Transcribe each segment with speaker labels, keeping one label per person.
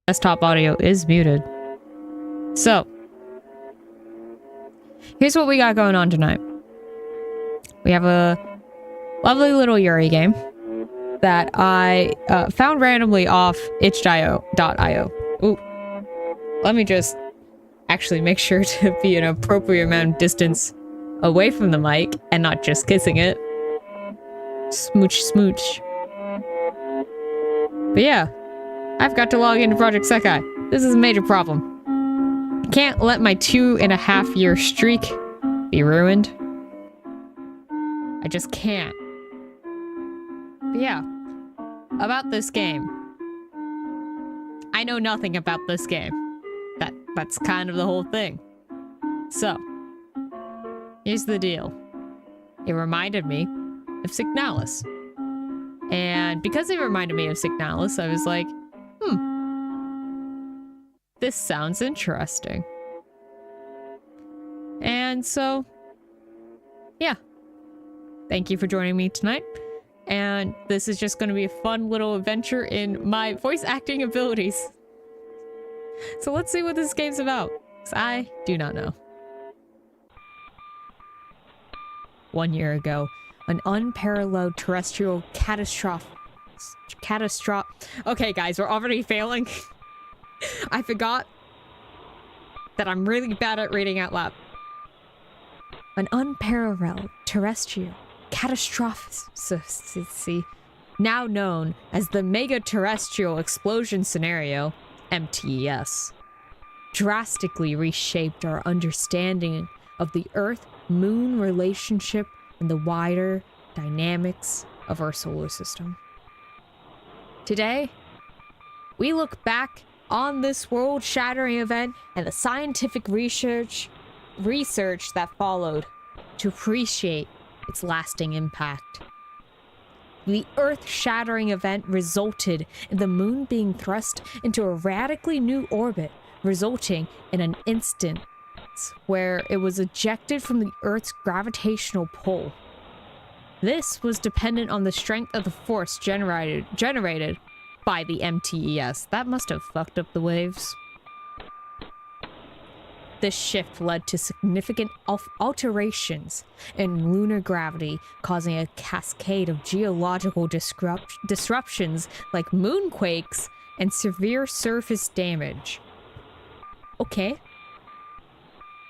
Speaker 1: Desktop audio is muted. So, here's what we got going on tonight. We have a lovely little Yuri game that I found randomly off itch.io. Ooh. Let me just actually make sure to be an appropriate amount of distance away from the mic and not just kissing it. Smooch, smooch. But yeah. I've got to log into Project Sekai. This is a major problem. I can't let my 2.5-year streak be ruined. I just can't. But yeah, about this game. I know nothing about this game. That's kind of the whole thing. So, here's the deal. It reminded me of Signalis. And because it reminded me of Signalis, I was like, this sounds interesting. And so, yeah. Thank you for joining me tonight. And this is just going to be a fun little adventure in my voice acting abilities. So let's see what this game's about. 'Cause I do not know. 1 year ago, an unparalleled terrestrial catastrophe. Okay, guys, we're already failing. I forgot that I'm really bad at reading out loud. An unparalleled terrestrial catastrophe, now known as the Mega Terrestrial Explosion Scenario, MTES, drastically reshaped our understanding of the Earth-Moon relationship and the wider dynamics of our solar system. Today, we look back on this world-shattering event and the scientific research that followed to appreciate its lasting impact. The Earth-shattering event resulted in the moon being thrust into a radically new orbit, resulting in an instant where it was ejected from the Earth's gravitational pull. This was dependent on the strength of the force generated by the MTES. That must have fucked up the waves. This shift led to significant alterations in lunar gravity, causing a cascade of geological disruptions like moonquakes and severe surface damage. Okay.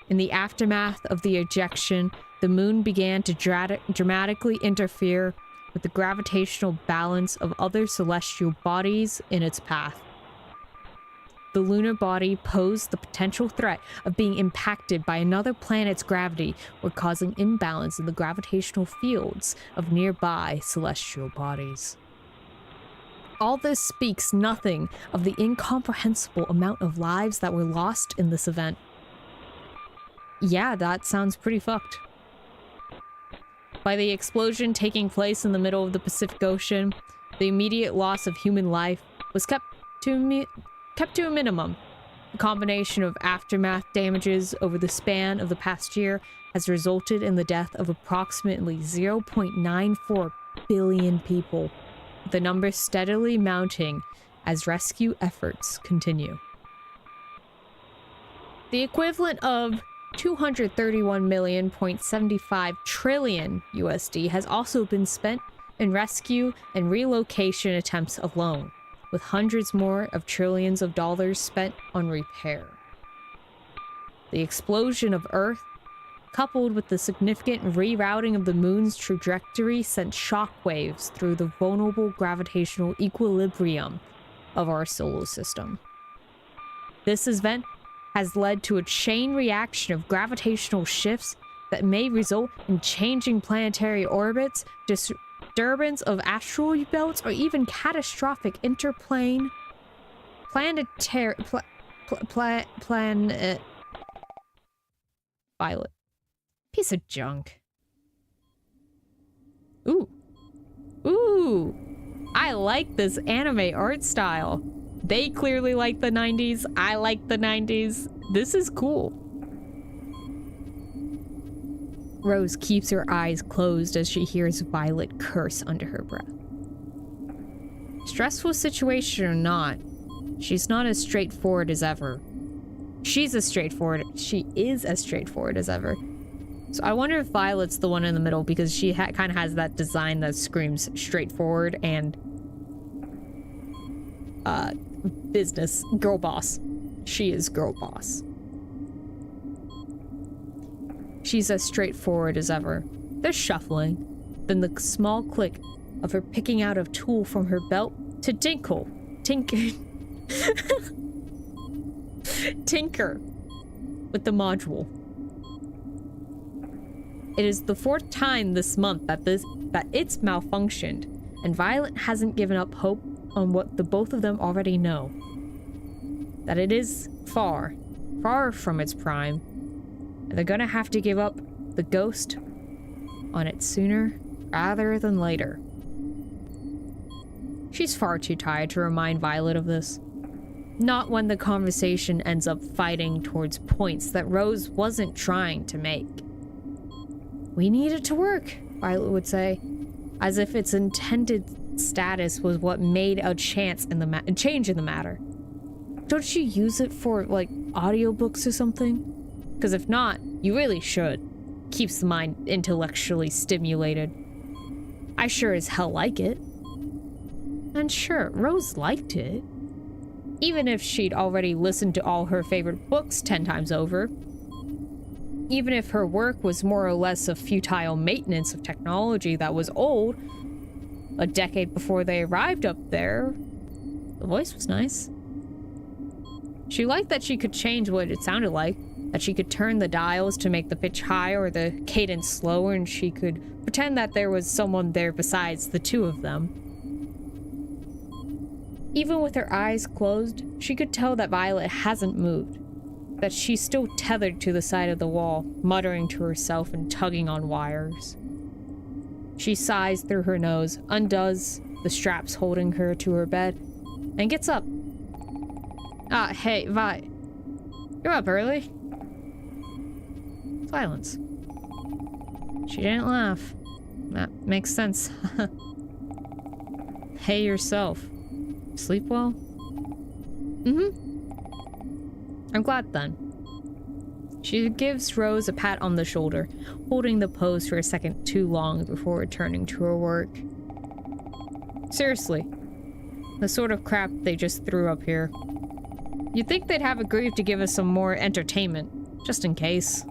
Speaker 1: In the aftermath of the ejection, the moon began to dramatically interfere with the gravitational balance of other celestial bodies in its path. The lunar body posed the potential threat of being impacted by another planet's gravity or causing imbalance in the gravitational fields of nearby celestial bodies. All this speaks nothing of the incomprehensible amount of lives that were lost in this event. Yeah, that sounds pretty fucked. By the explosion taking place in the middle of the Pacific Ocean, the immediate loss of human life was kept to a minimum. combination of aftermath damages over the span of the past year has resulted in the death of approximately 0.94 billion people, with the number steadily mounting as rescue efforts continue. The equivalent of 231.75 trillion USD has also been spent in rescue and relocation attempts alone, with hundreds more of trillions of dollars spent on repair. The explosion of Earth, coupled with the significant rerouting of the moon's trajectory, sent shockwaves through the vulnerable gravitational equilibrium of our solar system. This event has led to a chain reaction of gravitational shifts that may result in changing planetary orbits, disturbance of asteroid belts, or even catastrophic interplane planetary Violet. Piece of junk. Ooh. I like this anime art style. They clearly like the 90s. I like the 90s. This is cool. Rose keeps her eyes closed as she hears Violet curse under her breath. Stressful situation or not, she's not as straightforward as ever. She is as straightforward as ever. So I wonder if Violet's the one in the middle, because she kind of has that design that screams straightforward and business. Girl boss. She is girl boss. She's as straightforward as ever. They're shuffling. Then the small click of her picking out a tool from her belt to tinker with the module. It is the 4th time this month that it's malfunctioned, and Violet hasn't given up hope on what the both of them already know. That it is far, far from its prime, and they're gonna have to give up the ghost on it sooner rather than later. She's far too tired to remind Violet of this. Not when the conversation ends up fighting towards points that Rose wasn't trying to make. We need it to work, Violet would say, as if its intended status was what made a change in the matter. Don't you use it for, like, audiobooks or something? Because if not, you really should. Keeps the mind intellectually stimulated. I sure as hell like it. And sure, Rose liked it. Even if she'd already listened to all her favorite books 10 times over. Even if her work was more or less a futile maintenance of technology that was old, a decade before they arrived up there, the voice was nice. She liked that she could change what it sounded like, that she could turn the dials to make the pitch higher or the cadence slower, and she could pretend that there was someone there besides the two of them. Even with her eyes closed, she could tell that Violet hasn't moved, that she's still tethered to the side of the wall, muttering to herself and tugging on wires. She sighs through her nose, undoes the straps holding her to her bed, and gets up. Ah, hey, Vi. You're up early. Silence. She didn't laugh. That makes sense. Hey yourself. Sleep well? I'm glad then. She gives Rose a pat on the shoulder, holding the pose for a second too long before returning to her work. Seriously, the sort of crap they just threw up here. You'd think they'd have agreed to give us some more entertainment, just in case.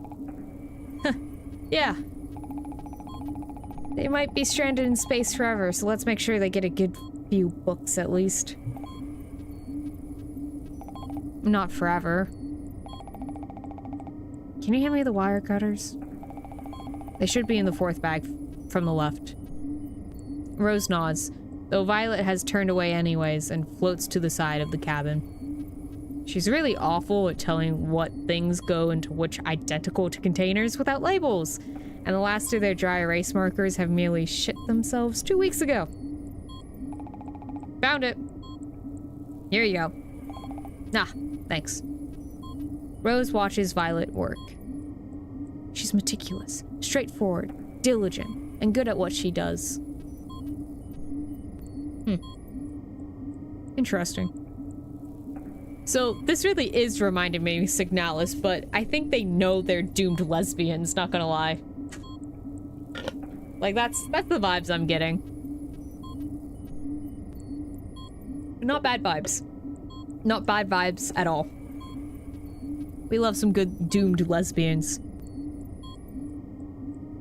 Speaker 1: Yeah. They might be stranded in space forever, so let's make sure they get a good few books at least. Not forever. Can you hand me the wire cutters? They should be in the 4th bag from the left. Rose nods, though Violet has turned away anyways and floats to the side of the cabin. She's really awful at telling what things go into which identical to containers without labels, and the last of their dry erase markers have merely shit themselves 2 weeks ago. Found it. Here you go. Ah, thanks. Rose watches Violet work. She's meticulous, straightforward, diligent, and good at what she does. Interesting. So, this really is reminding me of Signalis, but I think they know they're doomed lesbians, not gonna lie. Like, that's the vibes I'm getting. Not bad vibes. Not bad vibes at all. We love some good doomed lesbians.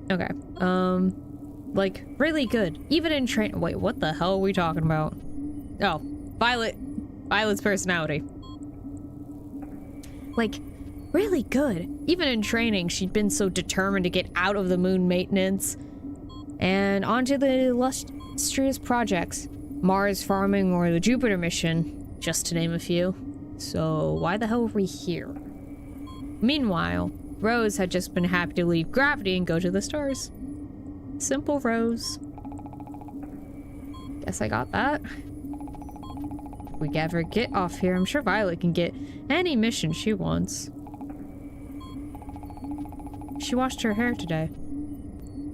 Speaker 1: Okay. Like, really good. Even in train- Wait, what the hell are we talking about? Oh, Violet's personality. Like, really good. Even in training, she'd been so determined to get out of the moon maintenance and onto the illustrious projects. Mars farming or the Jupiter mission, just to name a few. So why the hell are we here? Meanwhile, Rose had just been happy to leave gravity and go to the stars. Simple Rose. Guess I got that. If we ever get off here, I'm sure Violet can get any mission she wants. She washed her hair today.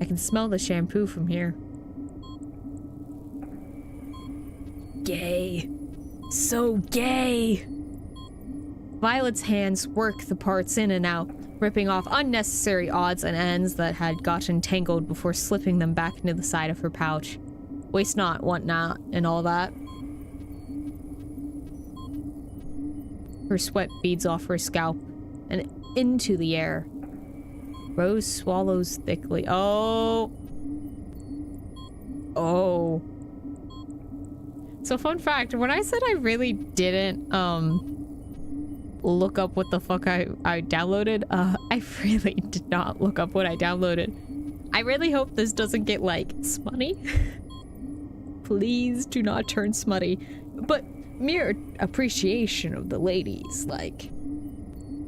Speaker 1: I can smell the shampoo from here. Gay. So gay. Violet's hands work the parts in and out, ripping off unnecessary odds and ends that had gotten tangled before slipping them back into the side of her pouch. Waste not, want not, and all that. Her sweat beads off her scalp and into the air. Rose swallows thickly. Oh. So fun fact, when I said I really didn't, look up what the fuck I downloaded, I really did not look up what I downloaded. I really hope this doesn't get, like, smutty. Please do not turn smutty. But mere appreciation of the ladies, like,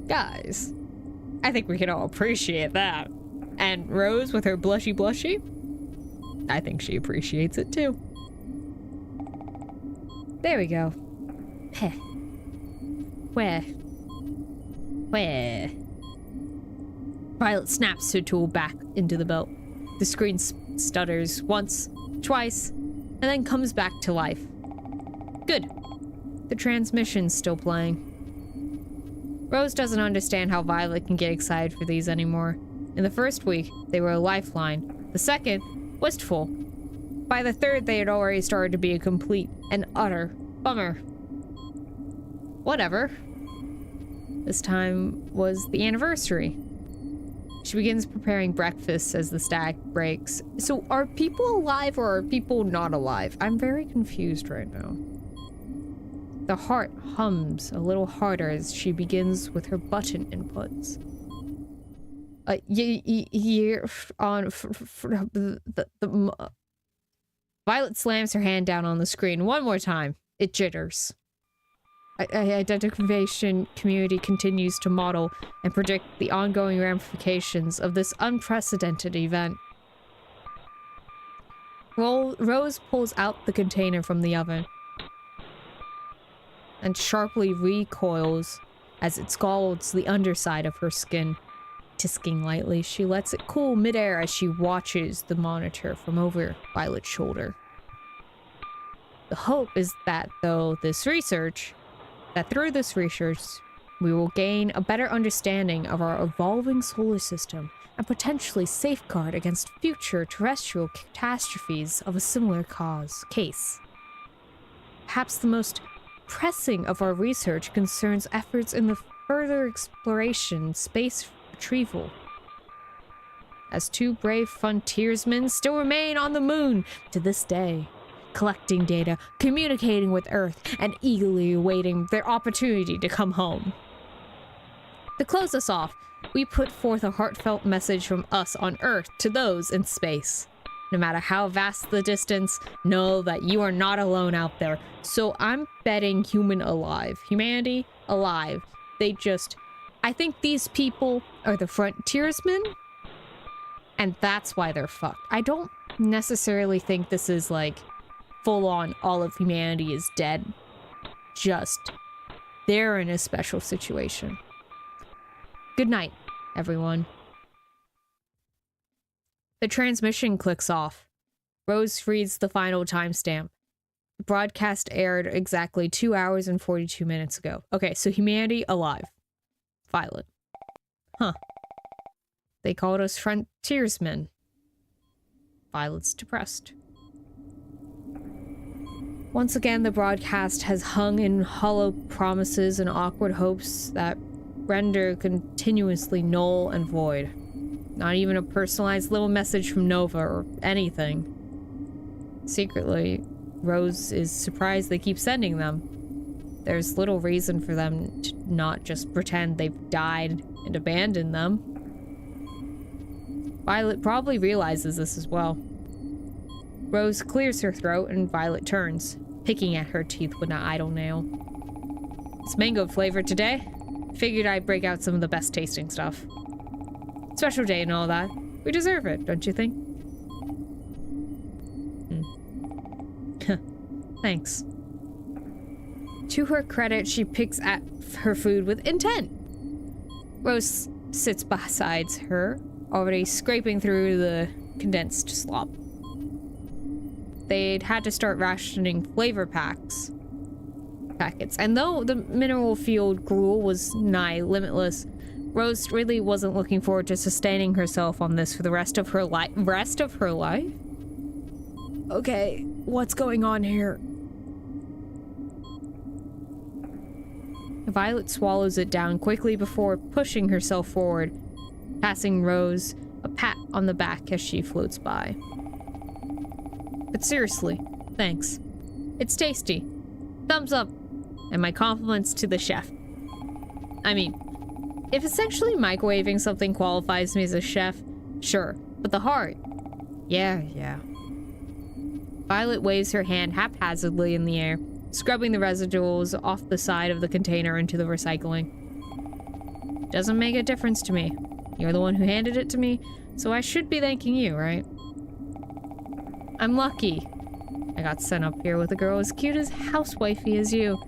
Speaker 1: guys, I think we can all appreciate that. And Rose with her blushy, I think she appreciates it too. There we go. Heh. Where? Violet snaps her tool back into the belt. The screen stutters once, twice, and then comes back to life. Good. The transmission's still playing. Rose doesn't understand how Violet can get excited for these anymore. In the first week, they were a lifeline. The second, wistful. By the third, they had already started to be a complete and utter bummer. Whatever. This time was the anniversary. She begins preparing breakfast as the stag breaks. So are people alive or are people not alive? I'm very confused right now. The heart hums a little harder as she begins with her button inputs. Violet slams her hand down on the screen one more time. It jitters. Identification community continues to model and predict the ongoing ramifications of this unprecedented event. Rose pulls out the container from the oven and sharply recoils as it scalds the underside of her skin. Tisking lightly, she lets it cool midair as she watches the monitor from over Violet's shoulder. The hope is that through this research, we will gain a better understanding of our evolving solar system and potentially safeguard against future terrestrial catastrophes of a similar case. Perhaps the most pressing of our research concerns efforts in the further exploration space retrieval, as 2 brave frontiersmen still remain on the moon to this day, collecting data, communicating with Earth, and eagerly awaiting their opportunity to come home. To close us off, we put forth a heartfelt message from us on Earth to those in space. No matter how vast the distance, know that you are not alone out there. So I'm betting humanity alive. I think these people are the frontiersmen, and that's why they're fucked. I don't necessarily think this is like full on all of humanity is dead. Just they're in a special situation. Good night, everyone. The transmission clicks off. Rose reads the final timestamp. The broadcast aired exactly 2 hours and 42 minutes ago. Okay, so humanity alive. Violet. Huh. They called us frontiersmen. Violet's depressed. Once again, the broadcast has hung in hollow promises and awkward hopes that render continuously null and void. Not even a personalized little message from Nova or anything. Secretly, Rose is surprised they keep sending them. There's little reason for them to not just pretend they've died and abandon them. Violet probably realizes this as well. Rose clears her throat and Violet turns, picking at her teeth with an idle nail. It's mango flavored today. Figured I'd break out some of the best tasting stuff. Special day and all that. We deserve it, don't you think? Thanks. To her credit, she picks at her food with intent. Rose sits beside her, already scraping through the condensed slop. They'd had to start rationing flavor packets. And though the mineral field gruel was nigh limitless, Rose really wasn't looking forward to sustaining herself on this for the rest of her life. Okay, what's going on here? Violet swallows it down quickly before pushing herself forward, passing Rose a pat on the back as she floats by. But seriously, thanks. It's tasty. Thumbs up, and my compliments to the chef. I mean, if essentially microwaving something qualifies me as a chef, sure, but the heart, yeah. Violet waves her hand haphazardly in the air, scrubbing the residuals off the side of the container into the recycling. Doesn't make a difference to me. You're the one who handed it to me, so I should be thanking you, right? I'm lucky. I got sent up here with a girl as cute as housewifey as you.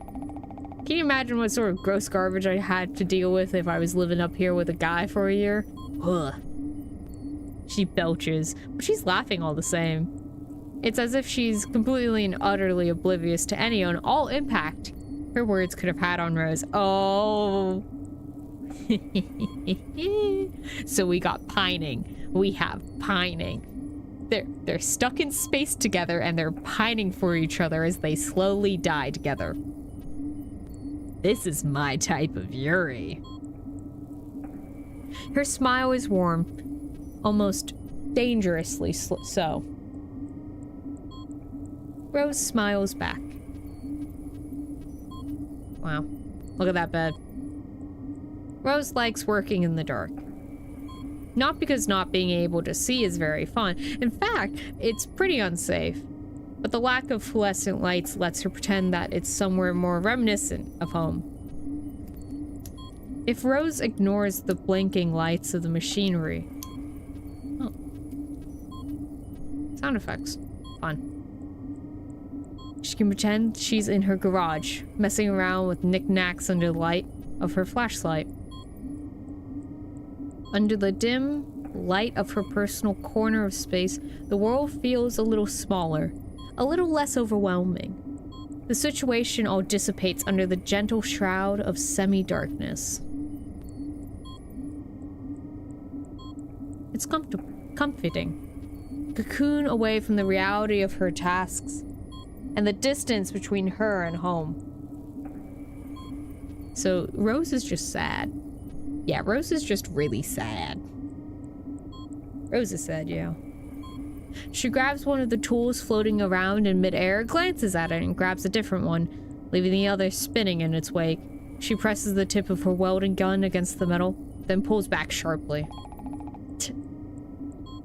Speaker 1: Can you imagine what sort of gross garbage I had to deal with if I was living up here with a guy for a year? Ugh. She belches, but she's laughing all the same. It's as if she's completely and utterly oblivious to any and all impact her words could have had on Rose. Oh. So we got pining. We have pining. They're stuck in space together and they're pining for each other as they slowly die together. This is my type of Yuri. Her smile is warm, almost dangerously so. Rose smiles back. Wow, look at that bed. Rose likes working in the dark. Not because not being able to see is very fun. In fact, it's pretty unsafe. But the lack of fluorescent lights lets her pretend that it's somewhere more reminiscent of home. If Rose ignores the blinking lights of the machinery... Oh. Sound effects. Fun. She can pretend she's in her garage, messing around with knickknacks under the light of her flashlight. Under the dim light of her personal corner of space, the world feels a little smaller, a little less overwhelming. The situation all dissipates under the gentle shroud of semi-darkness. It's comforting. Cocoon away from the reality of her tasks and the distance between her and home. So Rose is just sad. Yeah, Rose is just really sad. Rose is sad, yeah. She grabs one of the tools floating around in midair, glances at it, and grabs a different one, leaving the other spinning in its wake. She presses the tip of her welding gun against the metal, then pulls back sharply.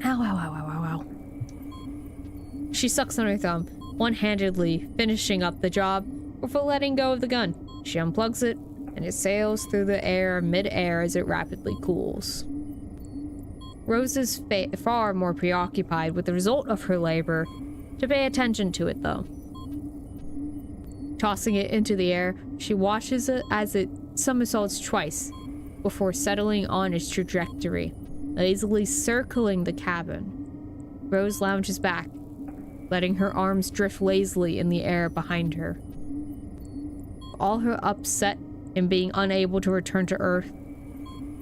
Speaker 1: Ow, ow, ow, ow, ow, ow. She sucks on her thumb, one-handedly finishing up the job before letting go of the gun. She unplugs it, and it sails through the air mid-air as it rapidly cools. Rose is far more preoccupied with the result of her labor to pay attention to it, though. Tossing it into the air, she watches it as it somersaults twice, before settling on its trajectory, lazily circling the cabin. Rose lounges back, letting her arms drift lazily in the air behind her. All her upset in being unable to return to Earth,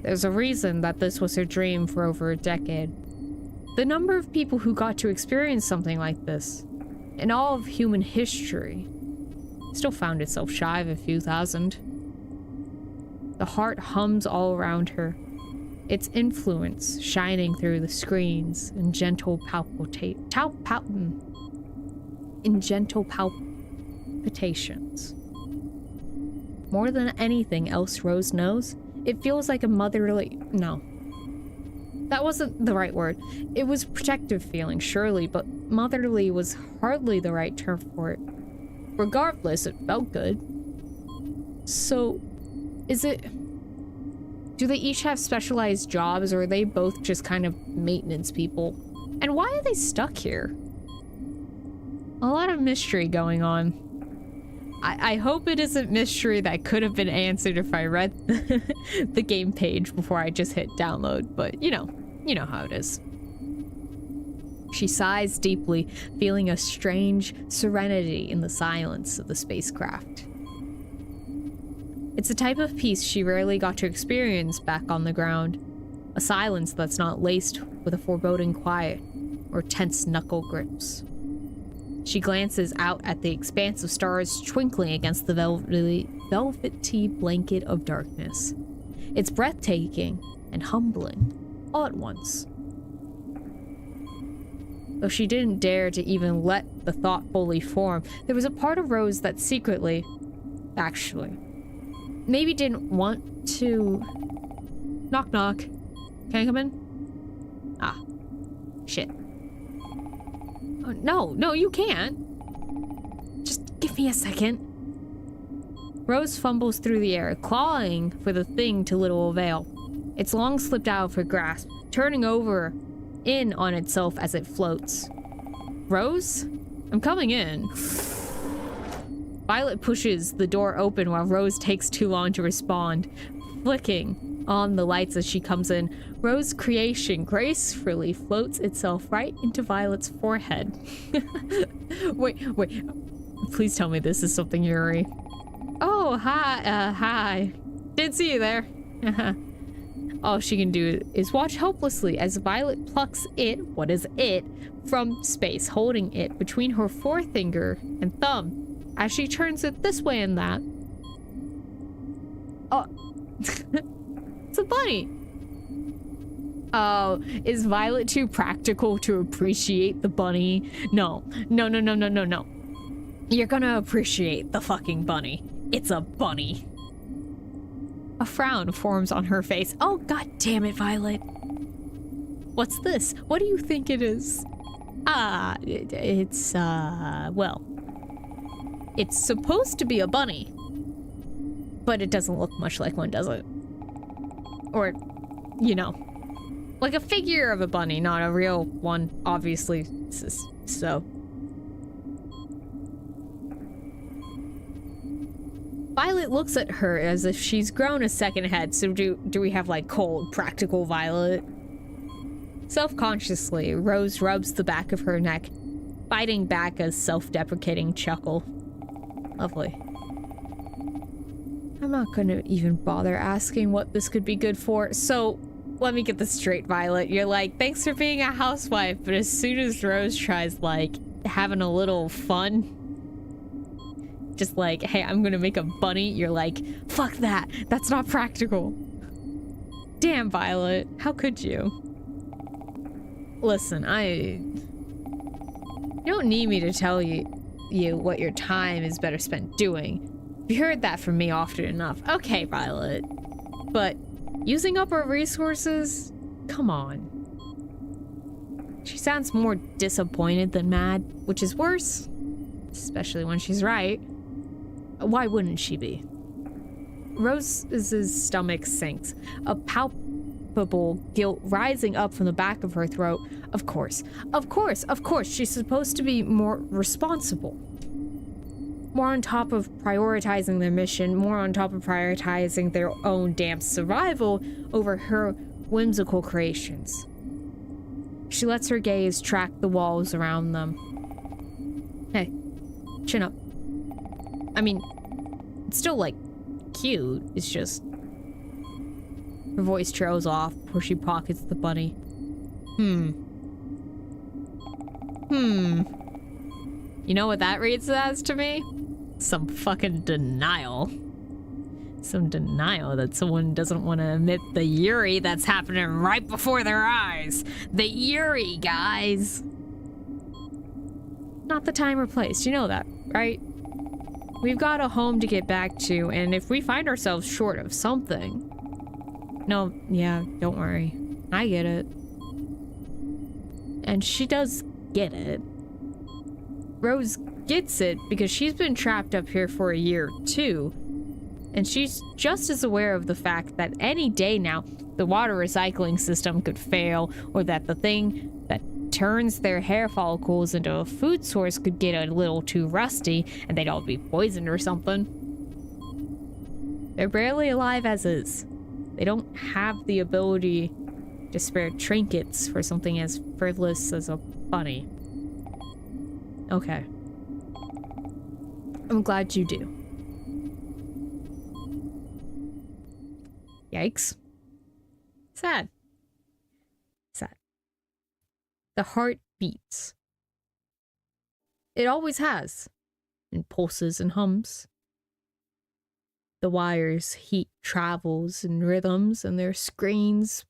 Speaker 1: there's a reason that this was her dream for over a decade. The number of people who got to experience something like this, in all of human history, still found itself shy of a few thousand. The heart hums all around her, its influence shining through the screens in gentle palpitations. More than anything else Rose knows, it feels like a motherly... No. That wasn't the right word. It was protective feeling, surely, but motherly was hardly the right term for it. Regardless, it felt good. So, is it... Do they each have specialized jobs, or are they both just kind of maintenance people? And why are they stuck here? A lot of mystery going on. I hope it isn't mystery that could have been answered if I read the game page before I just hit download, but you know how it is. She sighs deeply, feeling a strange serenity in the silence of the spacecraft. It's a type of peace she rarely got to experience back on the ground. A silence that's not laced with a foreboding quiet or tense knuckle grips. She glances out at the expanse of stars twinkling against the velvety blanket of darkness. It's breathtaking and humbling, all at once. Though she didn't dare to even let the thought fully form, there was a part of Rose that secretly, actually, maybe didn't want to... Knock knock. Can I come in? Ah. Shit. Oh, no, you can't. Just give me a second. Rose fumbles through the air, clawing for the thing to little avail. It's long slipped out of her grasp, turning over in on itself as it floats. Rose? I'm coming in. Violet pushes the door open while Rose takes too long to respond, flicking on the lights as she comes in. Rose's creation gracefully floats itself right into Violet's forehead. Wait. Please tell me this is something Yuri. Oh, hi. Didn't see you there. All she can do is watch helplessly as Violet plucks it, what is it, from space, holding it between her forefinger and thumb as she turns it this way and that. Oh, it's a bunny. Oh, is Violet too practical to appreciate the bunny? No. You're gonna appreciate the fucking bunny. It's a bunny. A frown forms on her face. Oh, god damn it, Violet. What's this? What do you think it is? Well, it's supposed to be a bunny, but it doesn't look much like one, does it? Or, like a figure of a bunny, not a real one, obviously, so. Violet looks at her as if she's grown a second head, so do we have, like, cold, practical Violet? Self-consciously, Rose rubs the back of her neck, biting back a self-deprecating chuckle. Lovely. I'm not gonna even bother asking what this could be good for, so let me get this straight, Violet. You're like, thanks for being a housewife, but as soon as Rose tries, like, having a little fun, just like, hey, I'm gonna make a bunny, you're like, fuck that, that's not practical. Damn, Violet, how could you? Listen, you don't need me to tell you what your time is better spent doing. You heard that from me often enough. Okay, Violet, but using up our resources? Come on. She sounds more disappointed than mad, which is worse, especially when she's right. Why wouldn't she be? Rose's stomach sinks, a palpable guilt rising up from the back of her throat. Of course, she's supposed to be more responsible. More on top of prioritizing their mission, more on top of prioritizing their own damn survival over her whimsical creations. She lets her gaze track the walls around them. Hey, chin up. I mean, it's still, like, cute. It's just... Her voice trails off before she pockets the bunny. You know what that reads as to me? Some fucking denial. Some denial that someone doesn't want to admit the Yuri that's happening right before their eyes. The Yuri, guys. Not the time or place. You know that, right? We've got a home to get back to, and if we find ourselves short of something... No, yeah, don't worry. I get it. And she does get it. Rose gets it because she's been trapped up here for a year, too. And she's just as aware of the fact that any day now, the water recycling system could fail, or that the thing that turns their hair follicles into a food source could get a little too rusty, and they'd all be poisoned or something. They're barely alive as is. They don't have the ability to spare trinkets for something as frivolous as a bunny. Okay. I'm glad you do. Yikes. Sad. Sad. The heart beats. It always has. And pulses and hums. The wires' heat travels in rhythms and their screens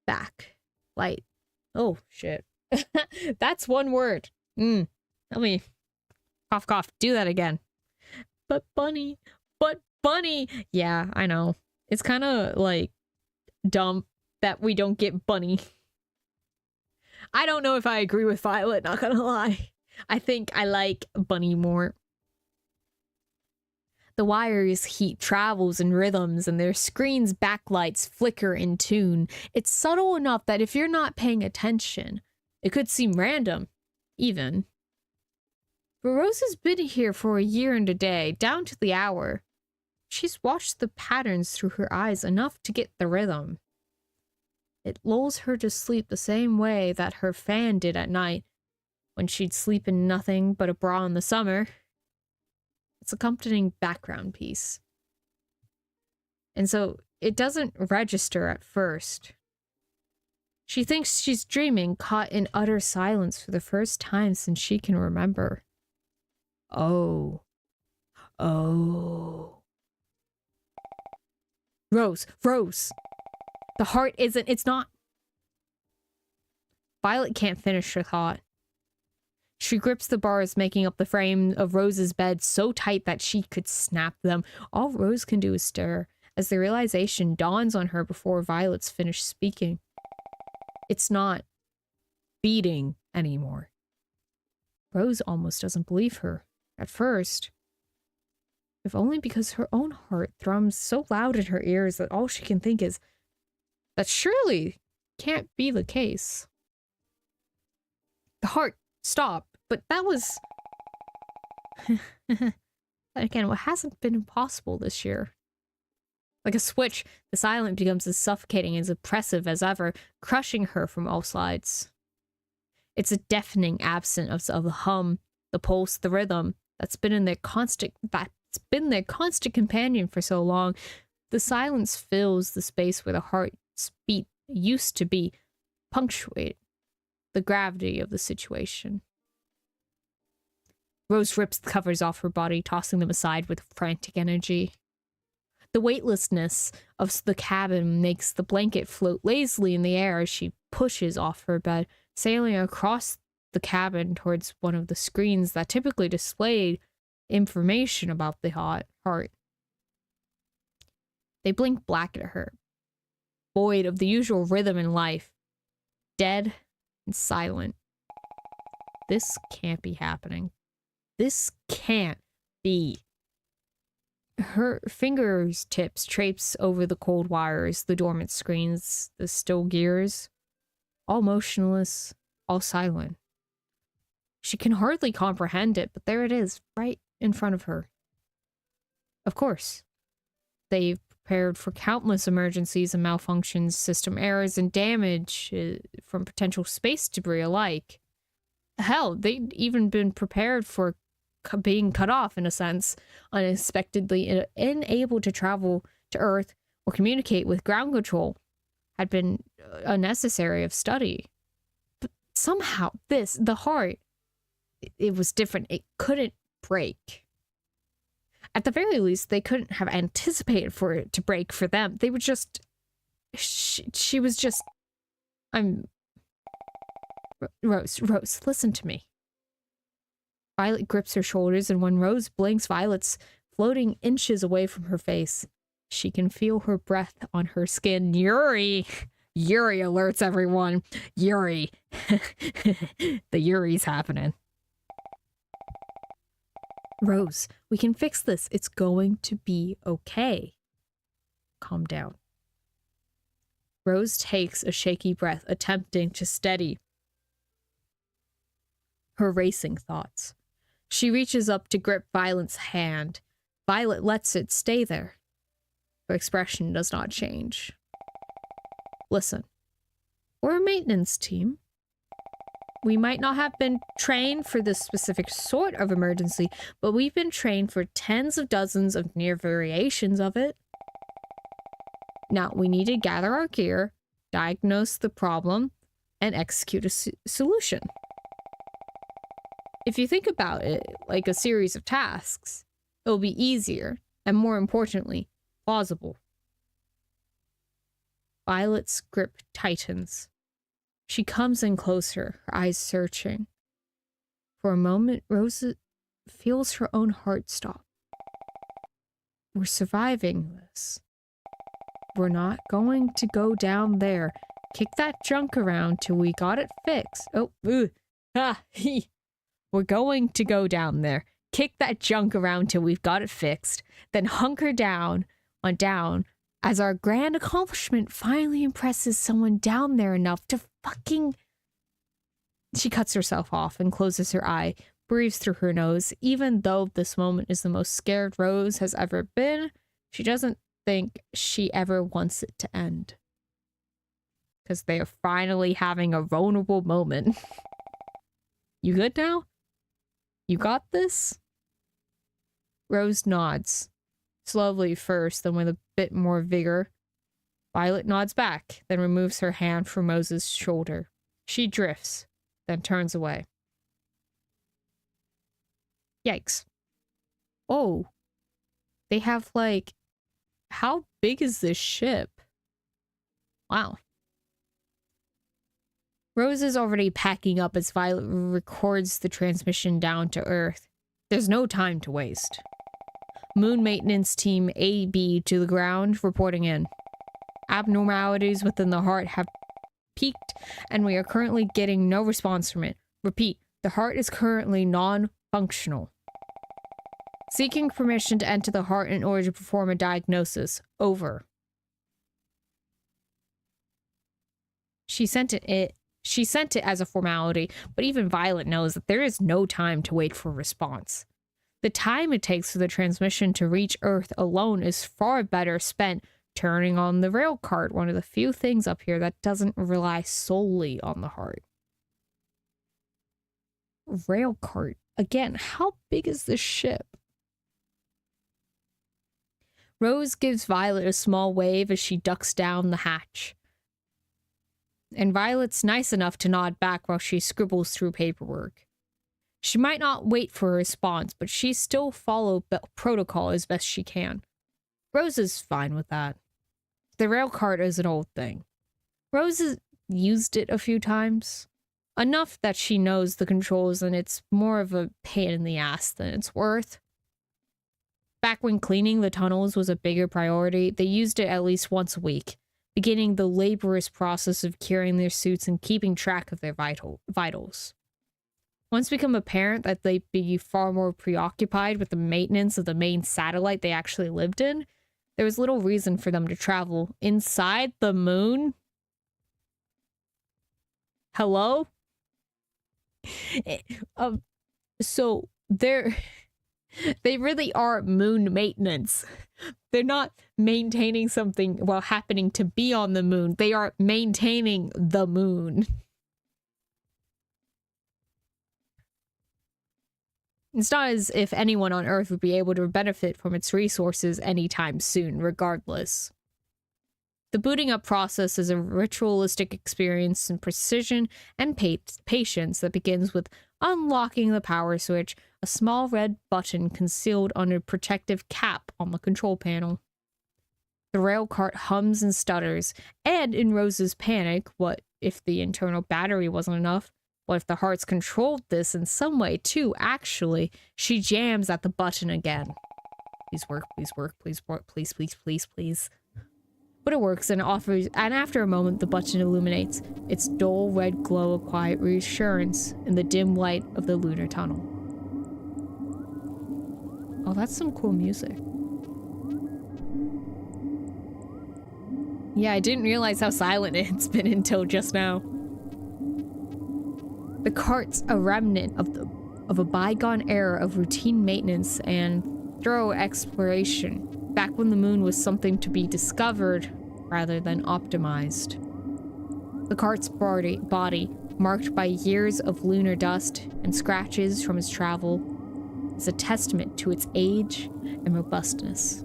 Speaker 1: back. Light. Oh, shit. That's one word. Let me cough, cough. Do that again. But bunny. Yeah, I know. It's kind of like dumb that we don't get bunny. I don't know if I agree with Violet, not gonna lie. I think I like bunny more. The wires' heat travels in rhythms and their screens' backlights flicker in tune. It's subtle enough that if you're not paying attention, it could seem random, even. But Rose has been here for a year and a day, down to the hour. She's watched the patterns through her eyes enough to get the rhythm. It lulls her to sleep the same way that her fan did at night, when she'd sleep in nothing but a bra in the summer. It's accompanying background piece. And so it doesn't register at first. She thinks she's dreaming, caught in utter silence for the first time since she can remember. Oh. Rose. The heart isn't, it's not. Violet can't finish her thought. She grips the bars making up the frame of Rose's bed so tight that she could snap them. All Rose can do is stare, as the realization dawns on her before Violet's finished speaking. It's not beating anymore. Rose almost doesn't believe her, at first. If only because her own heart thrums so loud in her ears that all she can think is, that surely can't be the case. The heart stopped, but that was... Again, what hasn't been impossible this year. Like a switch, the silence becomes as suffocating, as oppressive as ever, crushing her from all sides. It's a deafening absence of the hum, the pulse, the rhythm that's been their constant companion for so long. The silence fills the space where the heart's beat used to be, punctuate the gravity of the situation. Rose rips the covers off her body, tossing them aside with frantic energy. The weightlessness of the cabin makes the blanket float lazily in the air as she pushes off her bed, sailing across the cabin towards one of the screens that typically displayed information about the heart. They blink black at her, void of the usual rhythm in life, dead and silent. This can't be happening. This can't be. Her fingers tips traipse over the cold wires, the dormant screens, the still gears, all motionless, all silent. She can hardly comprehend it, but there it is, right in front of her. Of course, they've prepared for countless emergencies and malfunctions, system errors, and damage from potential space debris alike. Hell, they'd even been prepared for being cut off, in a sense, unexpectedly unable to travel to Earth or communicate with ground control had been unnecessary of study. But somehow, the heart, it was different. It couldn't break. At the very least, they couldn't have anticipated for it to break for them. They were just... She was just... Rose, listen to me. Violet grips her shoulders, and when Rose blinks, Violet's floating inches away from her face. She can feel her breath on her skin. Yuri! Yuri alerts everyone. Yuri. The Yuri's happening. Rose, we can fix this. It's going to be okay. Calm down. Rose takes a shaky breath, attempting to steady her racing thoughts. She reaches up to grip Violet's hand. Violet lets it stay there. Her expression does not change. Listen, we're a maintenance team. We might not have been trained for this specific sort of emergency, but we've been trained for tens of dozens of near variations of it. Now, we need to gather our gear, diagnose the problem, and execute a solution. If you think about it like a series of tasks, it'll be easier, and more importantly, plausible. Violet's grip tightens. She comes in closer, her eyes searching. For a moment, Rose feels her own heart stop. We're surviving this. We're not going to go down there. Kick that junk around till we got it fixed. We're going to go down there. Kick that junk around till we've got it fixed. Then hunker down as our grand accomplishment finally impresses someone down there enough to fucking... She cuts herself off and closes her eye, breathes through her nose. Even though this moment is the most scared Rose has ever been, she doesn't think she ever wants it to end. Because they are finally having a vulnerable moment. You good now? You got this? Rose nods. Slowly first, then with a bit more vigor. Violet nods back, then removes her hand from Rose's shoulder. She drifts, then turns away. Yikes. Oh. They have, like... How big is this ship? Wow. Rose is already packing up as Violet records the transmission down to Earth. There's no time to waste. Moon Maintenance Team AB to the ground, reporting in. Abnormalities within the heart have peaked, and we are currently getting no response from it. Repeat, the heart is currently non-functional. Seeking permission to enter the heart in order to perform a diagnosis. Over. She sent it as a formality, but even Violet knows that there is no time to wait for a response. The time it takes for the transmission to reach Earth alone is far better spent turning on the rail cart, one of the few things up here that doesn't rely solely on the heart. Rail cart. Again, how big is this ship? Rose gives Violet a small wave as she ducks down the hatch. And Violet's nice enough to nod back while she scribbles through paperwork. She might not wait for a response, but she still follows protocol as best she can. Rose is fine with that. The rail cart is an old thing. Rose has used it a few times. Enough that she knows the controls, and it's more of a pain in the ass than it's worth. Back when cleaning the tunnels was a bigger priority, they used it at least once a week, beginning the laborious process of curing their suits and keeping track of their vitals. Once become apparent that they'd be far more preoccupied with the maintenance of the main satellite they actually lived in, there was little reason for them to travel inside the moon. Hello? So, They really are moon maintenance. They're not maintaining something while happening to be on the moon. They are maintaining the moon. It's not as if anyone on Earth would be able to benefit from its resources anytime soon, regardless. The booting up process is a ritualistic experience in precision and patience that begins with unlocking the power switch, a small red button concealed under a protective cap on the control panel. The rail cart hums and stutters, and in Rose's panic, what if the internal battery wasn't enough? What if the hearts controlled this in some way too? Actually, she jams at the button again. Please work, please work, please work, please, please, please, please. But it works and after a moment the button illuminates, its dull red glow of quiet reassurance in the dim light of the lunar tunnel. Oh, that's some cool music. Yeah, I didn't realize how silent it's been until just now. The cart's a remnant of a bygone era of routine maintenance and thorough exploration, back when the moon was something to be discovered rather than optimized. The cart's body, marked by years of lunar dust and scratches from its travel, is a testament to its age and robustness.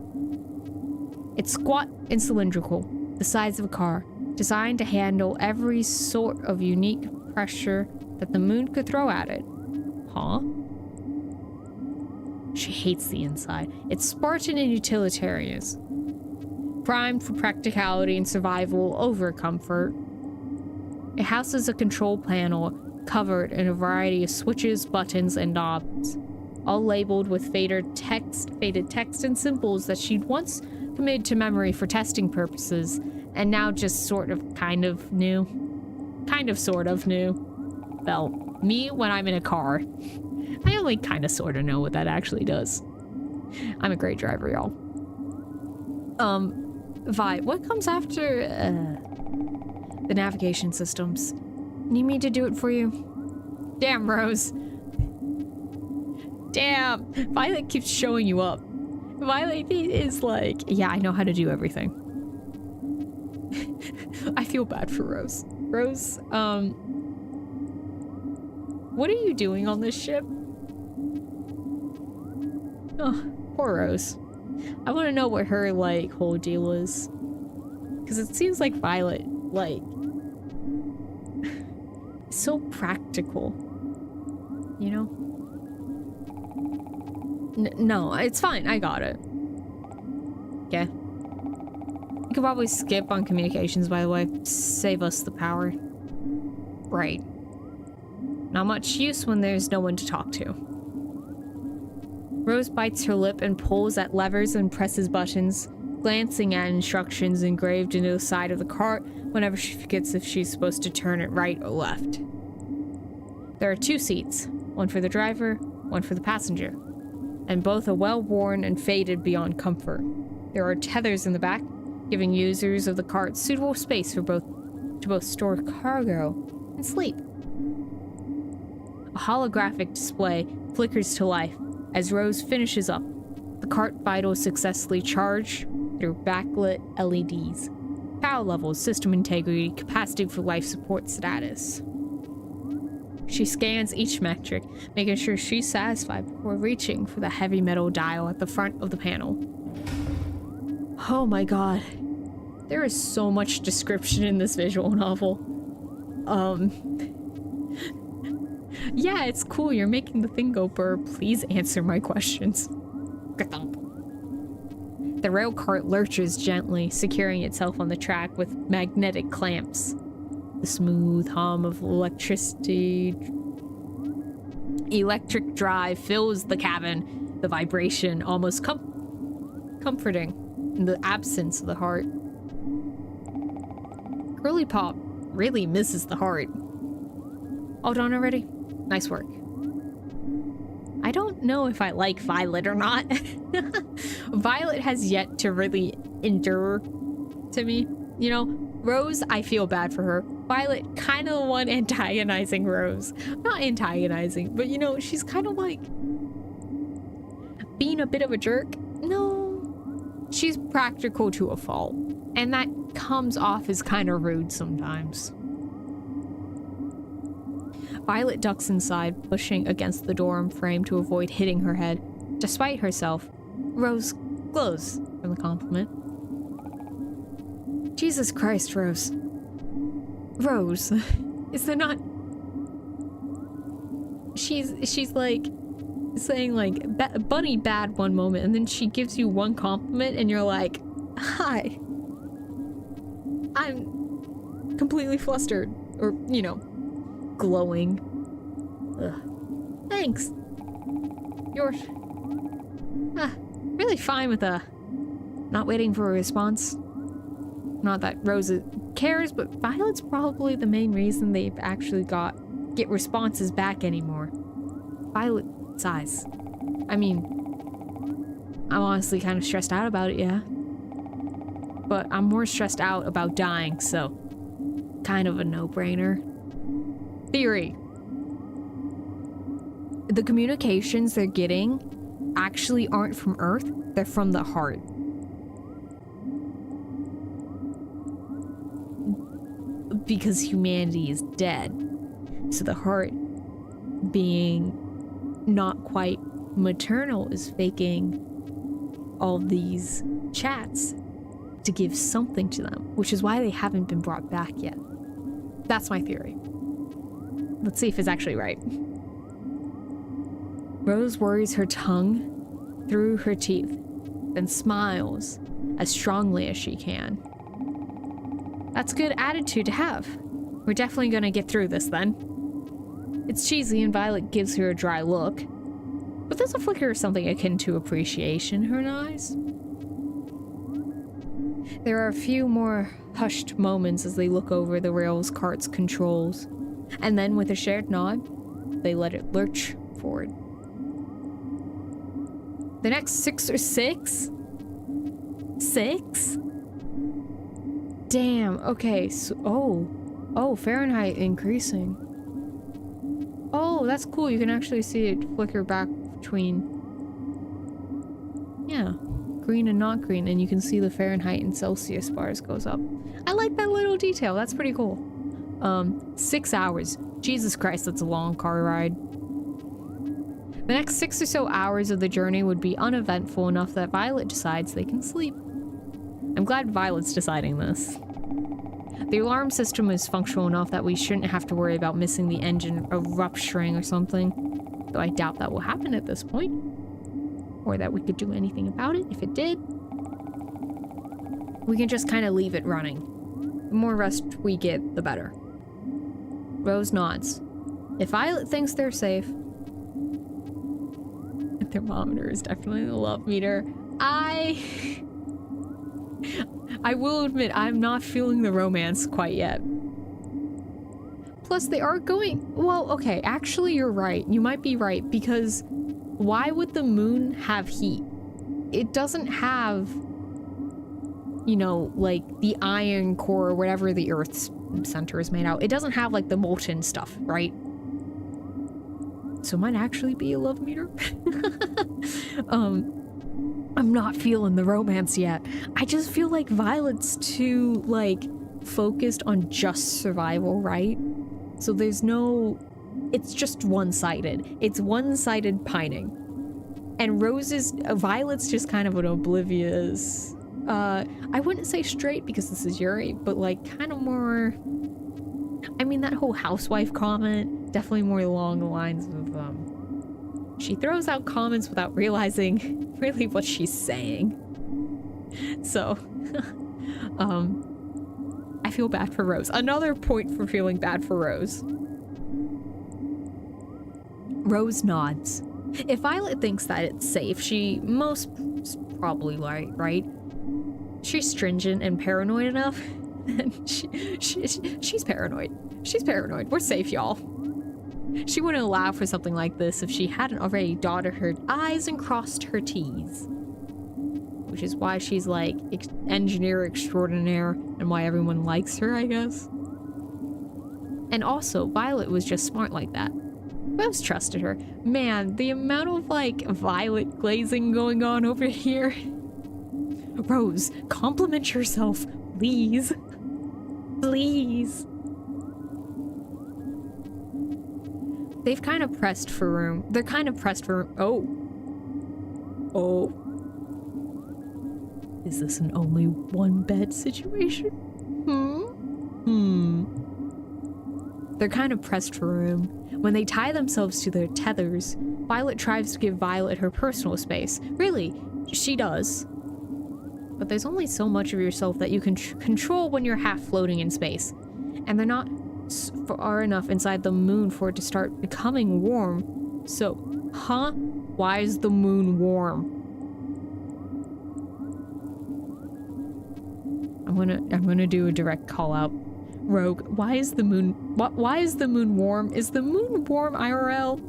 Speaker 1: It's squat and cylindrical, the size of a car, designed to handle every sort of unique pressure that the moon could throw at it. Huh? She hates the inside. It's Spartan and utilitarian, primed for practicality and survival over comfort. It houses a control panel covered in a variety of switches, buttons, and knobs, all labeled with faded text and symbols that she'd once committed to memory for testing purposes, and now just sort of kind of sort of knew. Well, me when I'm in a car. I only kind of sort of know what that actually does. I'm a great driver, y'all. Vi, what comes after the navigation systems? Need me to do it for you? Damn, Rose. Damn, Violet keeps showing you up. Violet is like, yeah, I know how to do everything. I feel bad for Rose. Rose, what are you doing on this ship? Oh, poor Rose. I want to know what her, like, whole deal is. Because it seems like Violet, like, so practical. You know? No, it's fine. I got it. Okay. You could probably skip on communications, by the way. Save us the power. Right. Not much use when there's no one to talk to. Rose bites her lip and pulls at levers and presses buttons, glancing at instructions engraved into the side of the cart whenever she forgets if she's supposed to turn it right or left. There are 2 seats, one for the driver, one for the passenger, and both are well-worn and faded beyond comfort. There are tethers in the back, giving users of the cart suitable space for both store cargo and sleep. A holographic display flickers to life as Rose finishes up. The cart vitals successfully charged through backlit LEDs. Power levels, system integrity, capacity for life support status. She scans each metric, making sure she's satisfied before reaching for the heavy metal dial at the front of the panel. Oh my god. There is so much description in this visual novel. Yeah, it's cool. You're making the thing go burr. Please answer my questions. The rail cart lurches gently, securing itself on the track with magnetic clamps. The smooth hum of electric drive fills the cabin, the vibration almost comforting in the absence of the heart. Girly Pop really misses the heart. All done already? Nice work. I don't know if I like Violet or not. Violet has yet to really endure to me. You know, Rose, I feel bad for her. Violet, kind of the one antagonizing Rose. Not antagonizing, but you know, she's kind of like... being a bit of a jerk? No. She's practical to a fault. And that comes off as kind of rude sometimes. Violet ducks inside, pushing against the dorm frame to avoid hitting her head. Despite herself, Rose glows from the compliment. Jesus Christ, Rose. Rose, is there not... She's like saying like bunny bad one moment, and then she gives you one compliment and you're like, hi. I'm completely flustered, or, you know, glowing. Ugh. Thanks. You're really fine with not waiting for a response. Not that Rose cares, but Violet's probably the main reason they've actually get responses back anymore. Violet sighs. I mean, I'm honestly kind of stressed out about it, yeah. But I'm more stressed out about dying, so kind of a no-brainer. Theory. The communications they're getting actually aren't from Earth, they're from the heart. Because humanity is dead. So the heart, being not quite maternal, is faking all these chats to give something to them, which is why they haven't been brought back yet. That's my theory. Let's see if it's actually right. Rose worries her tongue through her teeth, then smiles as strongly as she can. That's a good attitude to have. We're definitely gonna get through this then. It's cheesy and Violet gives her a dry look, but there's a flicker of something akin to appreciation in her eyes. There are a few more hushed moments as they look over the rail's cart's controls, and then with a shared nod, they let it lurch forward. The next 6 or 6? 6? Damn, okay, so, oh, Fahrenheit increasing. Oh, that's cool, you can actually see it flicker back between, yeah, green and not green, and you can see the Fahrenheit and Celsius bars goes up. I like that little detail, that's pretty cool. 6 hours, Jesus Christ, that's a long car ride. The next 6 or so hours of the journey would be uneventful enough that Violet decides they can sleep. I'm glad Violet's deciding this. The alarm system is functional enough that we shouldn't have to worry about missing the engine rupturing or something, though I doubt that will happen at this point, or that we could do anything about it if it did. We can just kind of leave it running. The more rest we get, the better. Rose nods. If Violet thinks they're safe, the thermometer is definitely the love meter. I will admit, I'm not feeling the romance quite yet. Plus, they are going... Well, okay, actually, you're right. You might be right, because why would the moon have heat? It doesn't have, you know, like, the iron core or whatever the Earth's center is made out. It doesn't have, like, the molten stuff, right? So it might actually be a love meter. I'm not feeling the romance yet. I just feel like Violet's too, like, focused on just survival, right? So there's no... It's just one-sided. It's one-sided pining. And Violet's just kind of an oblivious... I wouldn't say straight because this is Yuri, but, like, kind of more... I mean, that whole housewife comment, definitely more along the lines of, she throws out comments without realizing really what she's saying. So, I feel bad for Rose. Another point for feeling bad for Rose. Rose nods. If Violet thinks that it's safe, she most probably right? She's stringent and paranoid enough. And she's paranoid. She's paranoid. We're safe, y'all. She wouldn't allow for something like this if she hadn't already dotted her I's and crossed her T's. Which is why she's like engineer extraordinaire and why everyone likes her, I guess. And also, Violet was just smart like that. Rose trusted her. Man, the amount of, like, violet glazing going on over here. Rose, compliment yourself, please. Please. They've kind of pressed for room. They're kind of pressed for room. Oh. Oh. Is this an only one bed situation? They're kind of pressed for room. When they tie themselves to their tethers, Violet tries to give Violet her personal space. Really, she does. But there's only so much of yourself that you can control when you're half floating in space. And they're not far enough inside the moon for it to start becoming warm. So, why is the moon warm? I'm gonna do a direct call out. Rogue, why is the moon warm? Is the moon warm IRL?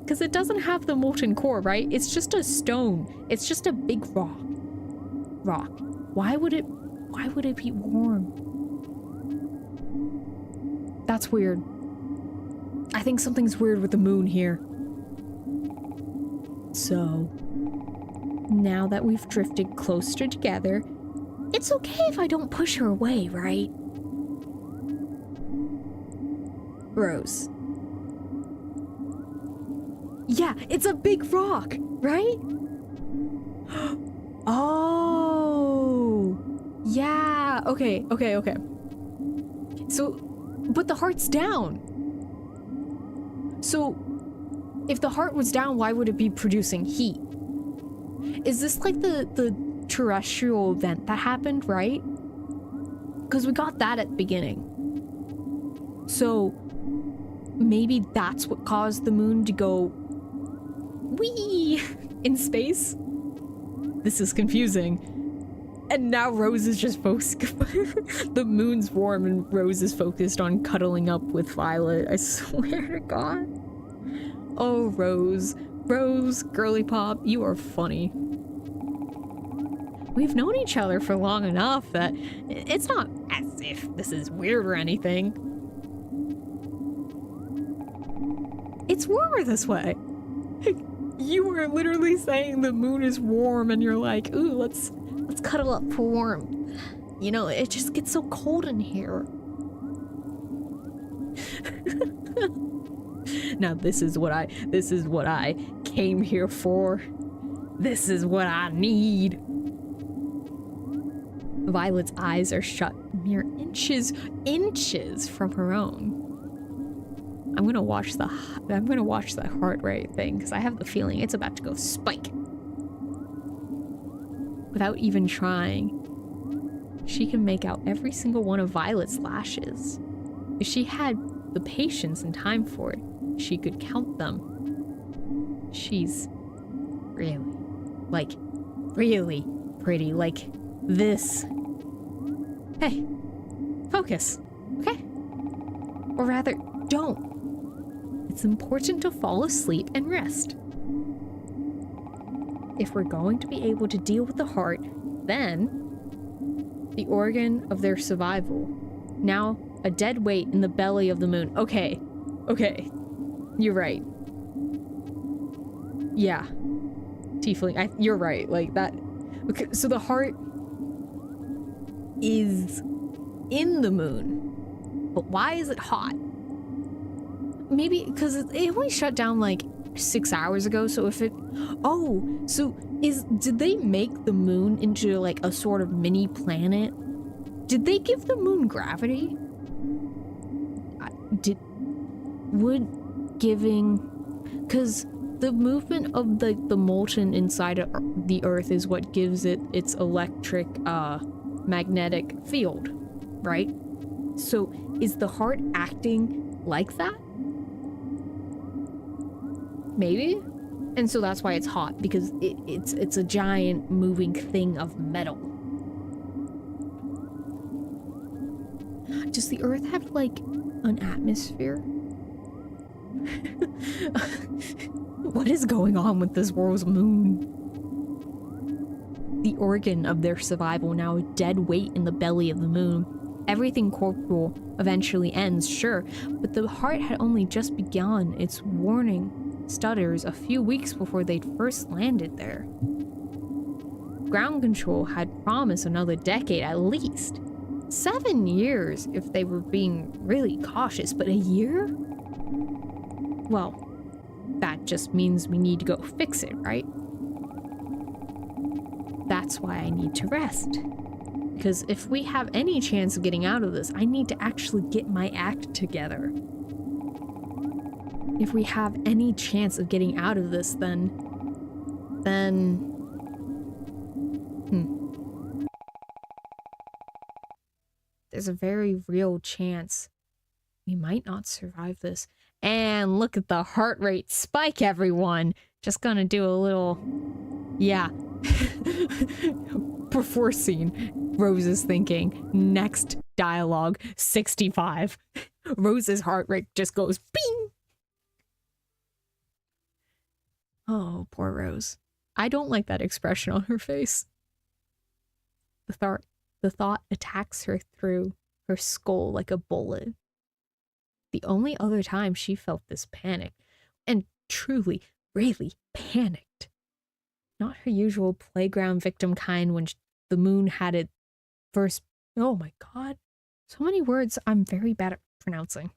Speaker 1: Because it doesn't have the molten core, right? It's just a stone. It's just a big rock. Why would it be warm? That's weird. I think something's weird with the moon here. So, now that we've drifted closer together, it's okay if I don't push her away, right? Rose. Yeah, it's a big rock, right? Oh, yeah, okay. So, but the heart's down. So, if the heart was down, why would it be producing heat? Is this like the terrestrial event that happened, right? Because we got that at the beginning. So, maybe that's what caused the moon to go wee in space? This is confusing. And now Rose is just focused. The moon's warm and Rose is focused on cuddling up with Violet. I swear to God. Oh, Rose, girly pop, you are funny. We've known each other for long enough that it's not as if this is weird or anything. It's warmer this way. You were literally saying the moon is warm and you're like, ooh, let's cuddle up for warmth. You know, it just gets so cold in here. Now this is what I came here for. This is what I need. Violet's eyes are shut mere inches from her own. I'm gonna watch the heart rate thing because I have the feeling it's about to go spike. Without even trying, she can make out every single one of Violet's lashes. If she had the patience and time for it, she could count them. She's really pretty, like this. Hey, focus, okay? Or rather, don't. It's important to fall asleep and rest. If we're going to be able to deal with the heart, then the organ of their survival. Now, a dead weight in the belly of the moon. Okay. You're right. Yeah. Tiefling, you're right, like that. Okay, so the heart is in the moon, but why is it hot? Maybe because it only shut down like 6 hours ago, so if it... Oh, so did they make the moon into like a sort of mini planet? Did they give the moon gravity? Because the movement of the molten inside of the earth is what gives it its electric magnetic field, right? So is the heart acting like that? Maybe? And so that's why it's hot, because it's a giant moving thing of metal. Does the earth have like an atmosphere? What is going on with this world's moon? The organ of their survival, now a dead weight in the belly of the moon. Everything corporal eventually ends, sure, but the heart had only just begun its warning stutters a few weeks before they'd first landed there. Ground control had promised another decade at least. 7 years if they were being really cautious, but a year? Well, that just means we need to go fix it, right? That's why I need to rest. Because if we have any chance of getting out of this, I need to actually get my act together. If we have any chance of getting out of this, then... There's a very real chance we might not survive this. And look at the heart rate spike, everyone! Just gonna do a little... Yeah. Before scene, Rose is thinking. Next dialogue, 65. Rose's heart rate just goes bing! Oh, poor Rose. I don't like that expression on her face. The thought attacks her through her skull like a bullet. The only other time she felt this panic, and truly, really panicked. Not her usual playground victim kind when the moon had it first. Oh my god. So many words I'm very bad at pronouncing.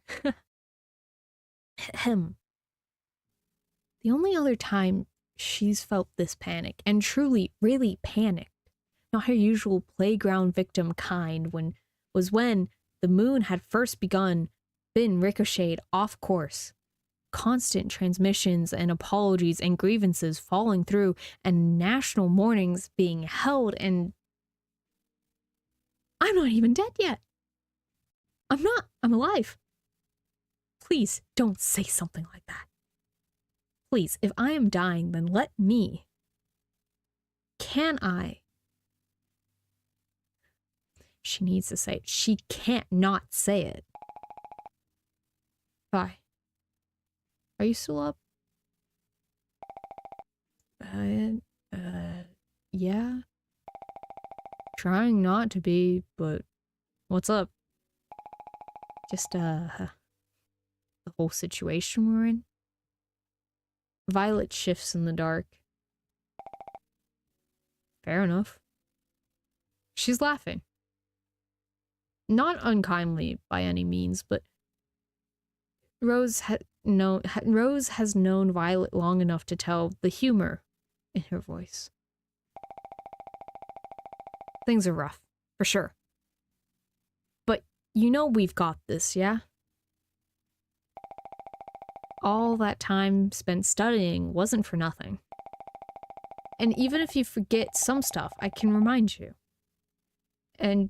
Speaker 1: Ahem. The only other time she's felt this panic, and truly, really panicked, not her usual playground victim kind, was when the moon had first been ricocheted off course. Constant transmissions and apologies and grievances falling through, and national mournings being held, and I'm not even dead yet. I'm not. I'm alive. Please don't say something like that. Please, if I am dying, then let me. Can I? She needs to say it. She can't not say it. Vi. Are you still up? Yeah. Trying not to be, but what's up? Just, the whole situation we're in? Violet shifts in the dark. Fair enough. She's laughing. Not unkindly by any means, but Rose has known Violet long enough to tell the humor in her voice. Things are rough, for sure. But you know we've got this, yeah? All that time spent studying wasn't for nothing. And even if you forget some stuff, I can remind you. And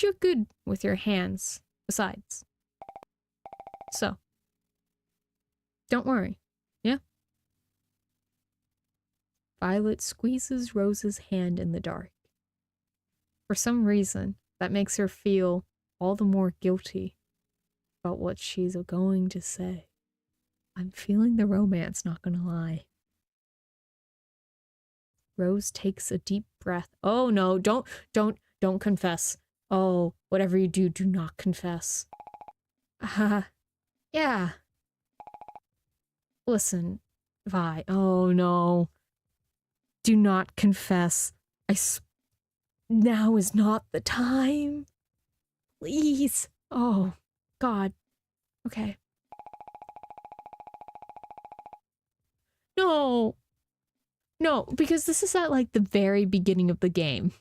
Speaker 1: you're good with your hands, besides. So, don't worry, yeah? Violet squeezes Rose's hand in the dark. For some reason, that makes her feel all the more guilty about what she's going to say. I'm feeling the romance, not gonna lie. Rose takes a deep breath. Oh no, don't confess. Oh, whatever you do, do not confess. Yeah. Listen, Vi. Oh no. Do not confess. Now is not the time. Please. Oh, God. Okay. No. No, because this is at like the very beginning of the game.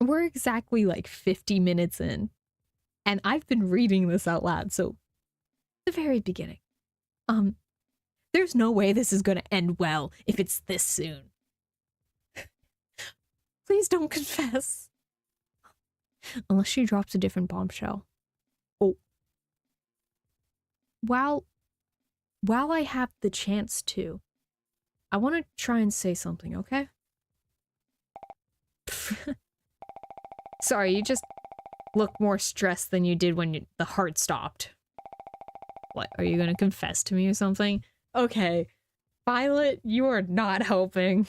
Speaker 1: We're exactly like 50 minutes in. And I've been reading this out loud, so the very beginning. There's no way this is gonna end well if it's this soon. Please don't confess. Unless she drops a different bombshell. Oh. While I have the chance to, I want to try and say something, okay? Sorry, you just look more stressed than you did when the heart stopped. What, are you gonna confess to me or something? Okay. Violet, you are not helping.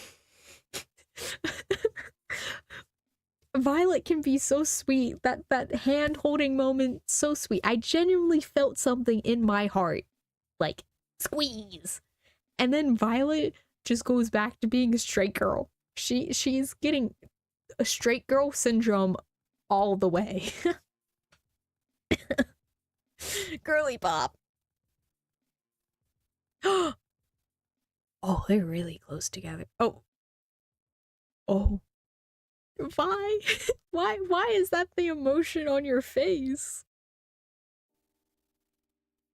Speaker 1: Violet can be so sweet. That hand holding moment, so sweet. I genuinely felt something in my heart. Like, squeeze. And then Violet just goes back to being a straight girl. She's getting a straight girl syndrome all the way. Girly pop. Oh, they're really close together. Oh. Why? Why is that the emotion on your face?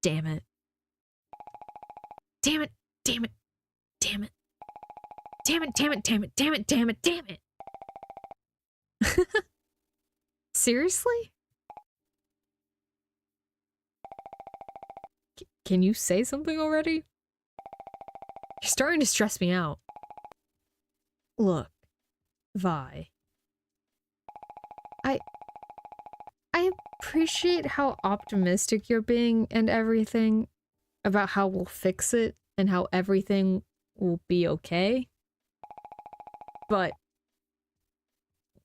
Speaker 1: Damn it. Damn it. Damn it. Damn it. Damn it, damn it, damn it, damn it, damn it, damn it. Seriously? Can you say something already? You're starting to stress me out. Look, Vi. I appreciate how optimistic you're being and everything about how we'll fix it and how everything will be okay. But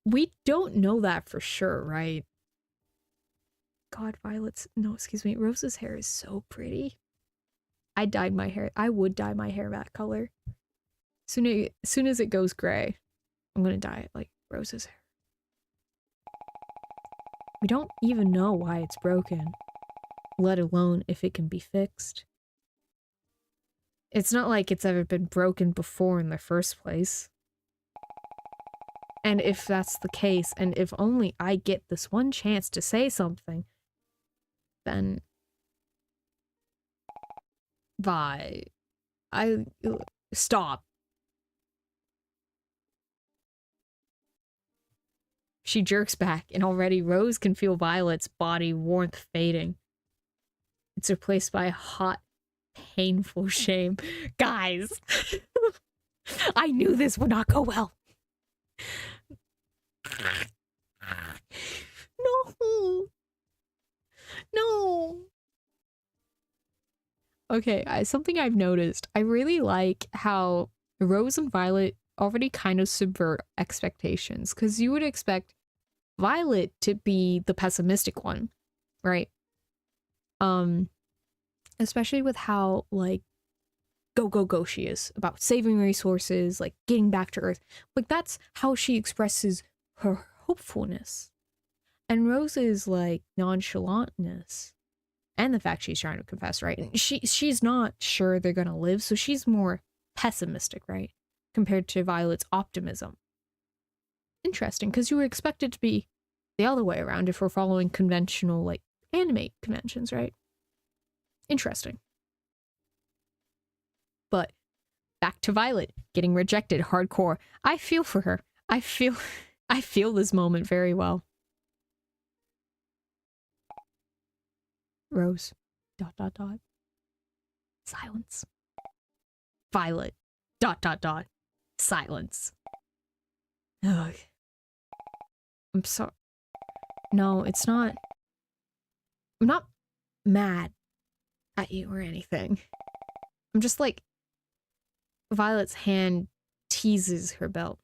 Speaker 1: we don't know that for sure, right? God, Rose's hair is so pretty. I dyed my hair. I would dye my hair that color. Soon as it goes gray, I'm gonna dye it like Rose's hair. We don't even know why it's broken, let alone if it can be fixed. It's not like it's ever been broken before in the first place. And if that's the case, and if only I get this one chance to say something, then... Vi... Stop. She jerks back, and already Rose can feel Violet's body warmth fading. It's replaced by a hot, painful shame. Guys! I knew this would not go well. No. No. Okay, something I've noticed. I really like how Rose and Violet already kind of subvert expectations, because you would expect Violet to be the pessimistic one, right? Especially with how, like, go she is about saving resources, like getting back to Earth. Like, that's how she expresses her hopefulness. And Rose's, like, nonchalantness, and the fact she's trying to confess, right? She's not sure they're gonna live, so she's more pessimistic, right? Compared to Violet's optimism. Interesting, because you would expect it to be the other way around if we're following conventional, like, anime conventions, right? Interesting. But back to Violet getting rejected hardcore. I feel for her. I feel this moment very well. Rose. ... Silence. Violet. ... Silence. Ugh. I'm sorry. No, it's not. I'm not mad at you or anything. I'm just like, Violet's hand teases her belt.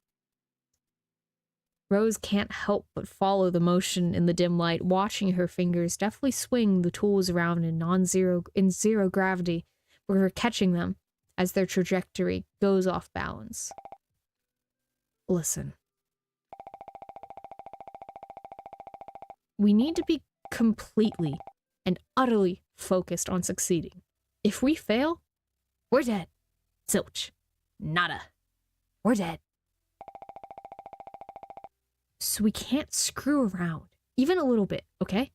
Speaker 1: Rose can't help but follow the motion in the dim light, watching her fingers deftly swing the tools around in zero gravity, before catching them as their trajectory goes off balance. Listen. We need to be completely and utterly focused on succeeding. If we fail, we're dead. Zilch. Nada. We're dead. So we can't screw around, even a little bit, okay?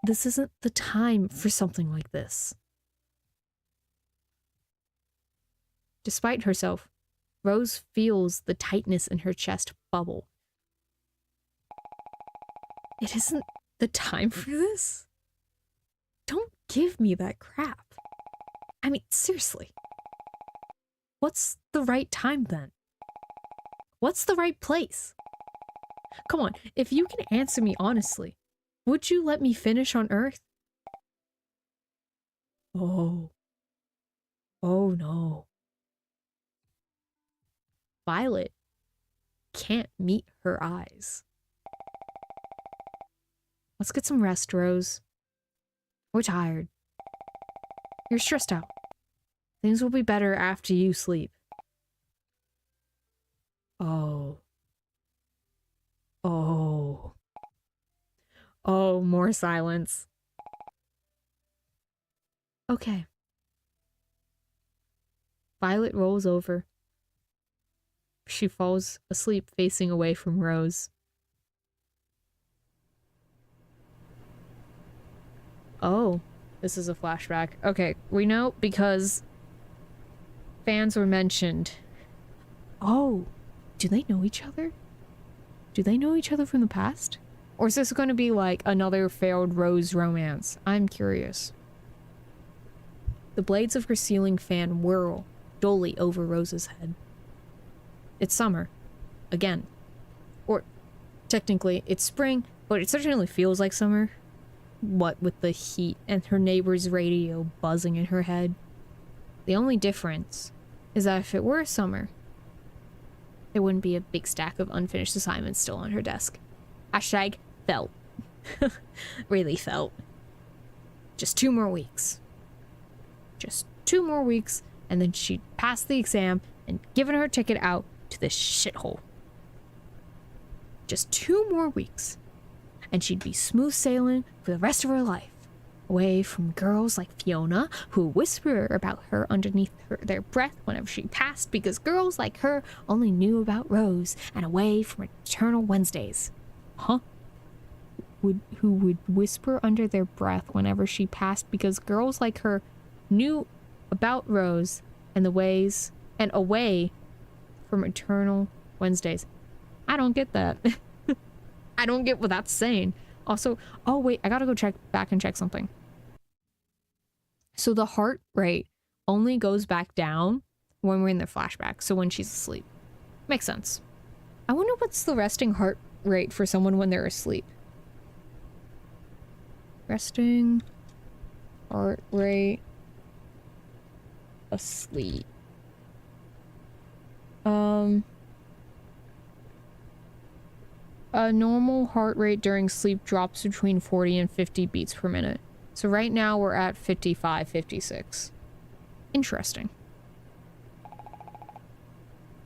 Speaker 1: This isn't the time for something like this. Despite herself, Rose feels the tightness in her chest bubble. It isn't the time for this? Don't give me that crap. I mean, seriously. What's the right time then? What's the right place? Come on, if you can answer me honestly, would you let me finish on Earth? Oh. Oh no. Violet can't meet her eyes. Let's get some rest, Rose. We're tired. You're stressed out. Things will be better after you sleep. Oh. Oh. Oh, more silence. Okay. Violet rolls over. She falls asleep facing away from Rose. Oh, this is a flashback. Okay, we know because fans were mentioned. Oh, do they know each other? Do they know each other from the past? Or is this going to be like another failed Rose romance? I'm curious. The blades of her ceiling fan whirl dully over Rose's head. It's summer. Again. Or, technically, it's spring, but it certainly feels like summer. What with the heat and her neighbor's radio buzzing in her head. The only difference is that if it were summer, there wouldn't be a big stack of unfinished assignments still on her desk. Hashtag felt. Really felt. Just 2 more weeks. Just 2 more weeks, and then she'd pass the exam and given her ticket out to this shithole. Just 2 more weeks, and she'd be smooth sailing for the rest of her life, away from girls like Fiona who whisper about her underneath their breath whenever she passed because girls like her only knew about Rose, and away from eternal Wednesdays. Huh? Who would whisper under their breath whenever she passed because girls like her knew about Rose and the ways and away from eternal Wednesdays. I don't get that. I don't get what that's saying. Also, oh wait, I gotta go back and check something. So the heart rate only goes back down when we're in the flashback, so when she's asleep. Makes sense. I wonder what's the resting heart rate for someone when they're asleep. Resting heart rate asleep. A normal heart rate during sleep drops between 40 and 50 beats per minute. So right now we're at 55, 56. Interesting.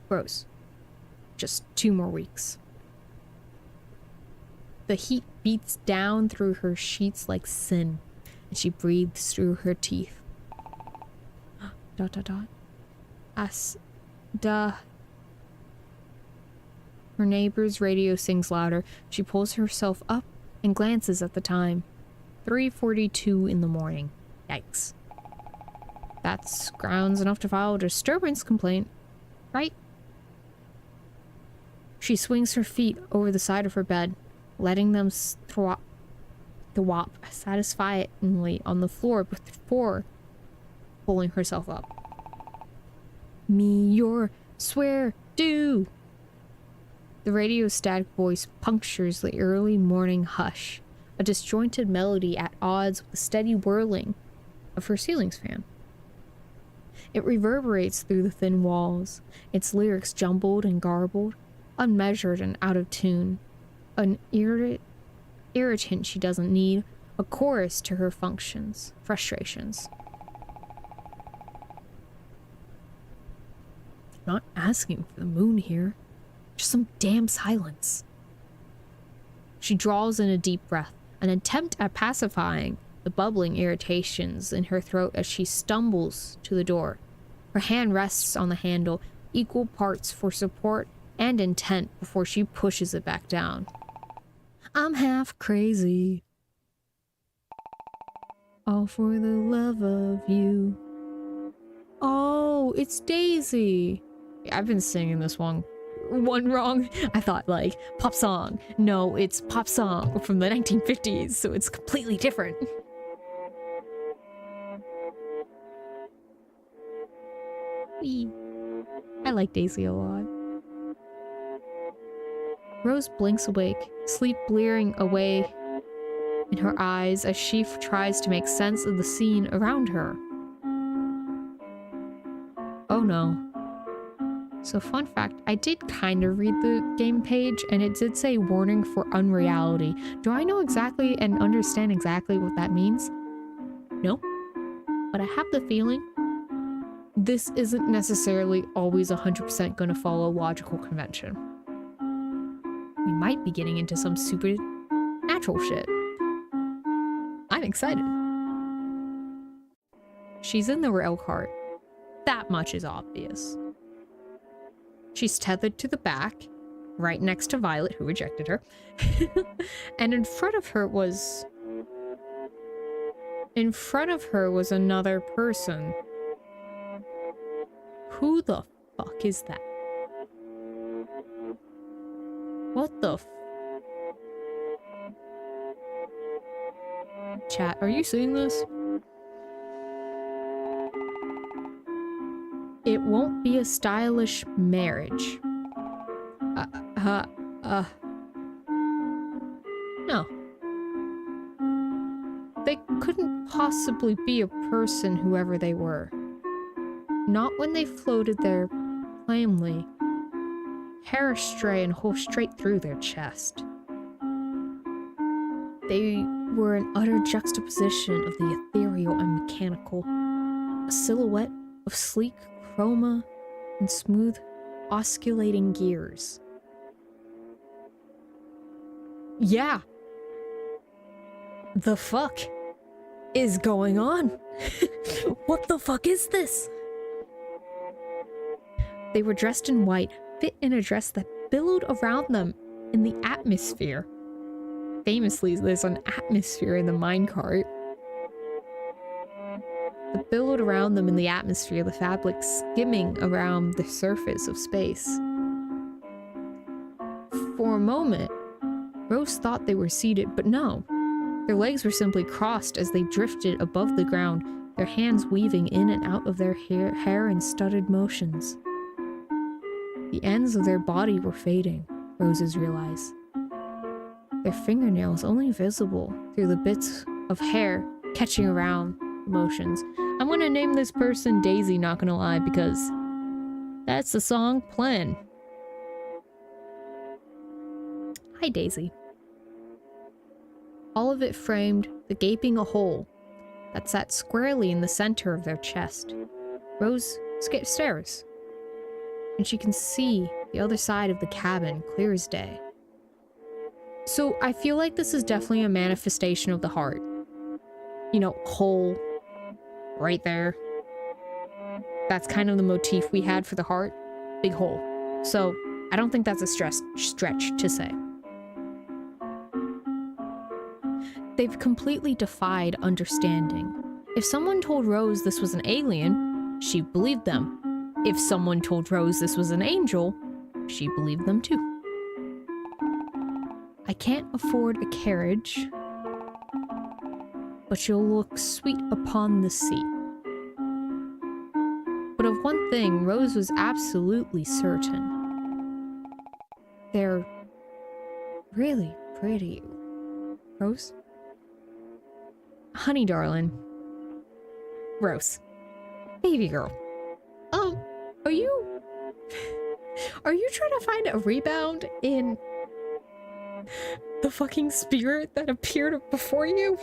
Speaker 1: Rose. Just 2 more weeks. The heat beats down through her sheets like sin, and she breathes through her teeth. Dot dot dot. Duh. Her neighbor's radio sings louder. She pulls herself up and glances at the time. 3:42 in the morning. Yikes. That's grounds enough to file a disturbance complaint, right? She swings her feet over the side of her bed, letting them thwop satisfyingly on the floor before pulling herself up. Me your swear do. The radio's static voice punctures the early morning hush, a disjointed melody at odds with the steady whirling of her ceiling's fan. It reverberates through the thin walls, its lyrics jumbled and garbled, unmeasured and out of tune. An irritant she doesn't need, a chorus to her frustrations. I'm not asking for the moon here. Just some damn silence. She draws in a deep breath, an attempt at pacifying the bubbling irritations in her throat as she stumbles to the door. Her hand rests on the handle, equal parts for support and intent before she pushes it back down. I'm half crazy. All for the love of you. Oh, it's Daisy. I've been singing this one wrong. I thought like pop song. No, it's pop song from the 1950s, so it's completely different. Wee. I like Daisy a lot. Rose blinks awake, sleep blearing away in her eyes as she tries to make sense of the scene around her. Oh no. So fun fact, I did kind of read the game page and it did say warning for unreality. Do I know exactly and understand exactly what that means? No. But I have the feeling this isn't necessarily always 100% going to follow logical convention. We might be getting into some supernatural shit. I'm excited. She's in the rail cart. That much is obvious. She's tethered to the back, right next to Violet, who rejected her. And in front of her was another person. Who the fuck is that? What the Chat, are you seeing this? It won't be a stylish marriage. No. They couldn't possibly be a person, whoever they were. Not when they floated there plainly. Hair astray and hole straight through their chest. They were an utter juxtaposition of the ethereal and mechanical. A silhouette of sleek chroma and smooth, osculating gears. Yeah. The fuck is going on? What the fuck is this? They were dressed in white, fit in a dress that billowed around them in the atmosphere. Famously, there's an atmosphere in the minecart. The billowed around them in the atmosphere, the fabric skimming around the surface of space. For a moment, Rose thought they were seated, but no. Their legs were simply crossed as they drifted above the ground, their hands weaving in and out of their hair in studded motions. The ends of their body were fading, Roses realized. Their fingernails only visible through the bits of hair catching around motions. I'm gonna name this person Daisy, not gonna lie, because that's the song playing. Hi, Daisy. All of it framed the gaping hole that sat squarely in the center of their chest. Rose stares, and she can see the other side of the cabin clear as day. So I feel like this is definitely a manifestation of the heart. You know, hole right there. That's kind of the motif we had for the heart. Big hole. So I don't think that's a stretch to say. They've completely defied understanding. If someone told Rose this was an alien, she believed them. If someone told Rose this was an angel, she believed them too. I can't afford a carriage, but you'll look sweet upon the seat. But of one thing, Rose was absolutely certain. They're really pretty. Rose? Honey, darling. Rose. Baby girl. Are you trying to find a rebound in the fucking spirit that appeared before you?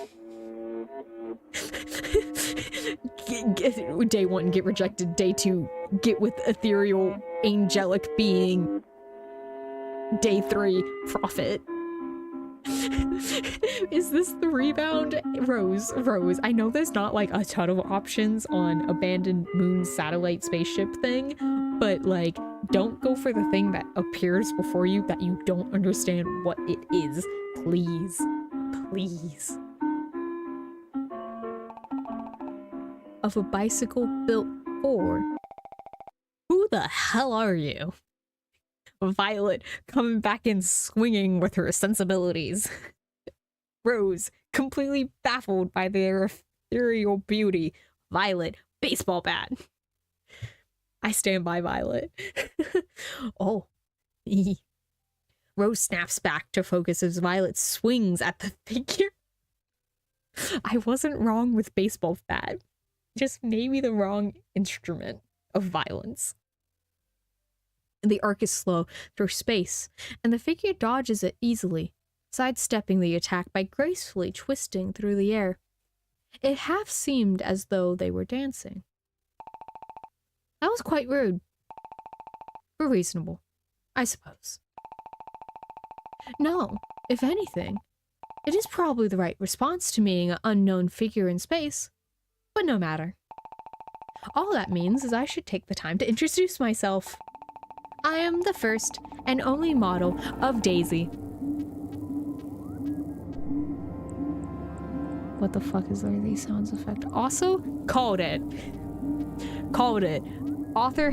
Speaker 1: Day 1, get rejected. Day 2, get with ethereal, angelic being. Day 3, profit. Is this the rebound? Rose, I know there's not like a ton of options on abandoned moon satellite spaceship thing, but like, don't go for the thing that appears before you that you don't understand what it is. Please. Please. Of a bicycle built for... Who the hell are you? Violet coming back in swinging with her sensibilities. Rose, completely baffled by their ethereal beauty. Violet, baseball bat. I stand by Violet. Oh. Rose snaps back to focus as Violet swings at the figure. I wasn't wrong with baseball bat. Just maybe the wrong instrument of violence. The arc is slow through space, and the figure dodges it easily, sidestepping the attack by gracefully twisting through the air. It half seemed as though they were dancing. That was quite rude. But reasonable, I suppose. No, if anything, it is probably the right response to meeting an unknown figure in space, but no matter. All that means is I should take the time to introduce myself. I am the first and only model of Daisy. What the fuck is there? These sounds effect. Also, called it. Called it. Author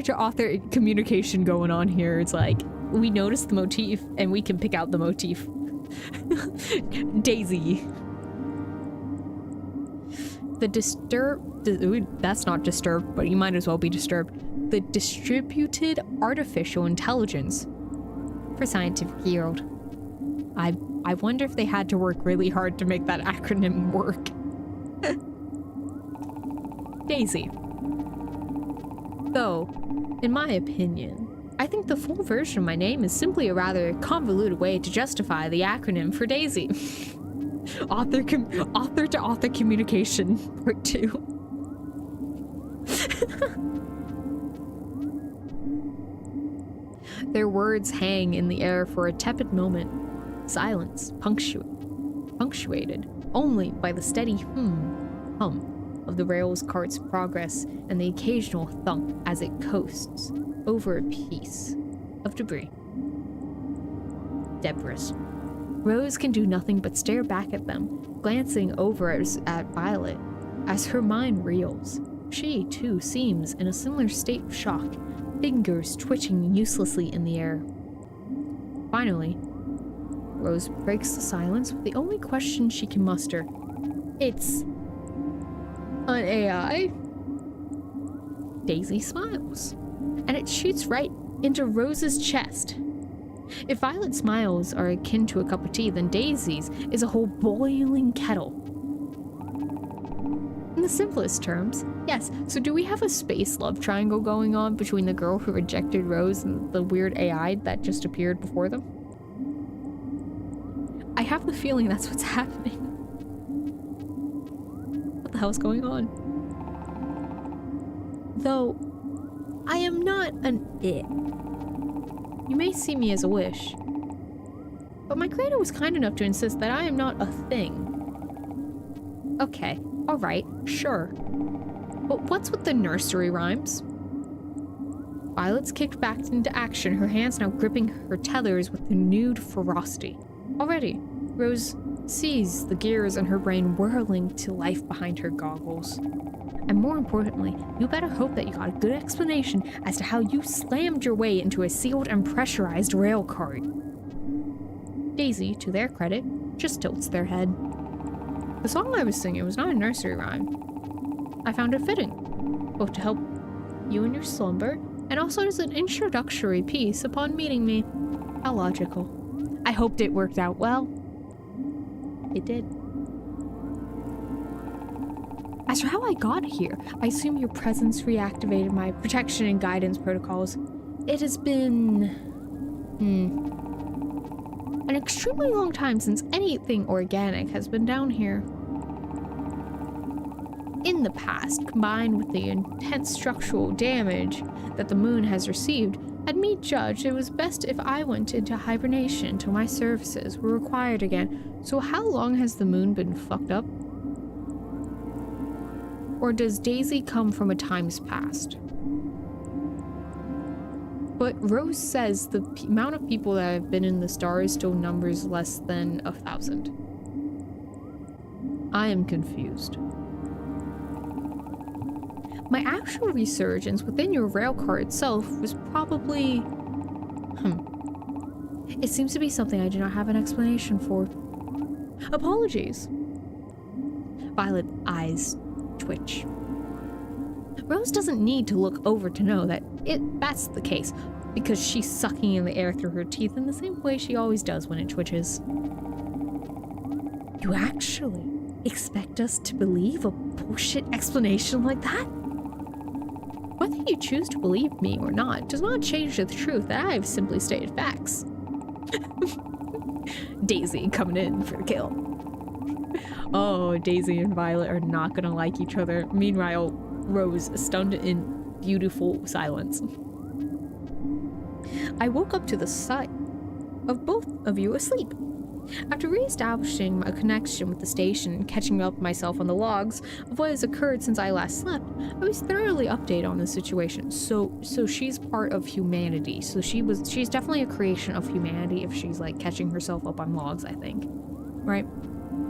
Speaker 1: to author communication going on here. It's like, we notice the motif and we can pick out the motif. Daisy. That's not disturbed, but you might as well be disturbed. The distributed artificial intelligence for scientific yield. I wonder if they had to work really hard to make that acronym work. Daisy. Though, in my opinion, I think the full version of my name is simply a rather convoluted way to justify the acronym for Daisy. Author to author communication, part 2. Their words hang in the air for a tepid moment. Silence, punctuated only by the steady hum of the rail's cart's progress and the occasional thump as it coasts over a piece of debris. Rose can do nothing but stare back at them, glancing over at Violet as her mind reels. She, too, seems in a similar state of shock, fingers twitching uselessly in the air. Finally, Rose breaks the silence with the only question she can muster. It's an AI? Daisy smiles, and it shoots right into Rose's chest. If Violet's smiles are akin to a cup of tea, then Daisy's is a whole boiling kettle. In the simplest terms, yes. So do we have a space love triangle going on between the girl who rejected Rose and the weird AI that just appeared before them? I have the feeling that's what's happening. What the hell's going on? Though, I am not an it. You may see me as a wish, but my creator was kind enough to insist that I am not a thing. Okay, alright, sure. But what's with the nursery rhymes? Violet's kicked back into action, her hands now gripping her tethers with renewed ferocity. Already, Rose sees the gears in her brain whirling to life behind her goggles. And more importantly, you better hope that you got a good explanation as to how you slammed your way into a sealed and pressurized rail cart. Daisy, to their credit, just tilts their head. The song I was singing was not a nursery rhyme. I found it fitting, both to help you in your slumber, and also as an introductory piece upon meeting me. How logical. I hoped it worked out well. It did. As for how I got here, I assume your presence reactivated my protection and guidance protocols. It has been... an extremely long time since anything organic has been down here. In the past, combined with the intense structural damage that the moon has received, had me judged it was best if I went into hibernation until my services were required again. So how long has the moon been fucked up? Or does Daisy come from a times past? But Rose says the amount of people that have been in the stars still numbers less than 1,000. I am confused. My actual resurgence within your railcar itself was probably... It seems to be something I do not have an explanation for. Apologies. Violet's eyes twitch. Rose doesn't need to look over to know that that's the case, because she's sucking in the air through her teeth in the same way she always does when it twitches. You actually expect us to believe a bullshit explanation like that? Whether you choose to believe me or not does not change the truth that I have simply stated facts. Daisy coming in for the kill. Oh, Daisy and Violet are not gonna like each other. Meanwhile, Rose stunned in beautiful silence. I woke up to the sight of both of you asleep. After re-establishing a connection with the station and catching up myself on the logs of what has occurred since I last slept, I was thoroughly updated on the situation. So she's part of humanity. So she's definitely a creation of humanity if she's like catching herself up on logs, I think. Right?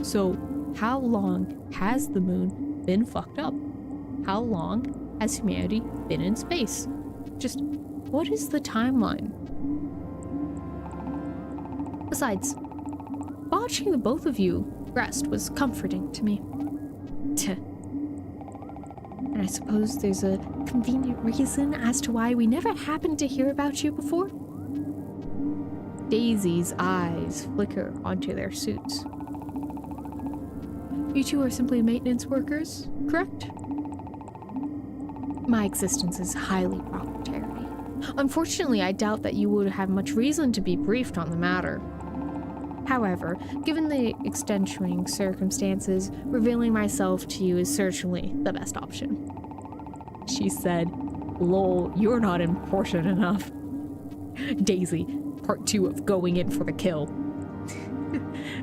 Speaker 1: So how long has the moon been fucked up? How long has humanity been in space? Just what is the timeline? Besides, watching the both of you rest was comforting to me. And I suppose there's a convenient reason as to why we never happened to hear about you before? Daisy's eyes flicker onto their suits. You two are simply maintenance workers, correct? My existence is highly proprietary. Unfortunately, I doubt that you would have much reason to be briefed on the matter. However, given the extenuating circumstances, revealing myself to you is certainly the best option. She said, lol, you're not important enough. Daisy, part 2 of going in for the kill.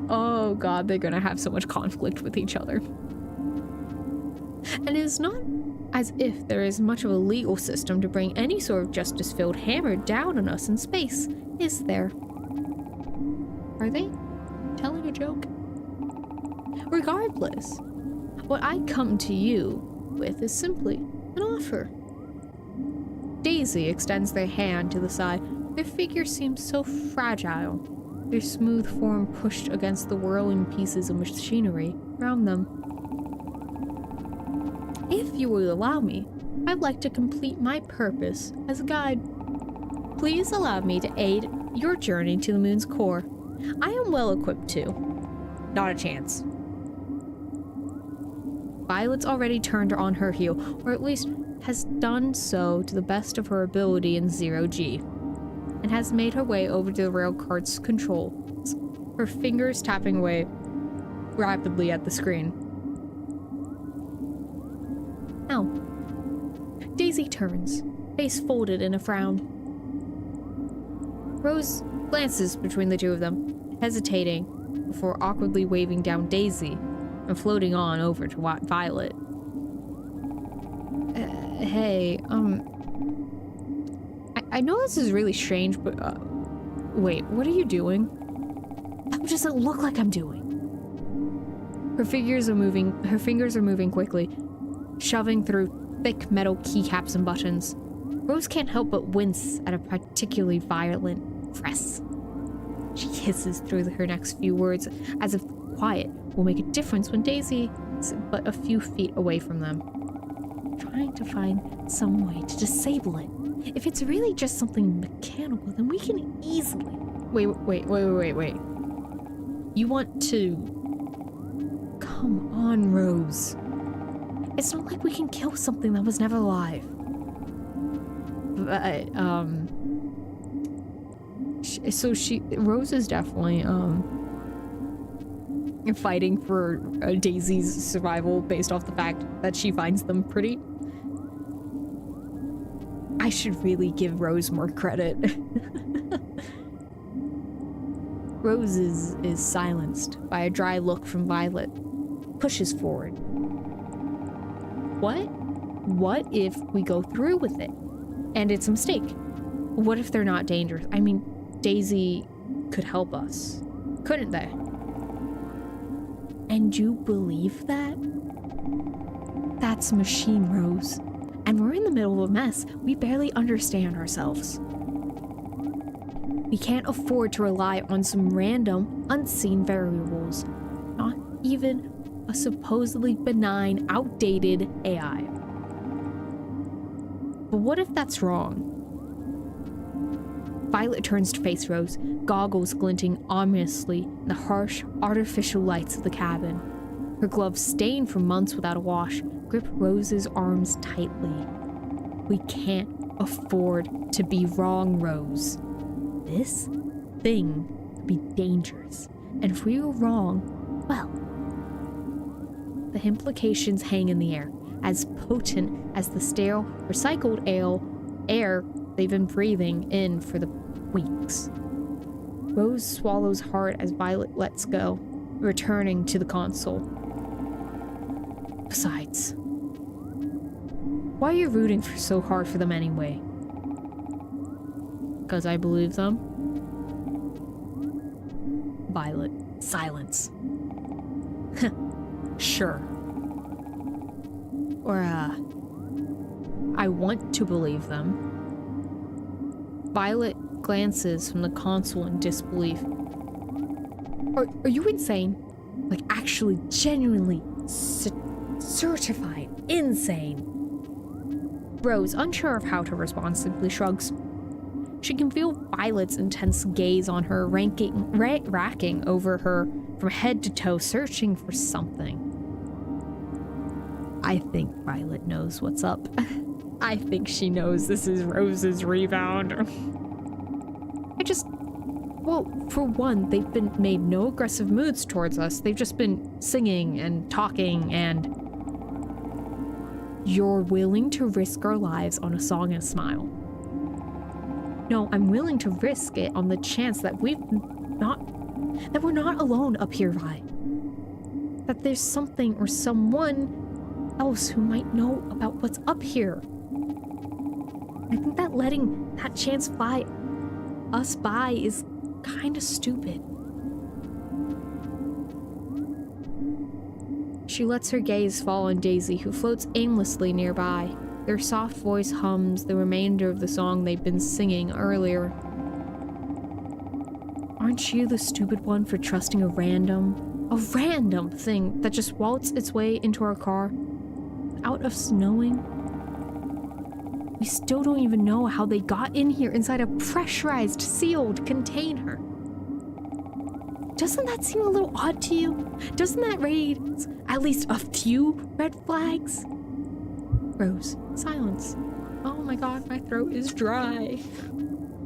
Speaker 1: Oh god, they're gonna have so much conflict with each other. And it is not as if there is much of a legal system to bring any sort of justice-filled hammer down on us in space, is there? Are they telling a joke? Regardless, what I come to you with is simply an offer. Daisy extends their hand to the side. Their figure seems so fragile, their smooth form pushed against the whirling pieces of machinery around them. If you will allow me, I'd like to complete my purpose as a guide. Please allow me to aid your journey to the moon's core. I am well equipped to. Not a chance. Violet's already turned on her heel, or at least has done so to the best of her ability in 0G, and has made her way over to the railcart's controls, her fingers tapping away rapidly at the screen. Now, Daisy turns, face folded in a frown. Rose glances between the two of them, hesitating before awkwardly waving down Daisy and floating on over to Violet. Hey, I know this is really strange, but, wait, what are you doing? What does it look like I'm doing? Her fingers are moving quickly, shoving through thick metal keycaps and buttons. Rose can't help but wince at a particularly violent press. She hisses through her next few words as if quiet will make a difference when Daisy is but a few feet away from them. Trying to find some way to disable it. If it's really just something mechanical, then we can easily... Wait. You want to... Come on, Rose. It's not like we can kill something that was never alive. But, Rose is definitely, fighting for Daisy's survival based off the fact that she finds them pretty. I should really give Rose more credit. Rose is silenced by a dry look from Violet. Pushes forward. What if we go through with it and it's a mistake? What if they're not dangerous? I mean, Daisy could help us, couldn't they? And you believe that? That's Machine Rose. And we're in the middle of a mess. We barely understand ourselves. We can't afford to rely on some random, unseen variables. Not even a supposedly benign, outdated AI. But what if that's wrong? Violet turns to face Rose, goggles glinting ominously in the harsh, artificial lights of the cabin. Her gloves, stained from months without a wash, grip Rose's arms tightly. We can't afford to be wrong, Rose. This thing could be dangerous. And if we were wrong, well, the implications hang in the air. As potent as the stale, recycled air they've been breathing in for the weeks. Rose swallows hard as Violet lets go, returning to the console. Besides, why are you rooting so hard for them anyway? Because I believe them? Violet, silence. Sure. Or, I want to believe them. Violet glances from the console in disbelief. Are you insane? Like, actually, genuinely, certified insane? Rose, unsure of how to respond, simply shrugs. She can feel Violet's intense gaze on her, racking over her from head to toe, searching for something. I think Violet knows what's up. I think she knows this is Rose's rebound. Well, for one, they've been made no aggressive moves towards us. They've just been singing and talking, and you're willing to risk our lives on a song and a smile. No, I'm willing to risk it on the chance that we're not alone up here, Vi. That there's something or someone else who might know about what's up here. I think that letting that chance fly us by is kind of stupid. She lets her gaze fall on Daisy, who floats aimlessly nearby. Their soft voice hums the remainder of the song they've been singing earlier. Aren't you the stupid one for trusting a random thing that just waltzed its way into our car without us knowing? We still don't even know how they got in here inside a pressurized, sealed container. Doesn't that seem a little odd to you? Doesn't that raise at least a few red flags? Rose, silence. Oh my god, my throat is dry.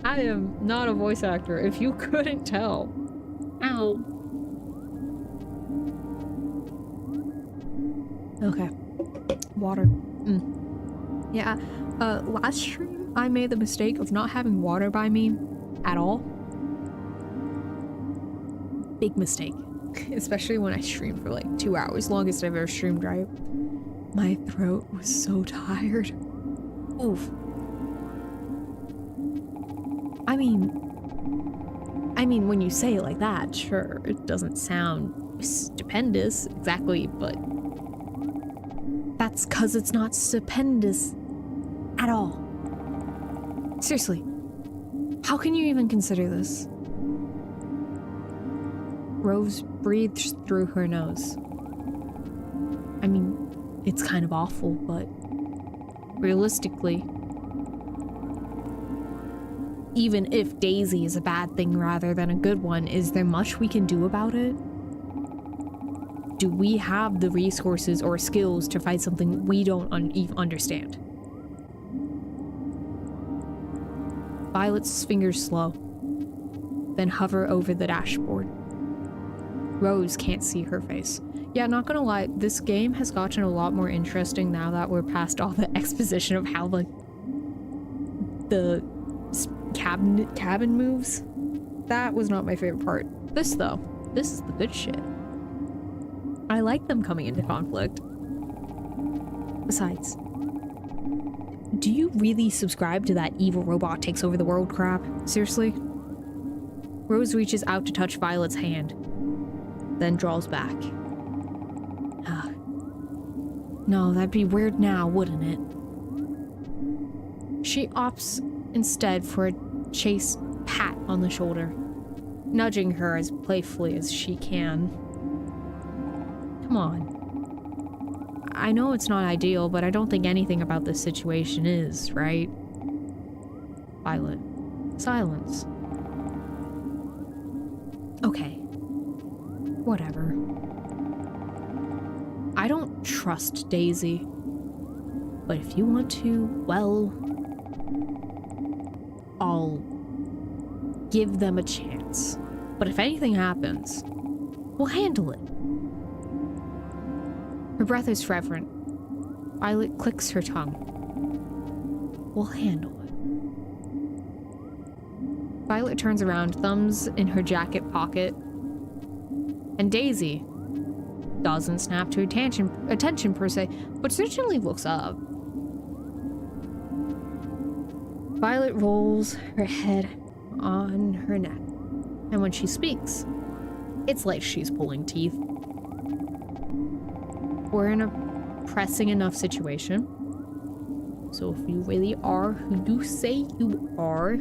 Speaker 1: I am not a voice actor, if you couldn't tell. Ow. Okay. Water. Yeah, last stream I made the mistake of not having water by me at all. Big mistake. Especially when I streamed for like 2 hours. Longest I've ever streamed, right? My throat was so tired. Oof. I mean, when you say it like that, sure, it doesn't sound stupendous exactly, but that's because it's not stupendous at all. Seriously, how can you even consider this? Rose breathed through her nose. I mean, it's kind of awful, but realistically, even if Daisy is a bad thing rather than a good one, is there much we can do about it? Do we have the resources or skills to fight something we don't even understand? Violet's fingers slow, then hover over the dashboard. Rose can't see her face. Yeah, not gonna lie, this game has gotten a lot more interesting now that we're past all the exposition of how the cabin moves. That was not my favorite part. This though, this is the good shit. I like them coming into conflict. Besides, do you really subscribe to that evil robot takes over the world crap? Seriously? Rose reaches out to touch Violet's hand, then draws back. No, that'd be weird now, wouldn't it? She opts instead for a chaste pat on the shoulder, nudging her as playfully as she can. Come on. I know it's not ideal, but I don't think anything about this situation is, right? Violet. Silence. Okay. Whatever. I don't trust Daisy. But if you want to, well, I'll give them a chance. But if anything happens, we'll handle it. Her breath is reverent. Violet clicks her tongue. We'll handle it. Violet turns around, thumbs in her jacket pocket, and Daisy doesn't snap to attention per se, but certainly looks up. Violet rolls her head on her neck, and when she speaks, it's like she's pulling teeth. We're in a pressing enough situation, so if you really are who you say you are,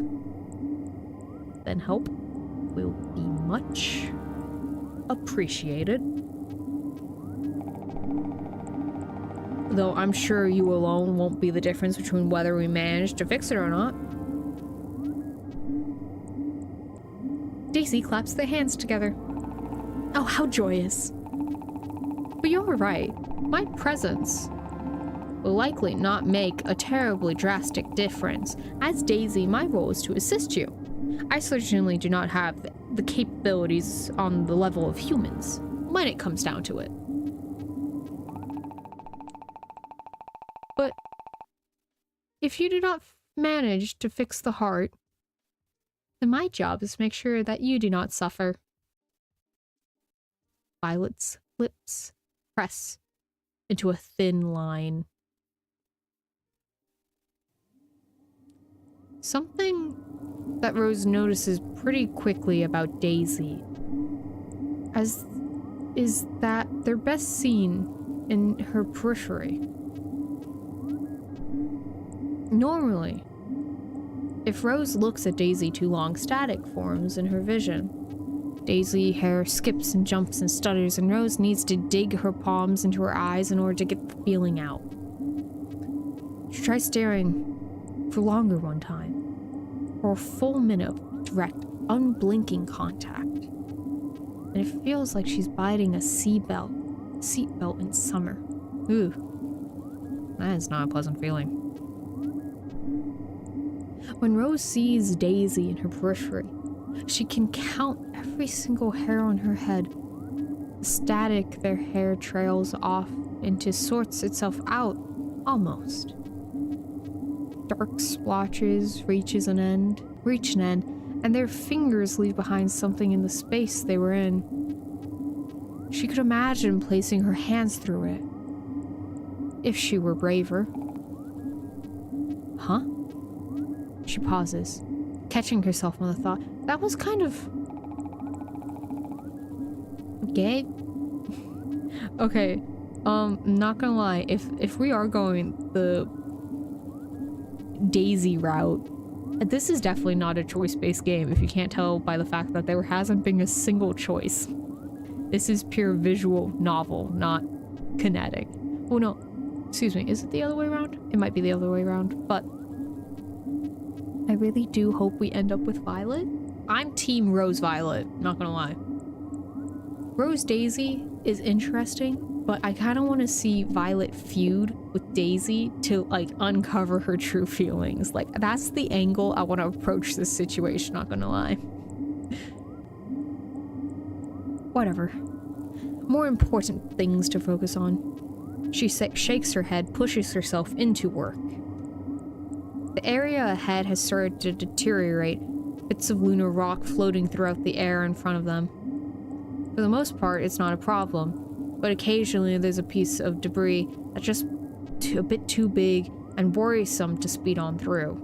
Speaker 1: then help will be much appreciated. Though I'm sure you alone won't be the difference between whether we manage to fix it or not. Daisy claps their hands together. Oh, how joyous. But you're right. My presence will likely not make a terribly drastic difference. As Daisy, my role is to assist you. I certainly do not have the capabilities on the level of humans, when it comes down to it. But if you do not manage to fix the heart, then my job is to make sure that you do not suffer. Violet's lips press into a thin line. Something that Rose notices pretty quickly about Daisy is that they're best seen in her periphery. Normally, if Rose looks at Daisy too long, static forms in her vision. Daisy hair skips and jumps and stutters, and Rose needs to dig her palms into her eyes in order to get the feeling out. She tries staring for longer one time, for a full minute of direct, unblinking contact. And it feels like she's biting a seatbelt in summer. Ooh, that is not a pleasant feeling. When Rose sees Daisy in her periphery, she can count every single hair on her head. The static their hair trails off into sorts itself out, almost. Dark splotches reach an end, and their fingers leave behind something in the space they were in. She could imagine placing her hands through it, if she were braver. Huh? She pauses, catching herself on the thought. That was kind of... gay? Okay, not gonna lie, if we are going the Daisy route, this is definitely not a choice-based game, if you can't tell by the fact that there hasn't been a single choice. This is pure visual novel, not kinetic. Oh no, excuse me, is it the other way around? It might be the other way around, but I really do hope we end up with Violet. I'm team Rose Violet, not gonna lie. Rose Daisy is interesting, but I kind of want to see Violet feud with Daisy to like uncover her true feelings. Like that's the angle I want to approach this situation, not gonna lie. Whatever. More important things to focus on. She shakes her head, pushes herself into work. The area ahead has started to deteriorate, bits of lunar rock floating throughout the air in front of them. For the most part, it's not a problem, but occasionally there's a piece of debris that's just a bit too big and worrisome to speed on through.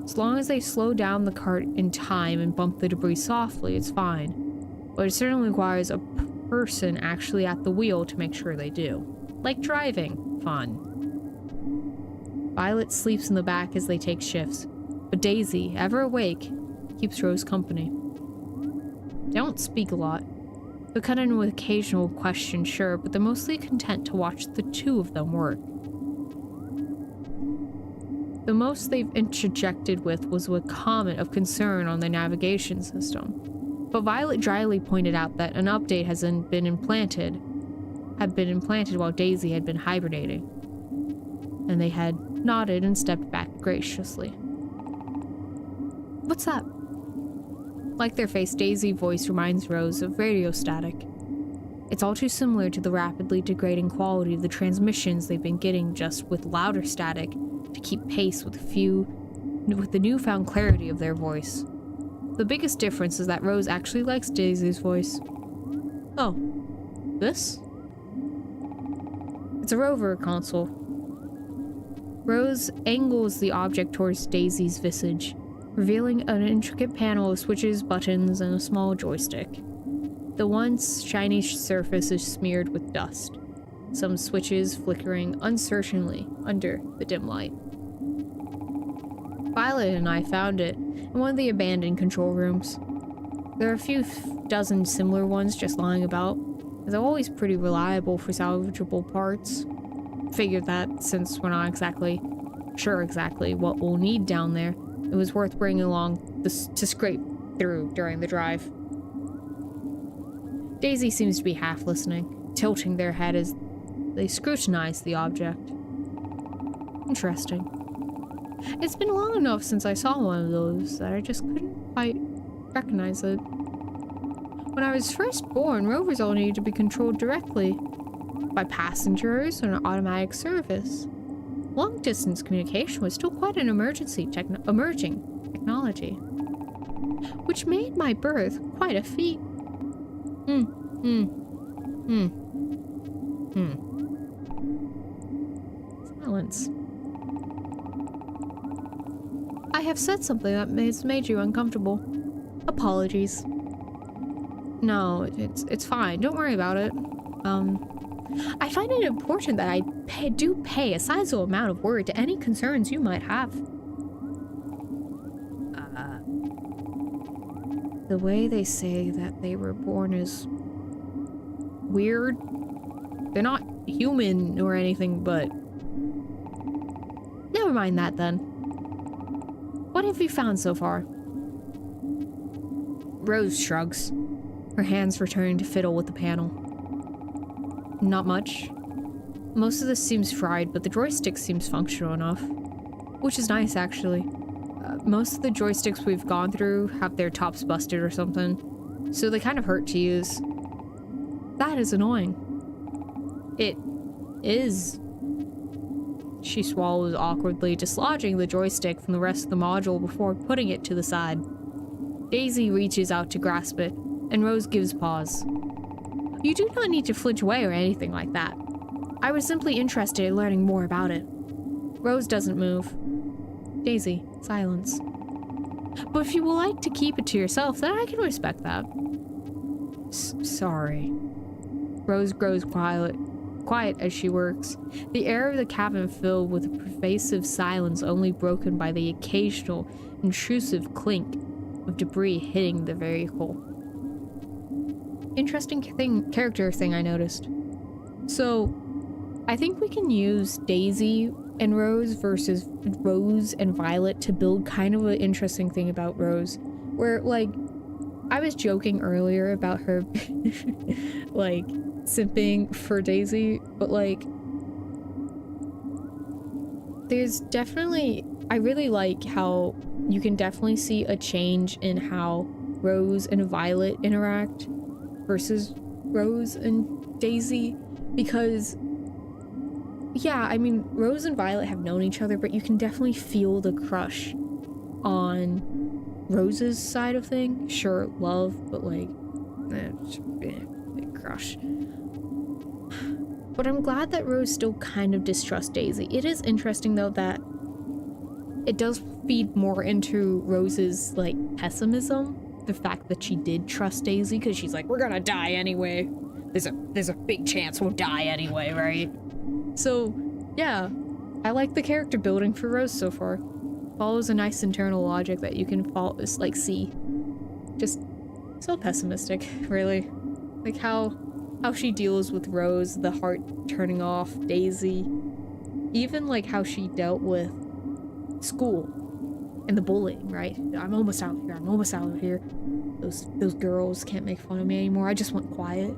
Speaker 1: As long as they slow down the cart in time and bump the debris softly, it's fine. But it certainly requires a person actually at the wheel to make sure they do. Like driving. Fun. Violet sleeps in the back as they take shifts, but Daisy, ever awake, keeps Rose company. They don't speak a lot. They'll cut in with occasional questions, sure, but they're mostly content to watch the two of them work. The most they've interjected with was a comment of concern on their navigation system. But Violet dryly pointed out that an update had been implanted while Daisy had been hibernating. and they had nodded and stepped back graciously. What's that? Like their face, Daisy's voice reminds Rose of radio static. It's all too similar to the rapidly degrading quality of the transmissions they've been getting, just with louder static to keep pace with the newfound clarity of their voice. The biggest difference is that Rose actually likes Daisy's voice. Oh, this? It's a rover console. Rose angles the object towards Daisy's visage, revealing an intricate panel of switches, buttons, and a small joystick. The once shiny surface is smeared with dust, some switches flickering uncertainly under the dim light. Violet and I found it in one of the abandoned control rooms. There are a few dozen similar ones just lying about. They're always pretty reliable for salvageable parts. Figured that since we're not sure exactly what we'll need down there, it was worth bringing along to scrape through during the drive. Daisy seems to be half listening, tilting their head as they scrutinize the object. Interesting. It's been long enough since I saw one of those that I just couldn't quite recognize it. When I was first born, rovers all needed to be controlled directly by passengers or an automatic service. Long-distance communication was still quite an emerging technology, which made my birth quite a feat. Silence. I have said something that has made you uncomfortable. Apologies. No, it's fine. Don't worry about it. I find it important that I do pay a sizable amount of word to any concerns you might have. The way they say that they were born is weird. They're not human or anything, but never mind that then. What have you found so far? Rose shrugs, her hands returning to fiddle with the panel. Not much. Most of this seems fried, but the joystick seems functional enough, which is nice actually. Most of the joysticks we've gone through have their tops busted or something, so they kind of hurt to use. That is annoying. It is. She swallows awkwardly, dislodging the joystick from the rest of the module before putting it to the side. Daisy reaches out to grasp it, and Rose gives pause. You do not need to flinch away or anything like that. I was simply interested in learning more about it. Rose doesn't move. Daisy, silence. But if you would like to keep it to yourself, then I can respect that. Sorry. Rose grows quiet as she works, the air of the cabin filled with a pervasive silence only broken by the occasional intrusive clink of debris hitting the vehicle. Interesting character thing I noticed. So, I think we can use Daisy and Rose versus Rose and Violet to build kind of an interesting thing about Rose, where, like, I was joking earlier about her, like, simping for Daisy, but, like, there's definitely, I really like how you can definitely see a change in how Rose and Violet interact versus Rose and Daisy, because yeah, I mean, Rose and Violet have known each other, but you can definitely feel the crush on Rose's side of things. Sure, love, but like, big crush. But I'm glad that Rose still kind of distrusts Daisy. It is interesting, though, that it does feed more into Rose's, like, pessimism. The fact that she did trust Daisy, because she's like, we're gonna die anyway. There's a big chance we'll die anyway, right? So, yeah, I like the character building for Rose so far. Follows a nice internal logic that you can see. Just so pessimistic, really. Like how she deals with Rose, the heart turning off, Daisy. Even like how she dealt with school and the bullying, right? I'm almost out of here. Those girls can't make fun of me anymore. I just want quiet.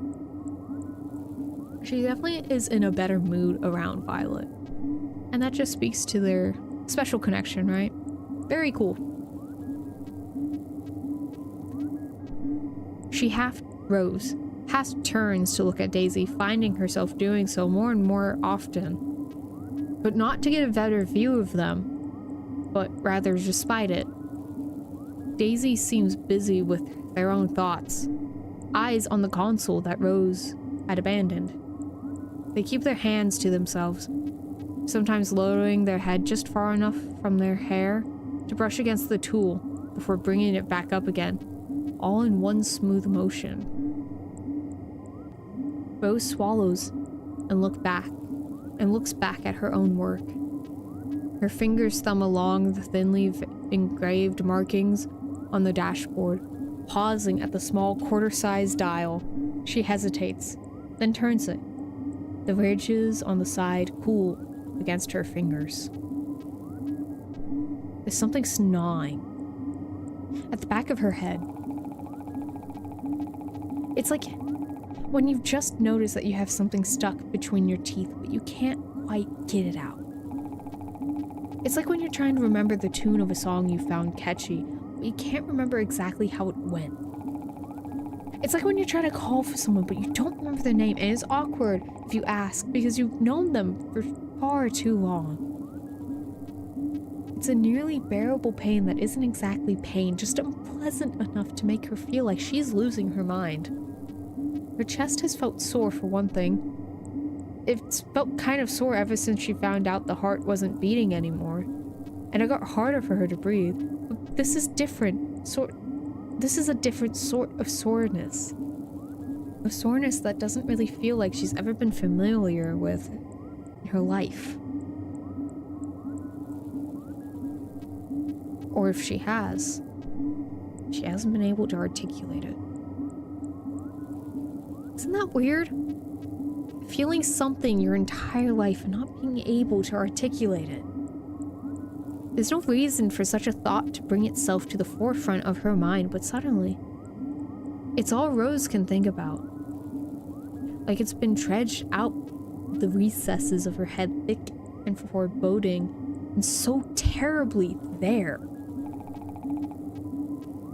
Speaker 1: She definitely is in a better mood around Violet. And that just speaks to their special connection, right? Very cool. She half rose, half turns to look at Daisy, finding herself doing so more and more often. But not to get a better view of them, but rather despite it. Daisy seems busy with their own thoughts, eyes on the console that Rose had abandoned. They keep their hands to themselves, sometimes lowering their head just far enough from their hair to brush against the tool before bringing it back up again, all in one smooth motion. Rose swallows and looks back at her own work. Her fingers thumb along the thinly engraved markings on the dashboard, pausing at the small quarter-sized dial. She hesitates, then turns it. The ridges on the side cool against her fingers. There's something gnawing at the back of her head. It's like when you've just noticed that you have something stuck between your teeth, but you can't quite get it out. It's like when you're trying to remember the tune of a song you found catchy, but you can't remember exactly how it went. It's like when you're trying to call for someone, but you don't remember their name, and it's awkward if you ask because you've known them for far too long. It's a nearly bearable pain that isn't exactly pain, just unpleasant enough to make her feel like she's losing her mind. Her chest has felt sore for one thing. It's felt kind of sore ever since she found out the heart wasn't beating anymore, and it got harder for her to breathe. But this is different. This is a different sort of soreness. A soreness that doesn't really feel like she's ever been familiar with in her life. Or if she has, she hasn't been able to articulate it. Isn't that weird? Feeling something your entire life and not being able to articulate it. There's no reason for such a thought to bring itself to the forefront of her mind, but suddenly, it's all Rose can think about. Like it's been dredged out the recesses of her head, thick and foreboding, and so terribly there.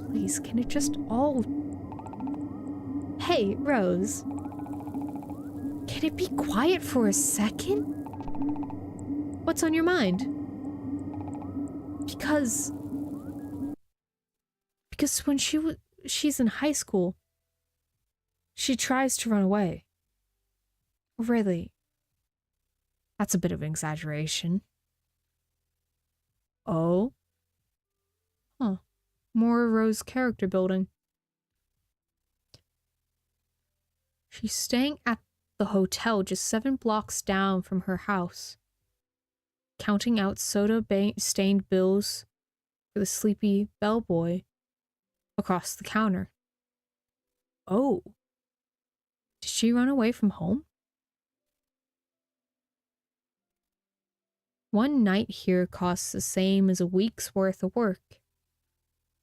Speaker 1: Please, can it just all... Hey, Rose. Can it be quiet for a second? What's on your mind? Because when she's in high school, she tries to run away. Really? That's a bit of an exaggeration. Oh? Huh. More Rose character building. She's staying at the hotel just 7 blocks down from her house, counting out soda-stained bills for the sleepy bellboy across the counter. Oh. Did she run away from home? One night here costs the same as a week's worth of work.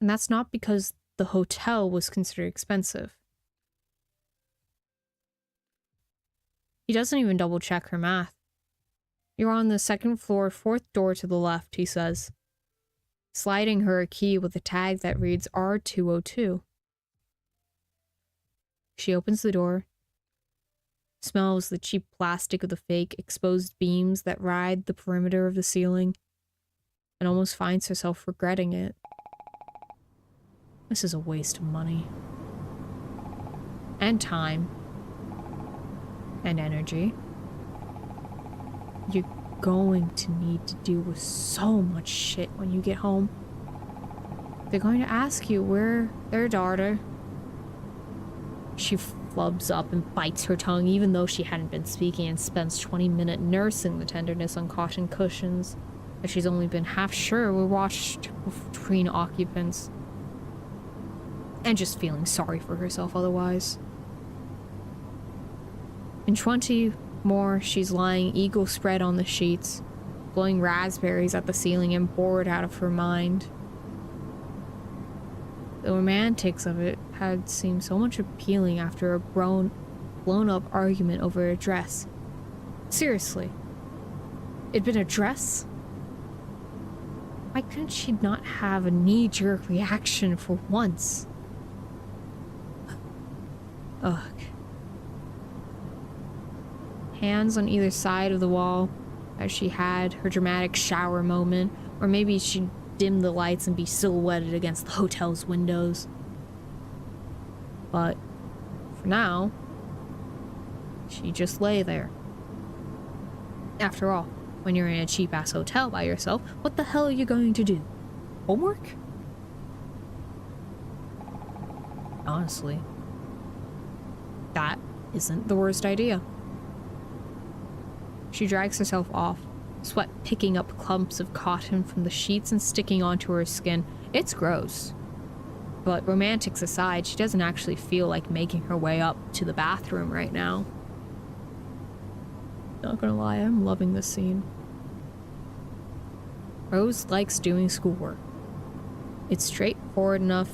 Speaker 1: And that's not because the hotel was considered expensive. He doesn't even double check her math. You're on the 2nd floor, 4th door to the left, he says, sliding her a key with a tag that reads R202. She opens the door, smells the cheap plastic of the fake exposed beams that ride the perimeter of the ceiling, and almost finds herself regretting it. This is a waste of money. And time. And energy. You're going to need to deal with so much shit when you get home. They're going to ask you where their daughter. She flubs up and bites her tongue even though she hadn't been speaking, and spends 20 minutes nursing the tenderness on cotton cushions that she's only been half sure were washed between occupants. And just feeling sorry for herself otherwise. In 20 more, she's lying eagle spread on the sheets, blowing raspberries at the ceiling and bored out of her mind. The romantics of it had seemed so much appealing after a blown up argument over a dress. Seriously. It'd been a dress? Why couldn't she not have a knee-jerk reaction for once? Ugh. Hands on either side of the wall as she had her dramatic shower moment, or maybe she'd dim the lights and be silhouetted against the hotel's windows. But for now, she just lay there. After all, when you're in a cheap-ass hotel by yourself, what the hell are you going to do? Homework? Honestly, that isn't the worst idea. She drags herself off, sweat picking up clumps of cotton from the sheets and sticking onto her skin. It's gross. But romantics aside, she doesn't actually feel like making her way up to the bathroom right now. Not gonna lie, I'm loving this scene. Rose likes doing schoolwork. It's straightforward enough.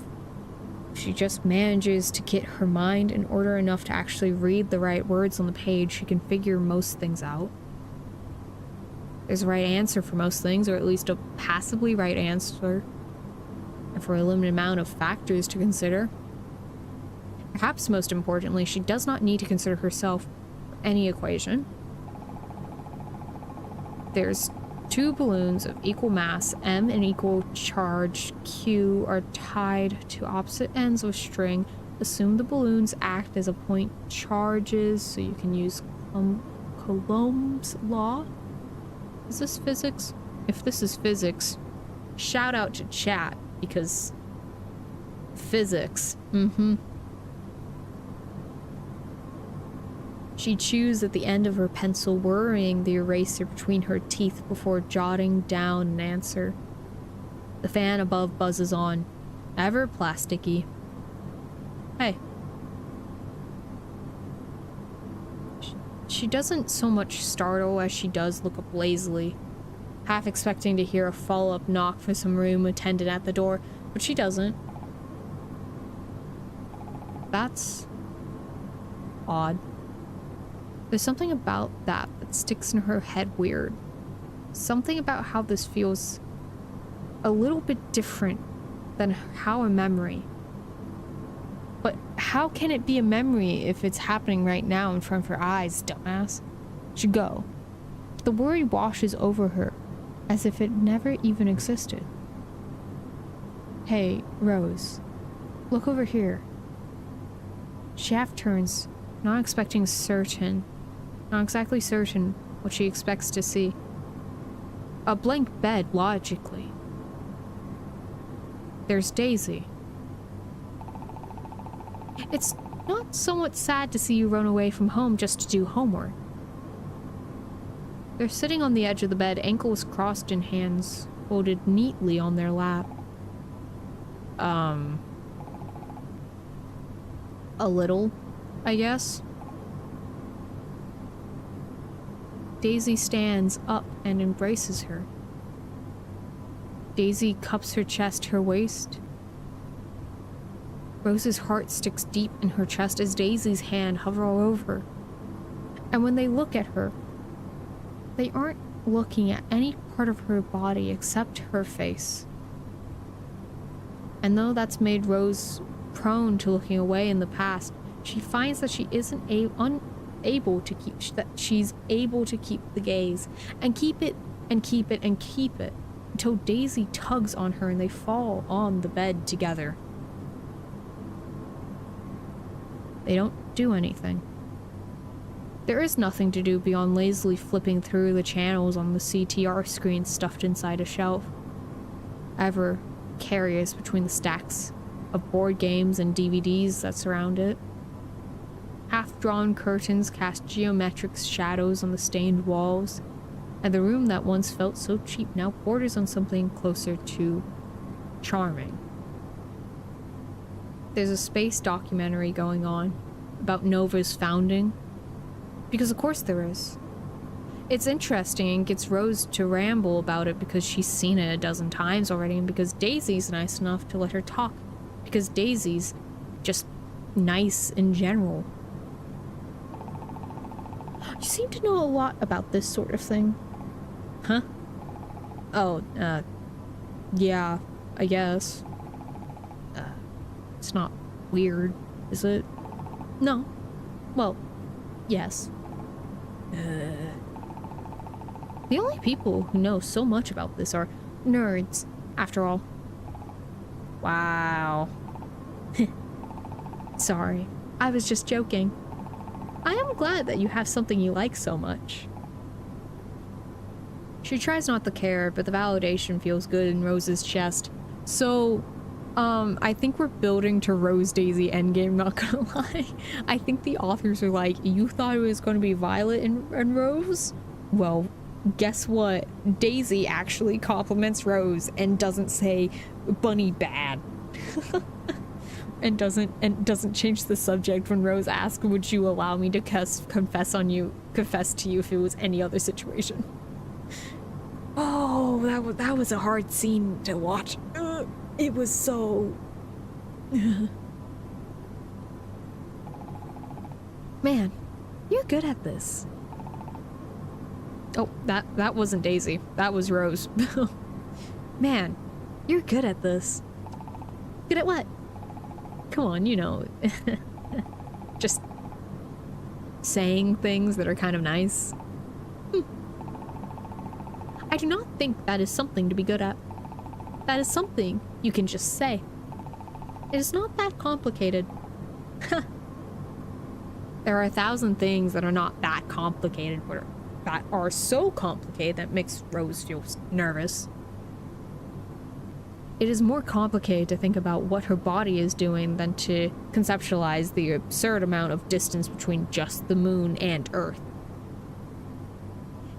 Speaker 1: She just manages to get her mind in order enough to actually read the right words on the page. She can figure most things out. There's a right answer for most things, or at least a passably right answer, and for a limited amount of factors to consider. Perhaps most importantly, she does not need to consider herself for any equation. There's two balloons of equal mass, M and equal charge, Q, are tied to opposite ends of a string. Assume the balloons act as a point charges, so you can use Coulomb's law. Is this physics? If this is physics, shout out to chat, because physics. She chews at the end of her pencil, worrying the eraser between her teeth before jotting down an answer. The fan above buzzes on, ever plasticky. Hey. She doesn't so much startle as she does look up lazily, half expecting to hear a follow-up knock for some room attendant at the door, but she doesn't. That's odd. There's something about that sticks in her head weird. Something about how this feels a little bit different than how a memory. But how can it be a memory if it's happening right now in front of her eyes, dumbass? She go. The worry washes over her, as if it never even existed. Hey, Rose. Look over here. She half turns, not exactly certain what she expects to see. A blank bed, logically. There's Daisy. It's not somewhat sad to see you run away from home just to do homework. They're sitting on the edge of the bed, ankles crossed and hands folded neatly on their lap. A little, I guess. Daisy stands up and embraces her. Daisy cups her chest to her waist. Rose's heart sticks deep in her chest as Daisy's hand hovers all over her. And when they look at her, they aren't looking at any part of her body except her face. And though that's made Rose prone to looking away in the past, she finds that she isn't unable to keep she's able to keep the gaze and keep it and keep it and keep it until Daisy tugs on her and they fall on the bed together. They don't do anything. There is nothing to do beyond lazily flipping through the channels on the CTR screen stuffed inside a shelf, ever carriers between the stacks of board games and DVDs that surround it. Half-drawn curtains cast geometric shadows on the stained walls, and the room that once felt so cheap now borders on something closer to charming. There's a space documentary going on about Nova's founding, because of course there is. It's interesting and gets Rose to ramble about it because she's seen it a dozen times already, and because Daisy's nice enough to let her talk, because Daisy's just nice in general. You seem to know a lot about this sort of thing. Huh? Oh, yeah, I guess. It's not weird, is it? No. Well, yes. The only people who know so much about this are nerds, after all. Wow. Sorry, I was just joking. I am glad that you have something you like so much. She tries not to care, but the validation feels good in Rose's chest. So, I think we're building to Rose Daisy endgame, not gonna lie. I think the authors are like, you thought it was gonna be Violet and Rose? Well, guess what? Daisy actually compliments Rose and doesn't say Bunny bad. and doesn't change the subject when Rose asks, would you allow me to confess to you if it was any other situation? Oh, that was a hard scene to watch. It was so... Man, you're good at this. Oh, that wasn't Daisy. That was Rose. Man, you're good at this. Good at what? Come on, you know. Just saying things that are kind of nice. I do not think that is something to be good at. That is something you can just say. It is not that complicated. There are 1,000 things that are not that complicated, but that are so complicated that makes Rose feel nervous. It is more complicated to think about what her body is doing than to conceptualize the absurd amount of distance between just the moon and Earth.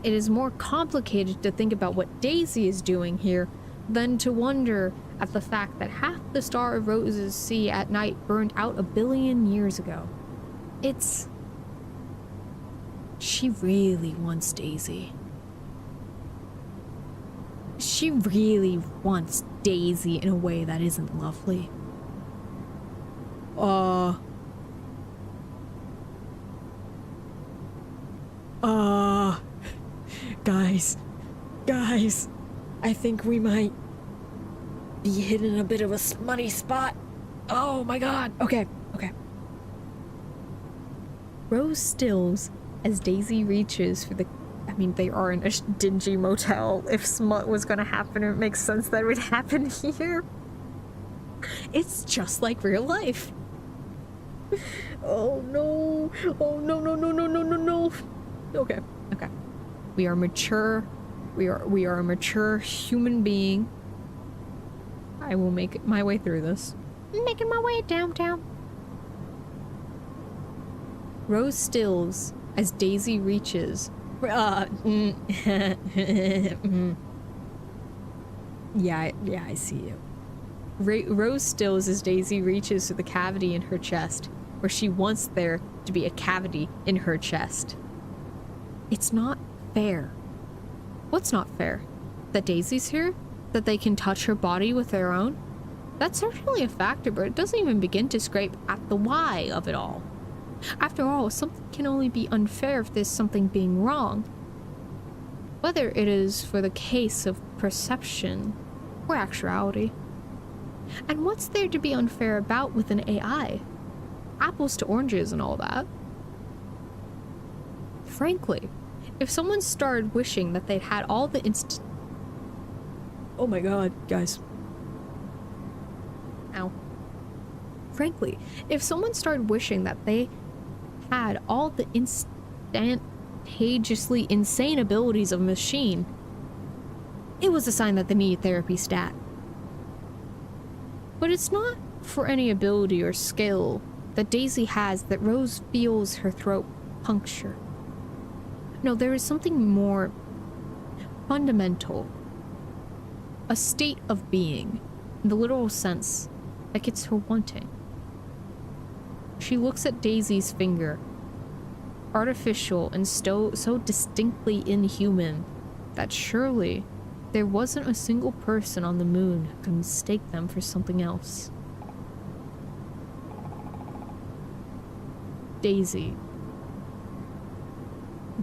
Speaker 1: It is more complicated to think about what Daisy is doing here than to wonder at the fact that half the star of Rose's sea at night burned out 1 billion years ago. It's... She really wants Daisy. She really wants Daisy in a way that isn't lovely. Guys, I think we might be hitting a bit of a smutty spot. Oh my god. Okay. Rose stills as Daisy reaches for the... I mean, they are in a dingy motel. If smut was gonna happen, it makes sense that it would happen here. It's just like real life. Oh no. Oh no. Okay. We are mature. We are a mature human being. I will make my way through this. I'm making my way downtown. Rose stills as Daisy reaches. Yeah, I see you. Rose stills as Daisy reaches for the cavity in her chest, where she wants there to be a cavity in her chest. It's not fair. What's not fair? That Daisy's here? That they can touch her body with their own? That's certainly a factor, but it doesn't even begin to scrape at the why of it all. After all, something can only be unfair if there's something being wrong. Whether it is for the case of perception or actuality. And what's there to be unfair about with an AI? Apples to oranges and all that. Frankly, if someone started wishing that they'd had all the Oh my god, guys. Ow. Frankly, if someone started wishing that they had all the instantaneously insane abilities of a machine, it was a sign that they needed therapy stat. But it's not for any ability or skill that Daisy has that Rose feels her throat puncture. No, there is something more fundamental. A state of being, in the literal sense, like it's her wanting. She looks at Daisy's finger, artificial and so distinctly inhuman that surely there wasn't a single person on the moon who could mistake them for something else. Daisy,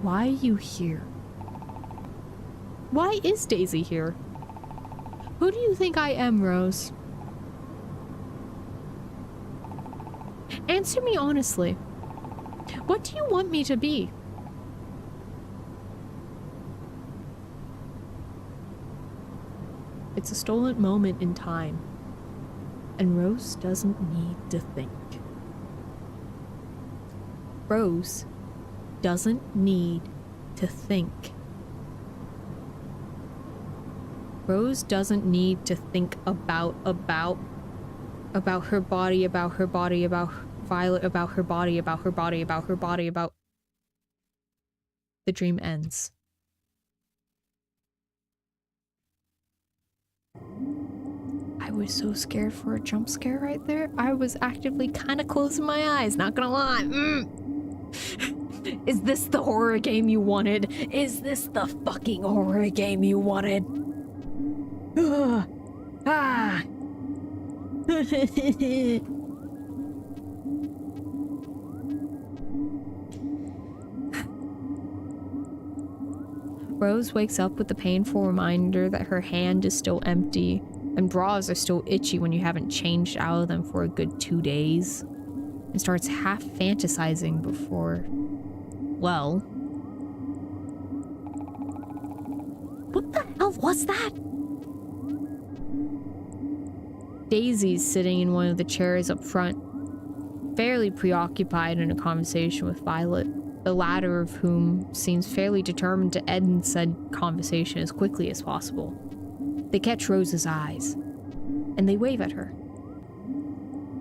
Speaker 1: why are you here? Why is Daisy here? Who do you think I am, Rose? Answer me honestly. What do you want me to be? It's a stolen moment in time, and Rose doesn't need to think. Rose doesn't need to think. Rose doesn't need to think about her body, about Violet, about her body, about her body, about her body, about... The dream ends. I was so scared for a jump scare right there. I was actively kind of closing my eyes, not gonna lie. Is this the horror game you wanted? Is this the fucking horror game you wanted? Ah. Rose wakes up with the painful reminder that her hand is still empty, and bras are still itchy when you haven't changed out of them for a good 2 days, and starts half fantasizing before, well... What the hell was that? Daisy's sitting in one of the chairs up front, fairly preoccupied in a conversation with Violet, the latter of whom seems fairly determined to end said conversation as quickly as possible. They catch Rose's eyes, and they wave at her.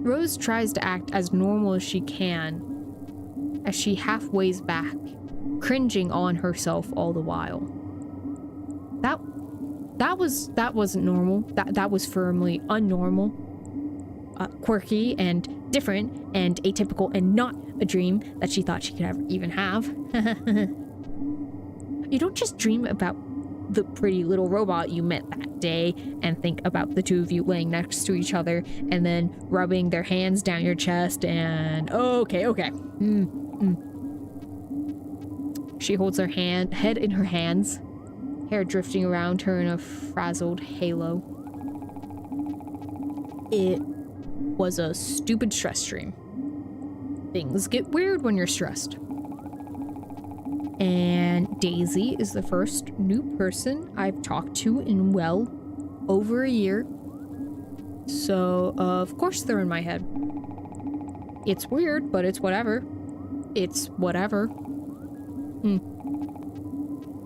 Speaker 1: Rose tries to act as normal as she can, as she half weighs back, cringing on herself all the while. That wasn't normal. That was firmly unnormal, quirky and different and atypical and not a dream that she thought she could ever even have. You don't just dream about the pretty little robot you met that day and think about the two of you laying next to each other and then rubbing their hands down your chest and okay. She holds her head in her hands, hair drifting around her in a frazzled halo. It was a stupid stress dream. Things get weird when you're stressed. And Daisy is the first new person I've talked to in well over a year. So, of course they're in my head. It's weird, but it's whatever. It's whatever.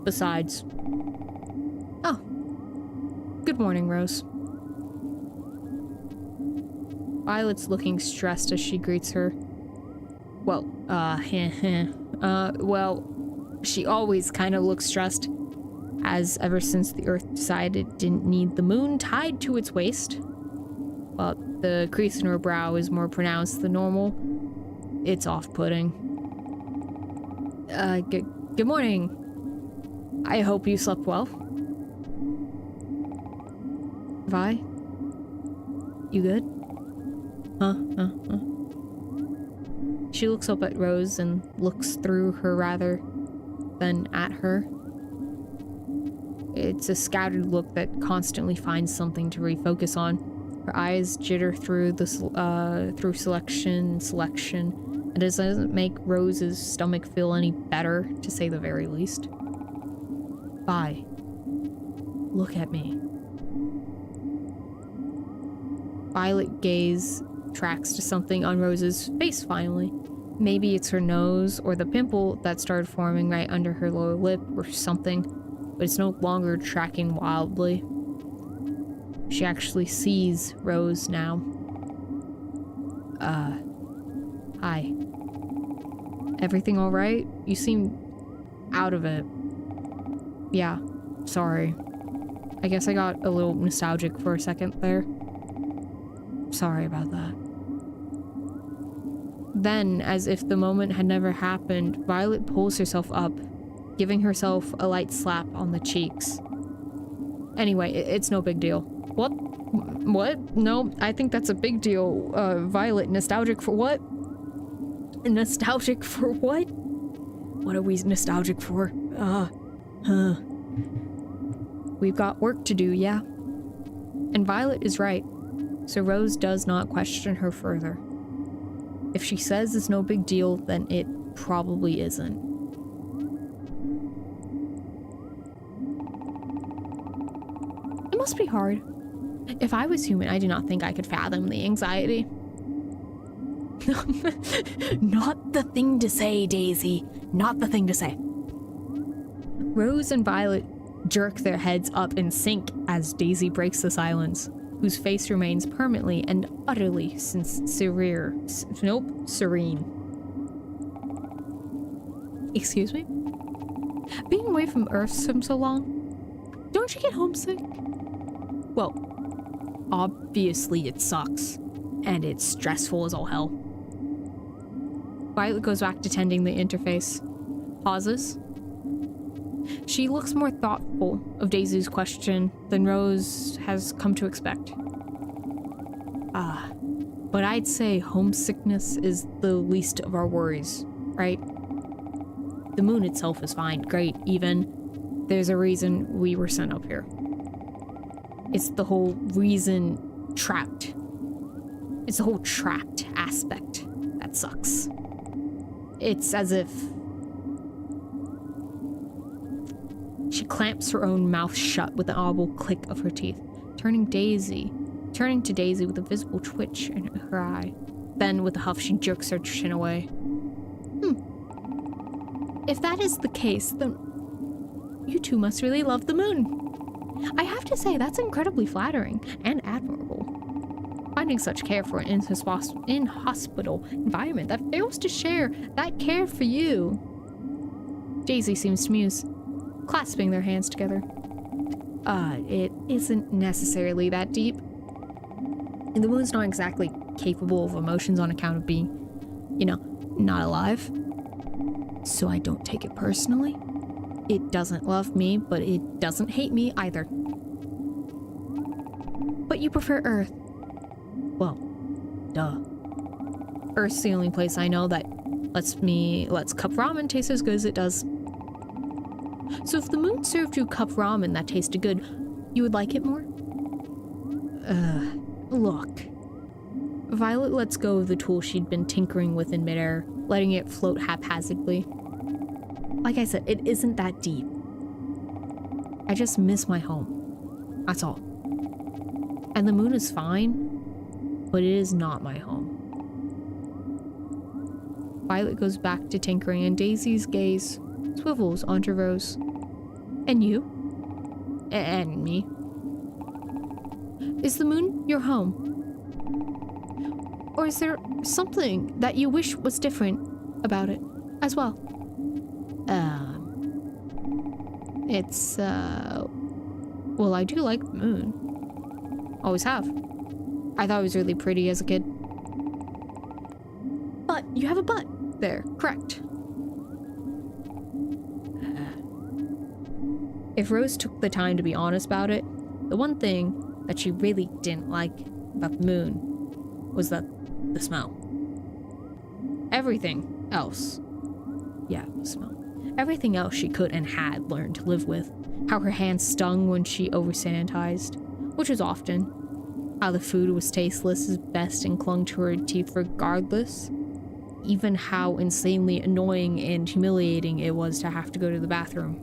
Speaker 1: Besides... Oh. Good morning, Rose. Violet's looking stressed as she greets her. Well, well, she always kind of looks stressed, as ever since the Earth decided it didn't need the moon tied to its waist. But the crease in her brow is more pronounced than normal. It's off-putting. Good morning. I hope you slept well. Vi? You good? She looks up at Rose and looks through her rather than at her. It's a scattered look that constantly finds something to refocus on. Her eyes jitter through through selection, and it doesn't make Rose's stomach feel any better, to say the very least. Vi, look at me. Violet gaze tracks to something on Rose's face finally. Maybe it's her nose or the pimple that started forming right under her lower lip or something, but it's no longer tracking wildly. She actually sees Rose now. Hi. Everything alright? You seem out of it. Yeah, sorry. I guess I got a little nostalgic for a second there. Sorry about that. Then, as if the moment had never happened, Violet pulls herself up, giving herself a light slap on the cheeks. Anyway, it's no big deal. What? What? No, I think that's a big deal. Violet, nostalgic for what? Nostalgic for what? What are we nostalgic for? we've got work to do, yeah. And Violet is right, so Rose does not question her further. If she says it's no big deal, then it probably isn't. It must be hard. If I was human, I do not think I could fathom the anxiety. Not the thing to say, Daisy. Not the thing to say. Rose and Violet jerk their heads up in sync as Daisy breaks the silence, whose face remains permanently and utterly serene. Excuse me? Being away from Earth for so long, don't you get homesick? Well, obviously it sucks, and it's stressful as all hell. Violet goes back to tending the interface. Pauses. She looks more thoughtful of Daisy's question than Rose has come to expect. But I'd say homesickness is the least of our worries, right? The moon itself is fine, great, even. There's a reason we were sent up here. It's the whole reason trapped. It's the whole trapped aspect that sucks. It's as if she clamps her own mouth shut with an audible click of her teeth, turning to Daisy with a visible twitch in her eye. Then, with a huff, she jerks her chin away. If that is the case, then you two must really love the moon. I have to say, that's incredibly flattering and admirable. Finding such care for an inhospitable environment that fails to share that care for you. Daisy seems to muse, clasping their hands together. It isn't necessarily that deep. The moon's not exactly capable of emotions on account of being, not alive. So I don't take it personally. It doesn't love me, but it doesn't hate me either. But you prefer Earth. Well, duh. Earth's the only place I know that lets cup ramen taste as good as it does. So if the moon served you cup ramen that tasted good, you would like it more? Look. Violet lets go of the tool she'd been tinkering with in midair, letting it float haphazardly. Like I said, it isn't that deep. I just miss my home. That's all. And the moon is fine, but it is not my home. Violet goes back to tinkering, and Daisy's gaze swivels onto Rose. And you? And me. Is the moon your home? Or is there something that you wish was different about it as well? Well, I do like the moon. Always have. I thought it was really pretty as a kid. But you have a butt there, correct? If Rose took the time to be honest about it, the one thing that she really didn't like about the moon was the smell. Everything else. Yeah, the smell. Everything else she could and had learned to live with. How her hands stung when she over-sanitized, which was often. How the food was tasteless as best and clung to her teeth regardless. Even how insanely annoying and humiliating it was to have to go to the bathroom.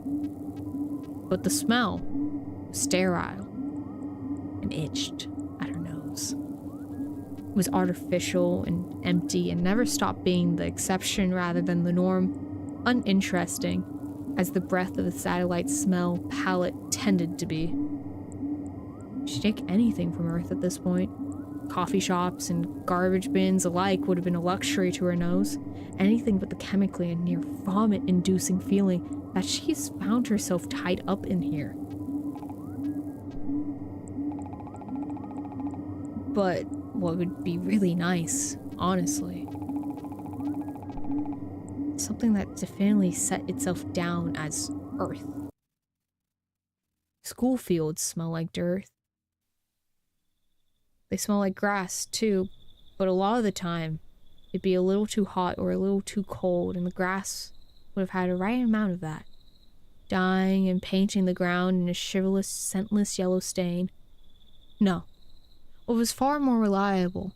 Speaker 1: But the smell was sterile and itched at her nose. It was artificial and empty and never stopped being the exception rather than the norm. Uninteresting as the breath of the satellite smell palette tended to be. She'd take anything from Earth at this point. Coffee shops and garbage bins alike would have been a luxury to her nose. Anything but the chemically and near vomit-inducing feeling that she's found herself tied up in here. But what would be really nice, honestly, something that definitely set itself down as Earth. School fields smell like dirt. They smell like grass, too, but a lot of the time, it'd be a little too hot or a little too cold, and the grass would have had a right amount of that dyeing and painting the ground in a chivalrous, scentless yellow stain. No. What was far more reliable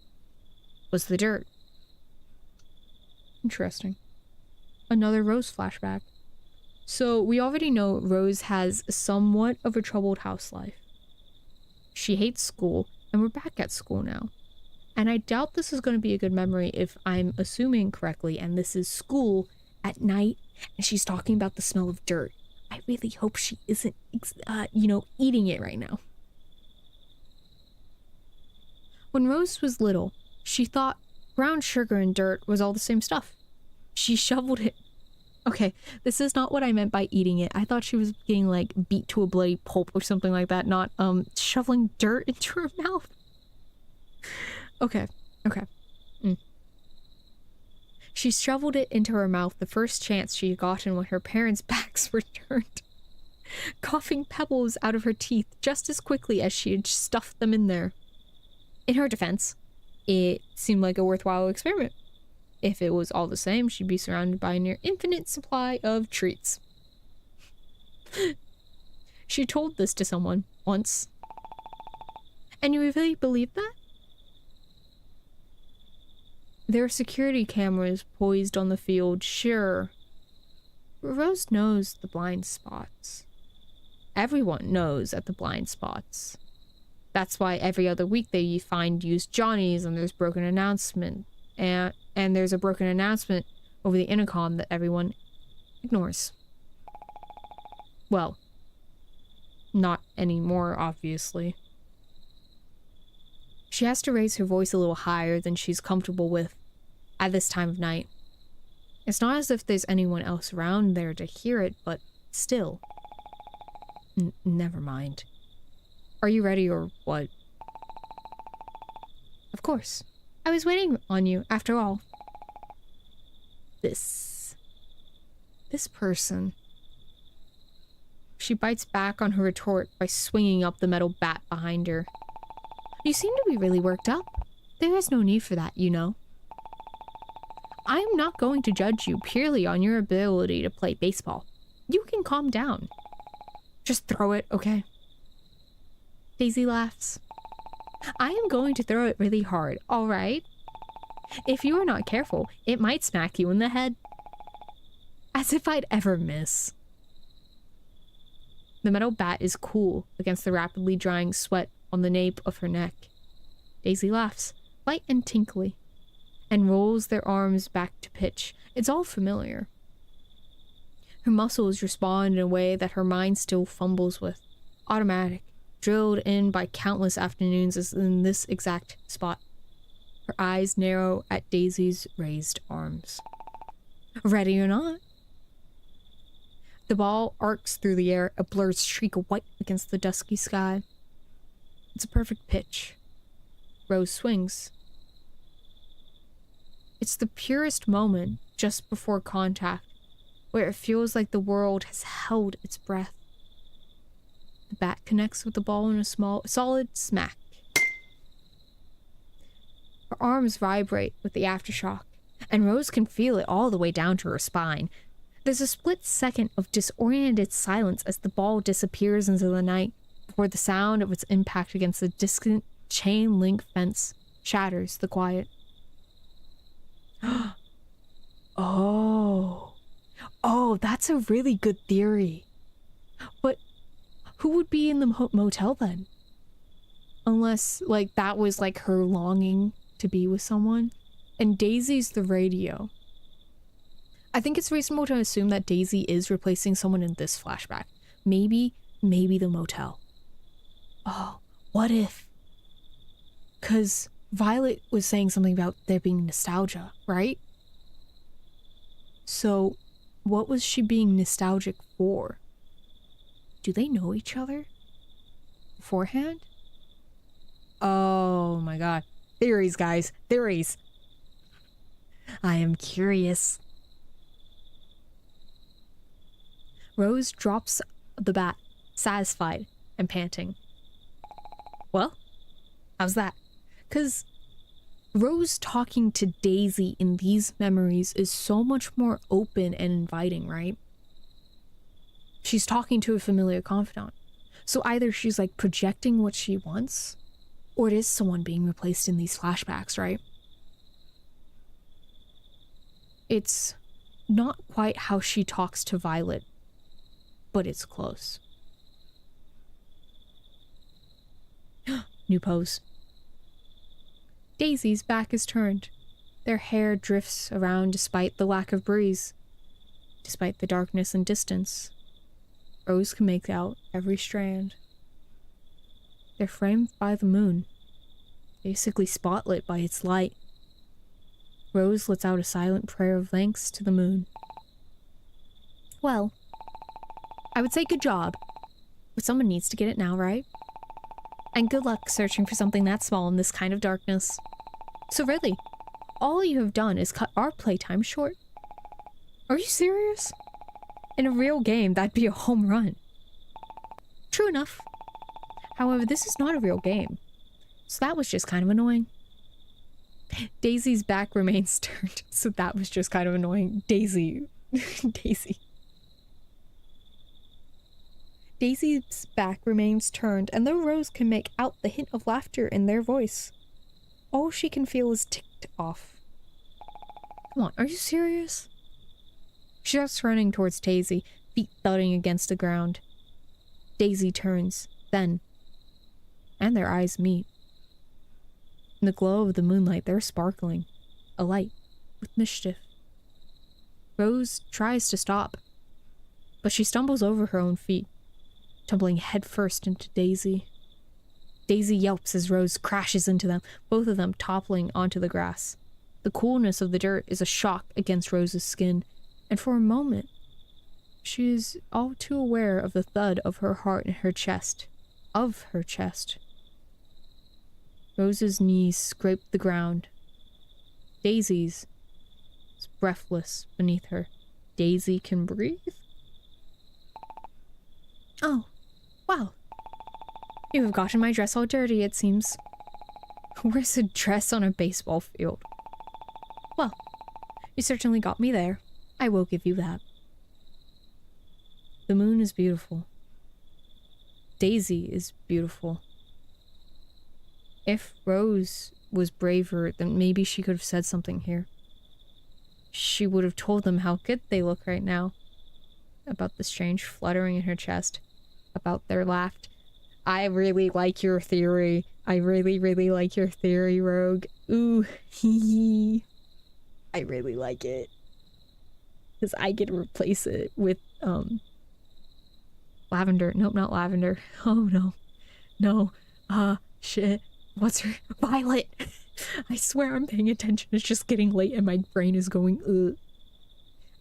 Speaker 1: was the dirt. Interesting. Another Rose flashback. So we already know Rose has somewhat of a troubled house life. She hates school, and we're back at school now. And I doubt this is going to be a good memory if I'm assuming correctly, and this is school at night, and she's talking about the smell of dirt. I really hope she isn't, eating it right now. When Rose was little, she thought brown sugar and dirt was all the same stuff. She shoveled it. Okay, this is not what I meant by eating it. I thought she was getting, like, beat to a bloody pulp or something like that, not, shoveling dirt into her mouth. Okay. She shoveled it into her mouth the first chance she had gotten when her parents' backs were turned, coughing pebbles out of her teeth just as quickly as she had stuffed them in there. In her defense, it seemed like a worthwhile experiment. If it was all the same, she'd be surrounded by a near infinite supply of treats. She told this to someone once. And you really believe that? There are security cameras poised on the field, sure. But Rose knows the blind spots. Everyone knows at the blind spots. That's why every other week they find used Johnnies and there's broken announcement. And there's a broken announcement over the intercom that everyone ignores. Well, not anymore, obviously. She has to raise her voice a little higher than she's comfortable with at this time of night. It's not as if there's anyone else around there to hear it, but still. Never mind. Are you ready or what? Of course. I was waiting on you, after all. This person. She bites back on her retort by swinging up the metal bat behind her. You seem to be really worked up. There is no need for that, you know. I am not going to judge you purely on your ability to play baseball. You can calm down. Just throw it, okay? Daisy laughs. I am going to throw it really hard, all right? If you are not careful, it might smack you in the head. As if I'd ever miss. The metal bat is cool against the rapidly drying sweat on the nape of her neck. Daisy laughs, light and tinkly, and rolls their arms back to pitch. It's all familiar. Her muscles respond in a way that her mind still fumbles with. Automatic, drilled in by countless afternoons is in this exact spot. Her eyes narrow at Daisy's raised arms. Ready or not? The ball arcs through the air, a blurred streak of white against the dusky sky. It's a perfect pitch. Rose swings. It's the purest moment just before contact, where it feels like the world has held its breath. The bat connects with the ball in a solid smack. Her arms vibrate with the aftershock, and Rose can feel it all the way down to her spine. There's a split second of disoriented silence as the ball disappears into the night before the sound of its impact against the distant chain-link fence shatters the quiet. Oh, that's a really good theory. But who would be in the motel then? Unless, like, that was, like, her longing to be with someone. And Daisy's the radio. I think it's reasonable to assume that Daisy is replacing someone in this flashback. Maybe the motel. Oh, what if? Because Violet was saying something about there being nostalgia, right? So, what was she being nostalgic for? Do they know each other beforehand? Oh my god. Theories, guys. Theories. I am curious. Rose drops the bat, satisfied and panting. Well, how's that? 'Cause Rose talking to Daisy in these memories is so much more open and inviting, right? She's talking to a familiar confidant. So either she's like projecting what she wants, or it is someone being replaced in these flashbacks, right? It's not quite how she talks to Violet, but it's close. New pose. Daisy's back is turned. Their hair drifts around despite the lack of breeze. Despite the darkness and distance, Rose can make out every strand. They're framed by the moon, basically spotlit by its light. Rose lets out a silent prayer of thanks to the moon. Well, I would say good job, but someone needs to get it now, right? And good luck searching for something that small in this kind of darkness. So really, all you have done is cut our playtime short. Are you serious? In a real game, that'd be a home run. True enough. However, this is not a real game, so that was just kind of annoying. Daisy's back remains turned, so that was just kind of annoying. Daisy. Daisy. Daisy's back remains turned, and though Rose can make out the hint of laughter in their voice, all she can feel is ticked off. Come on, are you serious? She starts running towards Daisy, feet thudding against the ground. Daisy turns, then, and their eyes meet. In the glow of the moonlight, they're sparkling, alight with mischief. Rose tries to stop, but she stumbles over her own feet, tumbling headfirst into Daisy. Daisy yelps as Rose crashes into them, both of them toppling onto the grass. The coolness of the dirt is a shock against Rose's skin, and for a moment, she is all too aware of the thud of her heart in her chest. Of her chest. Rose's knees scrape the ground. Daisy's is breathless beneath her. Daisy can breathe? Oh, wow. You have gotten my dress all dirty, it seems. Where's a dress on a baseball field? Well, you certainly got me there. I will give you that. The moon is beautiful. Daisy is beautiful. If Rose was braver, then maybe she could have said something here. She would have told them how good they look right now. About the strange fluttering in her chest. About their laugh. I really like your theory. I really, really like your theory, Rogue. Ooh, hee hee. I really like it. Because I get to replace it with, Lavender. Nope, not Lavender. Oh, no. No. Shit. What's her? Violet! I swear I'm paying attention. It's just getting late and my brain is going, ugh.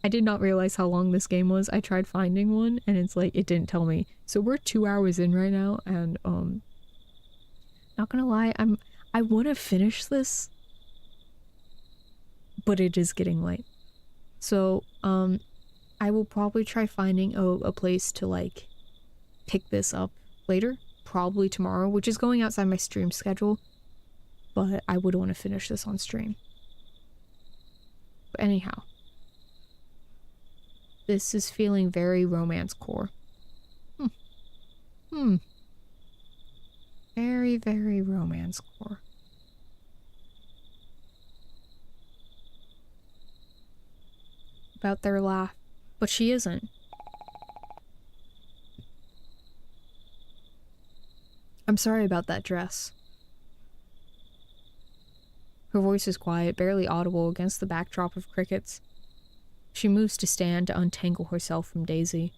Speaker 1: I did not realize how long this game was. I tried finding one and it's like, it didn't tell me. So we're 2 hours in right now and, not gonna lie, I want to finish this, but it is getting late. So, I will probably try finding a place to, like, pick this up later. Probably tomorrow, which is going outside my stream schedule. But I would want to finish this on stream. But anyhow. This is feeling very romance-core. Very, very romance-core. About their laugh. But she isn't. I'm sorry about that dress. Her voice is quiet, barely audible against the backdrop of crickets. She moves to stand to untangle herself from Daisy.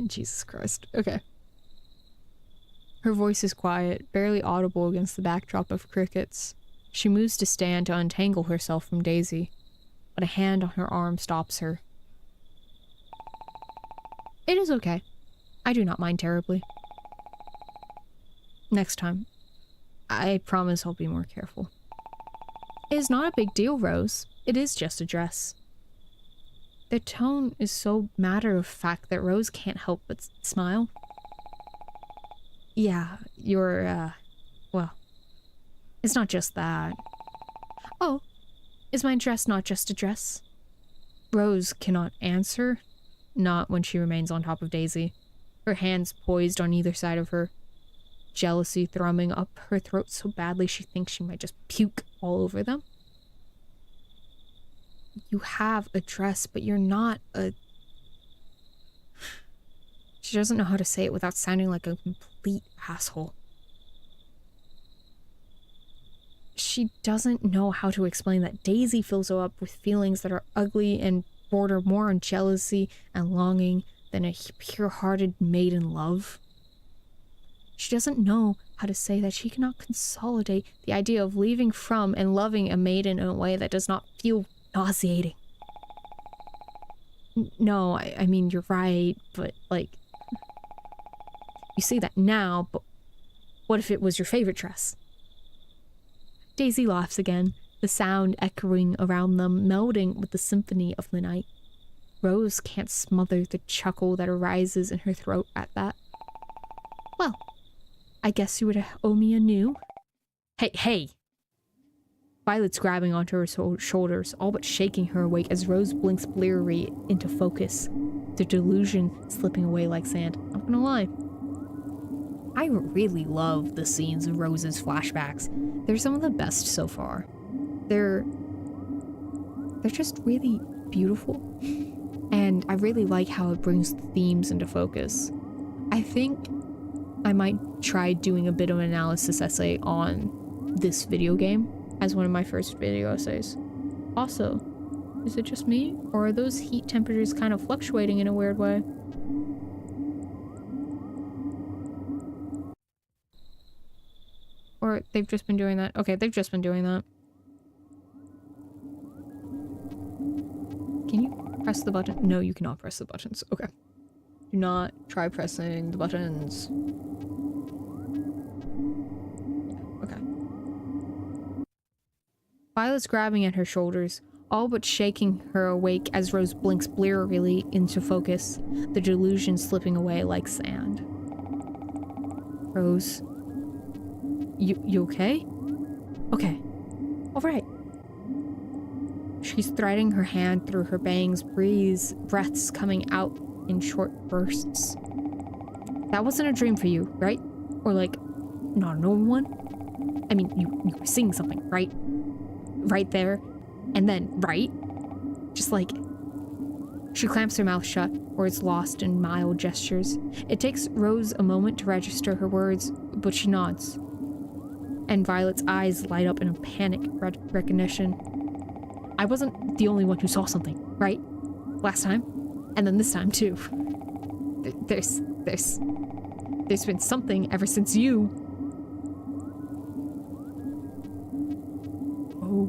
Speaker 1: Jesus Christ. Okay. Her voice is quiet, barely audible against the backdrop of crickets. She moves to stand to untangle herself from Daisy, but a hand on her arm stops her. It is okay. I do not mind terribly. Next time. I promise I'll be more careful. It is not a big deal, Rose. It is just a dress. The tone is so matter-of-fact that Rose can't help but smile. Yeah, you're, well, It's not just that. Oh, is my dress not just a dress? Rose cannot answer, not when she remains on top of Daisy, her hands poised on either side of her, jealousy thrumming up her throat so badly she thinks she might just puke all over them. You have a dress, but you're not a... She doesn't know how to say it without sounding like a complete asshole. She doesn't know how to explain that Daisy fills her up with feelings that are ugly and border more on jealousy and longing than a pure-hearted maiden love. She doesn't know how to say that she cannot consolidate the idea of leaving from and loving a maiden in a way that does not feel nauseating. No, I mean, you're right, but, like... You say that now, but what if it was your favorite dress? Daisy laughs again, the sound echoing around them, melding with the symphony of the night. Rose can't smother the chuckle that arises in her throat at that. Well, I guess you would owe me a new... Hey! Violet's grabbing onto her shoulders, all but shaking her awake as Rose blinks blearily into focus, the delusion slipping away like sand. I'm not gonna lie. I really love the scenes of Rose's flashbacks. They're some of the best so far. They're just really beautiful. And I really like how it brings the themes into focus. I think I might try doing a bit of an analysis essay on this video game as one of my first video essays. Also, is it just me, or are those heat temperatures kind of fluctuating in a weird way? Or they've just been doing that. Okay, they've just been doing that. Can you press the button? No, you cannot press the buttons. Okay. Do not try pressing the buttons. Okay. Violet's grabbing at her shoulders, all but shaking her awake as Rose blinks blearily into focus, the delusion slipping away like sand. Rose... You okay? Okay. Alright. She's threading her hand through her bangs, breaths coming out in short bursts. That wasn't a dream for you, right? Or like, not a normal one? I mean, you were seeing something, right? Right there. And then, right? Just like... She clamps her mouth shut, words lost in mild gestures. It takes Rose a moment to register her words, but she nods. And Violet's eyes light up in a panic recognition. I wasn't the only one who saw something, right? Last time? And then this time, too. There's been something ever since you... Oh.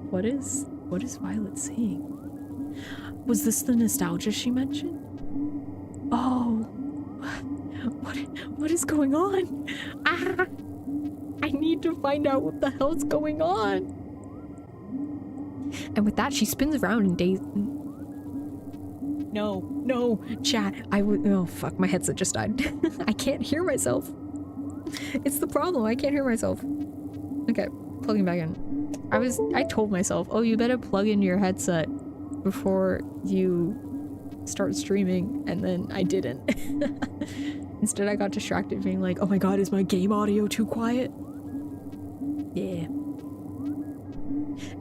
Speaker 1: What is Violet seeing? Was this the nostalgia she mentioned? Oh. What is going on? Ah! I need to find out what the hell's going on. And with that, she spins around and No, chat. Oh, fuck, my headset just died. I can't hear myself. It's the problem, I can't hear myself. Okay, plugging back in. I told myself, oh, you better plug in your headset before you start streaming, and then I didn't. Instead, I got distracted being like, oh my god, is my game audio too quiet? Yeah.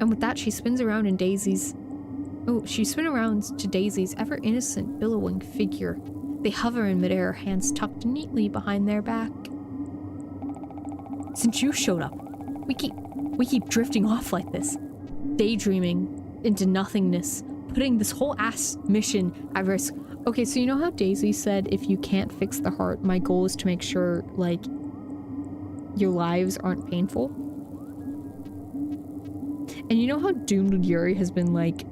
Speaker 1: And with that, she spins around in Daisy's... Oh, she spins around to Daisy's ever-innocent, billowing figure. They hover in midair, hands tucked neatly behind their back. Since you showed up, we keep drifting off like this. Daydreaming into nothingness, putting this whole ass mission at risk. Okay, so you know how Daisy said, if you can't fix the heart, my goal is to make sure, like, your lives aren't painful? And you know how doomed Yuri has been, like,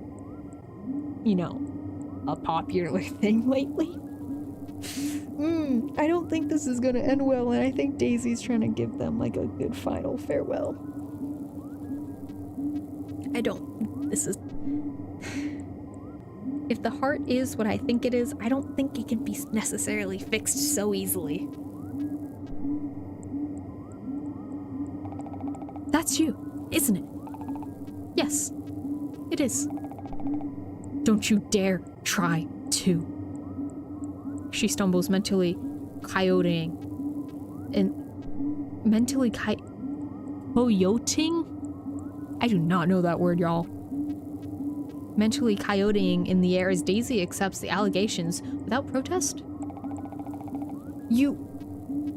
Speaker 1: you know, a popular thing lately? I don't think this is gonna end well, and I think Daisy's trying to give them, like, a good final farewell. This is... If the heart is what I think it is, I don't think it can be necessarily fixed so easily. That's you, isn't it? Yes, it is. Don't you dare try to. She stumbles, mentally coyoting. And mentally coyoting? I do not know that word, y'all. Mentally coyoting in the air as Daisy accepts the allegations without protest.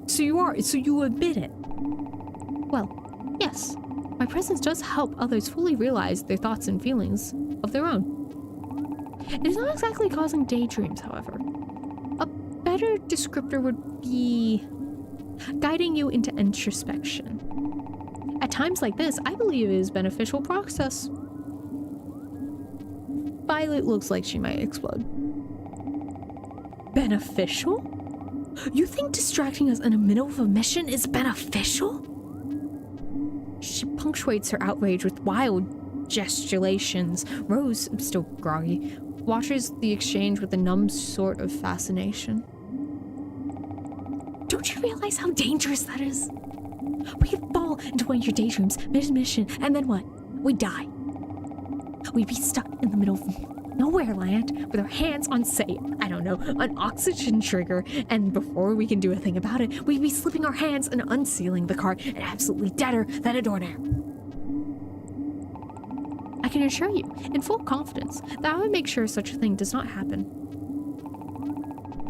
Speaker 1: So you admit it? Well, yes. My presence does help others fully realize their thoughts and feelings of their own. It is not exactly causing daydreams, however. A better descriptor would be guiding you into introspection. At times like this, I believe it is a beneficial process. Violet looks like she might explode. Beneficial? You think distracting us in the middle of a mission is beneficial? She punctuates her outrage with wild gesticulations. Rose, still groggy, watches the exchange with a numb sort of fascination. Don't you realize how dangerous that is? We could fall into one of your daydreams mid-mission, and then what? We'd die. We'd be stuck in the middle of nowhere land with our hands on, say, I don't know, an oxygen trigger, and before we can do a thing about it, we'd be slipping our hands and unsealing the cart and absolutely deader than a doornail. I can assure you, in full confidence, that I would make sure such a thing does not happen.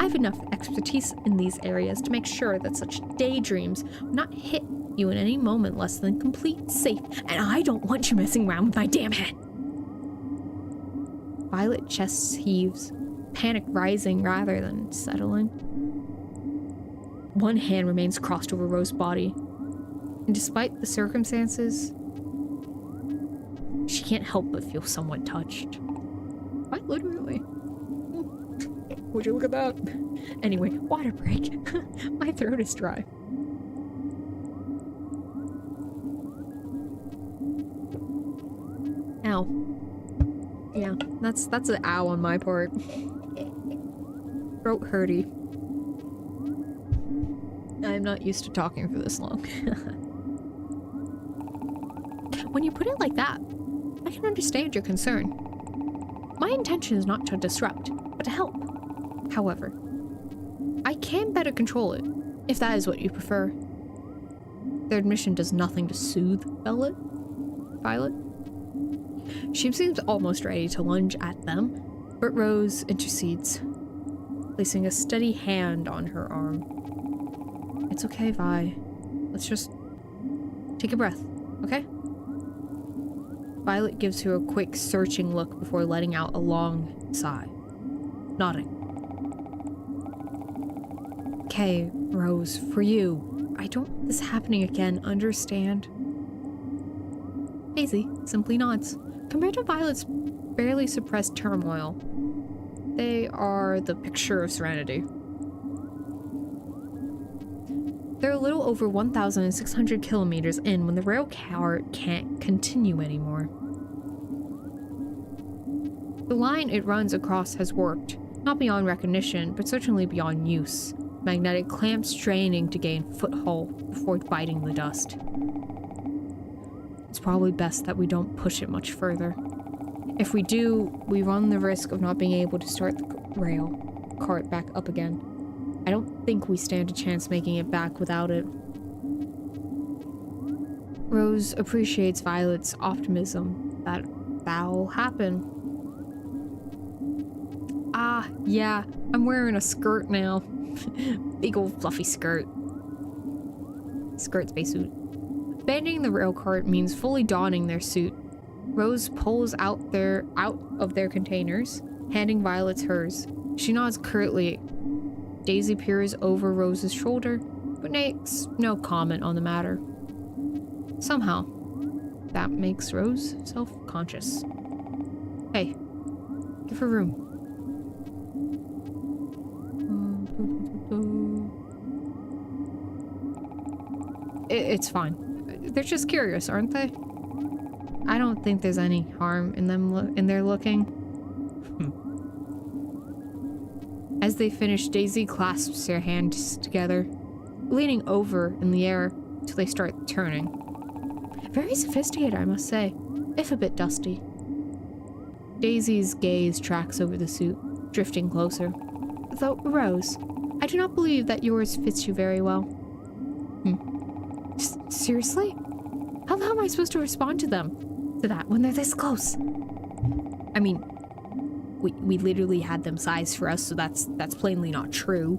Speaker 1: I have enough expertise in these areas to make sure that such daydreams will not hit you in any moment less than complete safe, and I don't want you messing around with my damn head. Violet chest heaves, panic rising rather than settling. One hand remains crossed over Rose's body, and despite the circumstances, she can't help but feel somewhat touched. Quite literally. Would you look at that? Anyway, water break. My throat is dry. Ow. Yeah, that's an ow on my part. Throat hurty. I'm not used to talking for this long. When you put it like that, I can understand your concern. My intention is not to disrupt, but to help. However, I can better control it, if that is what you prefer. Their admission does nothing to soothe Violet. She seems almost ready to lunge at them, but Rose intercedes, placing a steady hand on her arm. It's okay, Vi. Let's just take a breath, okay? Violet gives her a quick, searching look before letting out a long sigh, nodding. Okay, Rose, for you. I don't want this happening again, understand? Daisy simply nods. Compared to Violet's barely suppressed turmoil, they are the picture of serenity. They're a little over 1,600 kilometers in when the rail car can't continue anymore. The line it runs across has worked, not beyond recognition, but certainly beyond use. Magnetic clamps straining to gain foothold before biting the dust. It's probably best that we don't push it much further. If we do, we run the risk of not being able to start the rail cart back up again. I don't think we stand a chance making it back without it. Rose appreciates Violet's optimism that that'll happen. Ah, yeah, I'm wearing a skirt now. Big old fluffy skirt. Skirt spacesuit. Abandoning the rail cart means fully donning their suit. Rose pulls out of their containers, handing Violet hers. She nods curtly. Daisy peers over Rose's shoulder, but makes no comment on the matter. Somehow, that makes Rose self-conscious. Hey, give her room. It's fine. They're just curious, aren't they? I don't think there's any harm in them in their looking. As they finish, Daisy clasps their hands together, leaning over in the air till they start turning. Very sophisticated, I must say, if a bit dusty. Daisy's gaze tracks over the suit, drifting closer. Though, Rose, I do not believe that yours fits you very well. Seriously? How the hell am I supposed to respond to them? To that when they're this close? I mean, we literally had them sized for us, so that's plainly not true.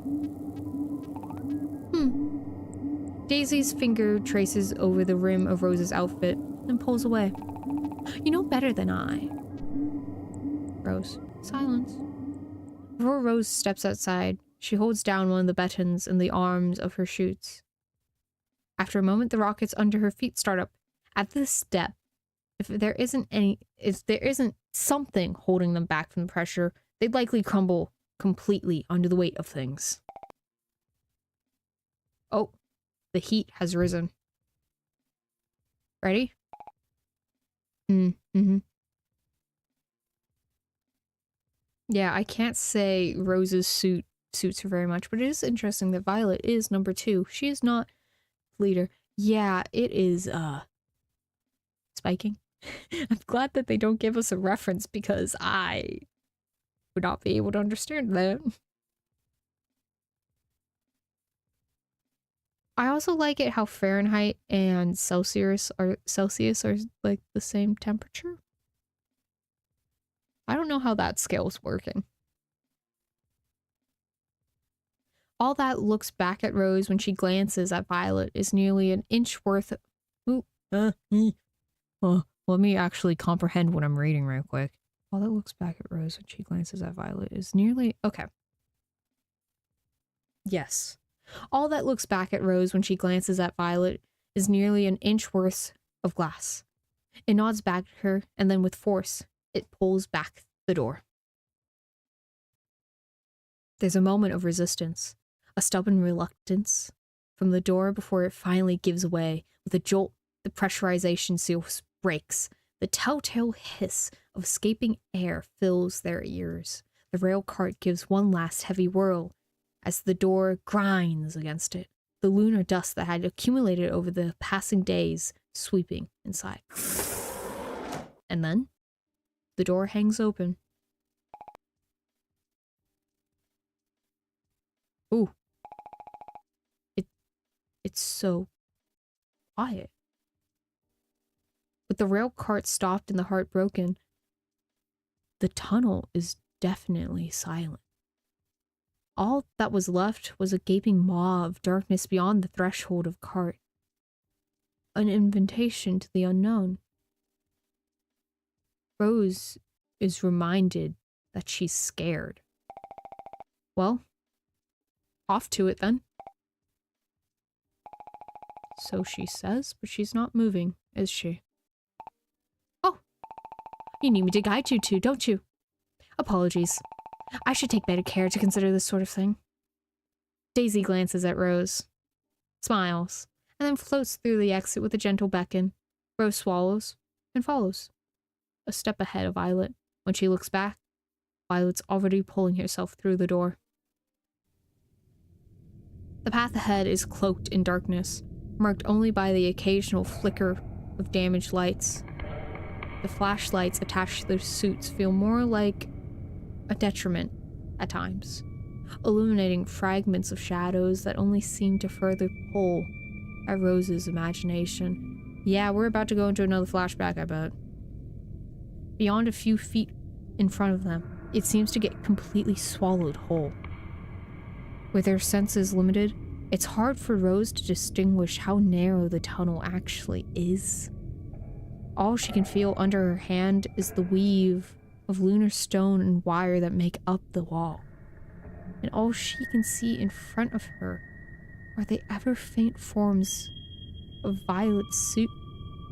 Speaker 1: Daisy's finger traces over the rim of Rose's outfit and pulls away. You know better than I. Rose. Silence. Before Rose steps outside, she holds down one of the buttons in the arms of her chutes. After a moment, the rockets under her feet start up. At this step, if there isn't something holding them back from the pressure, they'd likely crumble completely under the weight of things. Oh, the heat has risen. Ready? Yeah, I can't say Rose's suits her very much, but it is interesting that Violet is number 2. She is not leader. Yeah, it is, spiking. I'm glad that they don't give us a reference because I would not be able to understand that. I also like it how Fahrenheit and Celsius are like the same temperature. I don't know how that scale's working. All that looks back at Rose when she glances at Violet is nearly an inch worth of... let me actually comprehend what I'm reading real quick. All that looks back at Rose when she glances at Violet is nearly... Okay. Yes. All that looks back at Rose when she glances at Violet is nearly an inch worth of glass. It nods back at her, and then with force, it pulls back the door. There's a moment of resistance, a stubborn reluctance from the door before it finally gives way. With a jolt, the pressurization seal breaks. The telltale hiss of escaping air fills their ears. The rail cart gives one last heavy whirl as the door grinds against it, the lunar dust that had accumulated over the passing days sweeping inside. And then, the door hangs open. Ooh. It's so quiet. With the rail cart stopped and the heart broken, the tunnel is definitely silent. All that was left was a gaping maw of darkness beyond the threshold of cart. An invitation to the unknown. Rose is reminded that she's scared. Well, off to it then. So she says, but she's not moving, is she? Oh, you need me to guide you to, don't you? Apologies. I should take better care to consider this sort of thing. Daisy glances at Rose, smiles, and then floats through the exit with a gentle beckon. Rose swallows and follows. A step ahead of Violet. When she looks back, Violet's already pulling herself through the door. The path ahead is cloaked in darkness, marked only by the occasional flicker of damaged lights. The flashlights attached to their suits feel more like a detriment at times, illuminating fragments of shadows that only seem to further pull at Rose's imagination. Yeah, we're about to go into another flashback, I bet. Beyond a few feet in front of them, it seems to get completely swallowed whole. With their senses limited, it's hard for Rose to distinguish how narrow the tunnel actually is. All she can feel under her hand is the weave of lunar stone and wire that make up the wall. And all she can see in front of her are the ever-faint forms of Violet's suit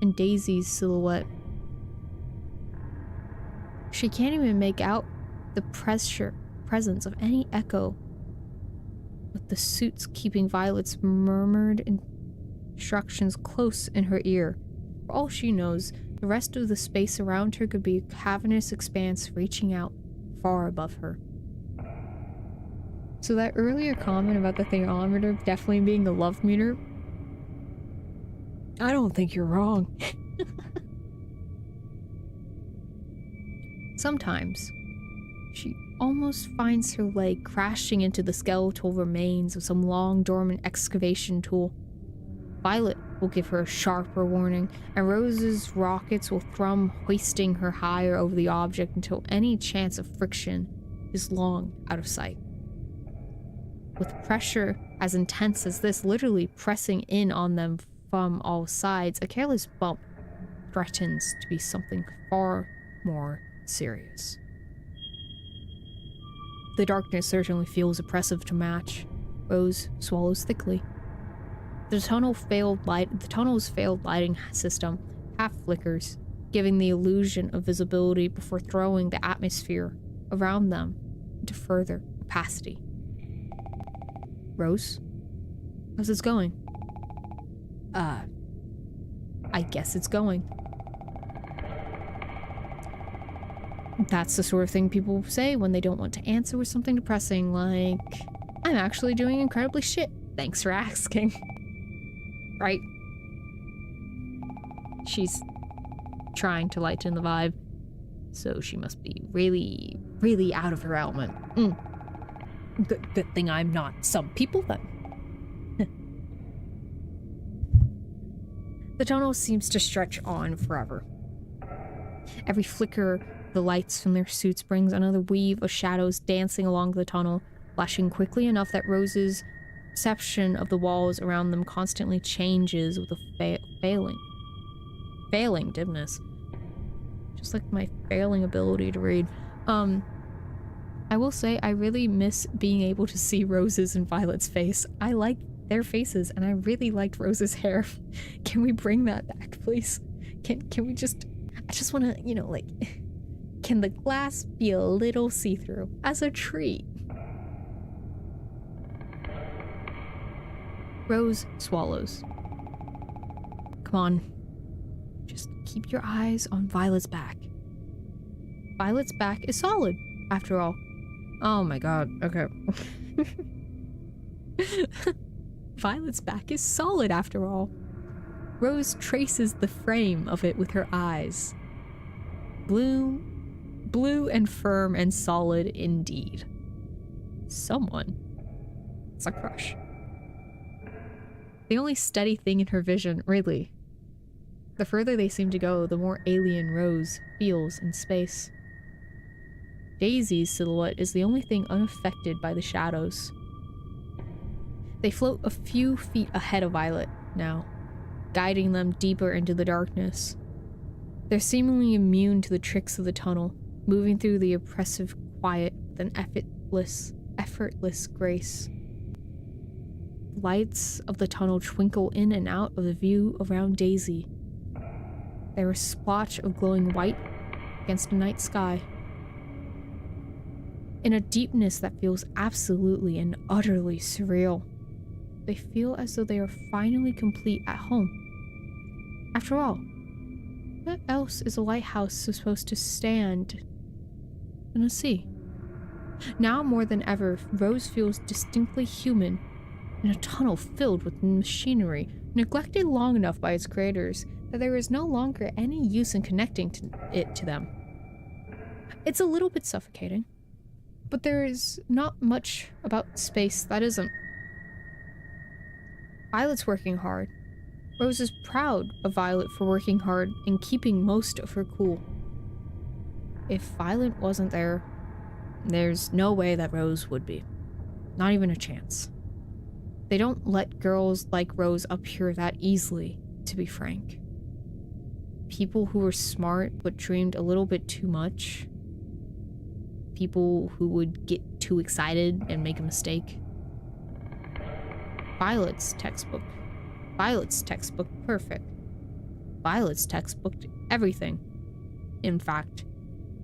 Speaker 1: and Daisy's silhouette. She can't even make out the presence of any echo, with the suits keeping Violet's murmured instructions close in her ear. For all she knows, the rest of the space around her could be a cavernous expanse reaching out far above her. So that earlier comment about the thermometer definitely being the love meter, I don't think you're wrong. Sometimes, she almost finds her leg crashing into the skeletal remains of some long dormant excavation tool. Violet will give her a sharper warning, and Rose's rockets will thrum, hoisting her higher over the object until any chance of friction is long out of sight. With pressure as intense as this literally pressing in on them from all sides, a careless bump threatens to be something far more serious. The darkness certainly feels oppressive to match. Rose swallows thickly. The tunnel's failed lighting system half flickers, giving the illusion of visibility before throwing the atmosphere around them into further opacity. Rose? How's this going? I guess it's going. That's the sort of thing people say when they don't want to answer with something depressing, like, I'm actually doing incredibly shit. Thanks for asking. Right? She's trying to lighten the vibe, so she must be really, really out of her element. Good thing I'm not some people then. The tunnel seems to stretch on forever. Every flicker of the lights from their suits brings another weave of shadows dancing along the tunnel, flashing quickly enough that Rose's perception of the walls around them constantly changes with a failing dimness. Just like my failing ability to read. I will say I really miss being able to see Rose's and Violet's face. I like their faces, and I really liked Rose's hair. Can we bring that back, please? Can we just... I just want to, like... Can the glass be a little see-through as a treat? Rose swallows. Come on. Just keep your eyes on Violet's back. Violet's back is solid, after all. Oh my god, okay. Violet's back is solid, after all. Rose traces the frame of it with her eyes. Blue and firm and solid indeed. Someone. It's a crush. The only steady thing in her vision, really. The further they seem to go, the more alien Rose feels in space. Daisy's silhouette is the only thing unaffected by the shadows. They float a few feet ahead of Violet now, guiding them deeper into the darkness. They're seemingly immune to the tricks of the tunnel, moving through the oppressive quiet with an effortless grace. The lights of the tunnel twinkle in and out of the view around Daisy. They're a splotch of glowing white against a night sky. In a deepness that feels absolutely and utterly surreal. They feel as though they are finally complete at home. After all, what else is a lighthouse supposed to stand in a sea? Now more than ever, Rose feels distinctly human in a tunnel filled with machinery, neglected long enough by its creators that there is no longer any use in connecting it to them. It's a little bit suffocating, but there is not much about space that isn't. Violet's working hard. Rose is proud of Violet for working hard and keeping most of her cool. If Violet wasn't there, there's no way that Rose would be. Not even a chance. They don't let girls like Rose up here that easily, to be frank. People who were smart but dreamed a little bit too much. People who would get too excited and make a mistake. Violet's textbook, perfect. Violet's textbook, everything. In fact,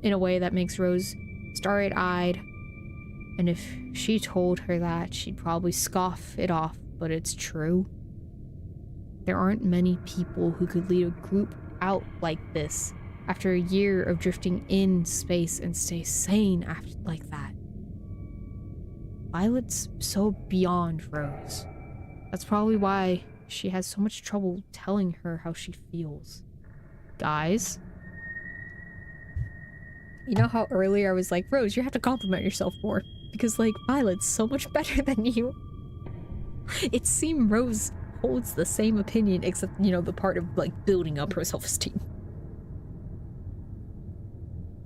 Speaker 1: in a way that makes Rose starry-eyed. And if she told her that, she'd probably scoff it off, but it's true. There aren't many people who could lead a group out like this after a year of drifting in space and stay sane after like that. Violet's so beyond Rose. That's probably why she has so much trouble telling her how she feels. Guys? You know how earlier I was like, Rose, you have to compliment yourself more. Because, like, Violet's so much better than you. It seems Rose holds the same opinion, except, you know, the part of, like, building up her self-esteem.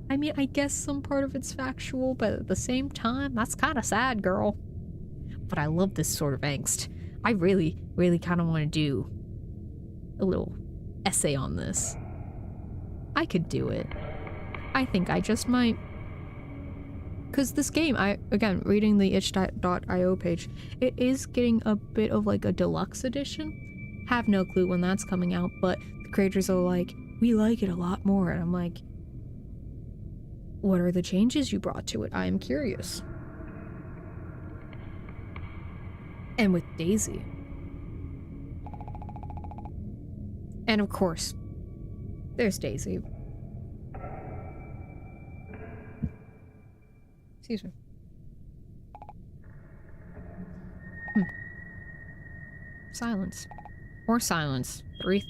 Speaker 1: I mean, I guess some part of it's factual, but at the same time, that's kind of sad, girl. But I love this sort of angst. I really, really kind of want to do a little essay on this. I could do it. I think I just might. Because this game, again, reading the itch.io page, it is getting a bit of like a deluxe edition. Have no clue when that's coming out, but the creators are like, we like it a lot more. And I'm like, what are the changes you brought to it? I am curious. And with Daisy. And of course, there's Daisy. Excuse me. Silence. More silence. Three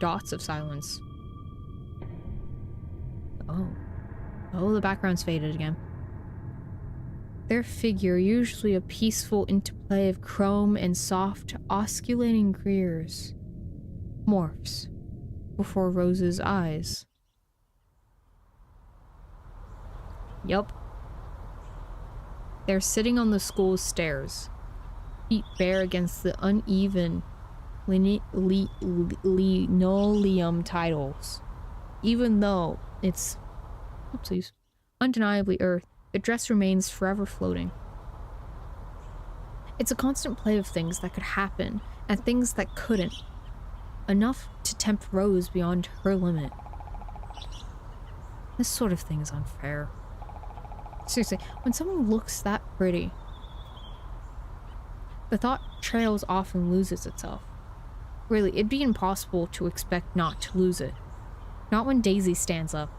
Speaker 1: dots of silence. Oh, the background's faded again. Their figure, usually a peaceful interplay of chrome and soft, osculating greers, morphs before Rose's eyes. Yup. They're sitting on the school's stairs, feet bare against the uneven linoleum tiles. Even though it's, oopsies, undeniably earth, the dress remains forever floating. It's a constant play of things that could happen and things that couldn't. Enough to tempt Rose beyond her limit. This sort of thing is unfair. Seriously, when someone looks that pretty, the thought trails off and loses itself. Really, it'd be impossible to expect not to lose it. Not when Daisy stands up,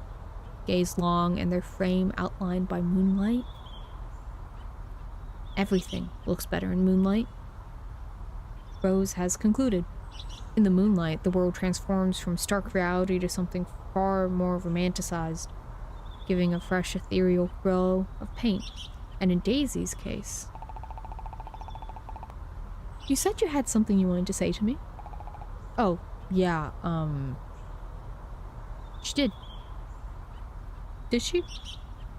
Speaker 1: gaze long and their frame outlined by moonlight. Everything looks better in moonlight. Rose has concluded. In the moonlight, the world transforms from stark reality to something far more romanticized, giving a fresh ethereal glow of paint. And in Daisy's case... You said you had something you wanted to say to me? Oh, yeah, she did. Did she?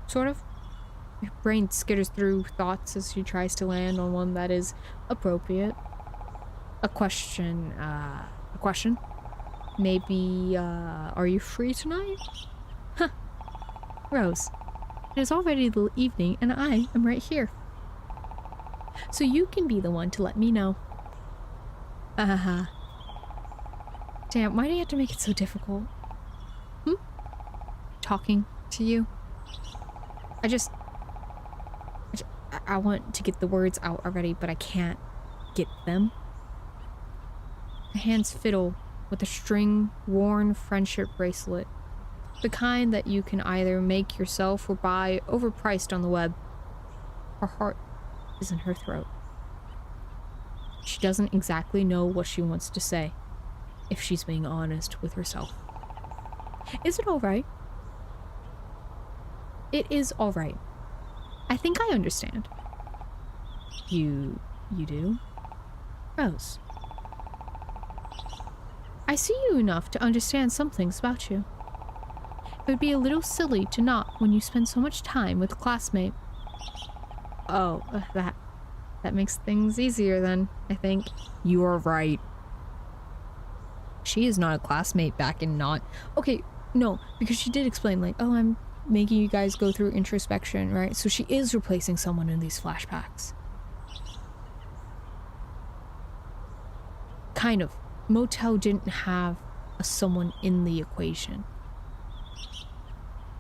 Speaker 1: Sort of. Your brain skitters through thoughts as she tries to land on one that is appropriate. A question. Maybe, are you free tonight? Huh. Rose, it is already the evening and I am right here. So you can be the one to let me know. Damn, why do you have to make it so difficult? Talking to you. I want to get the words out already, but I can't get them. My hands fiddle with a string-worn friendship bracelet. The kind that you can either make yourself or buy overpriced on the web. Her heart is in her throat. She doesn't exactly know what she wants to say, if she's being honest with herself. Is it alright? It is alright. I think I understand. You do? Rose. I see you enough to understand some things about you. It would be a little silly to not when you spend so much time with a classmate. Oh, that makes things easier then, I think. You are right. She is not a classmate back in not... Okay, no, because she did explain, like, oh, I'm making you guys go through introspection, right? So she is replacing someone in these flashbacks. Kind of. Motel didn't have a someone in the equation.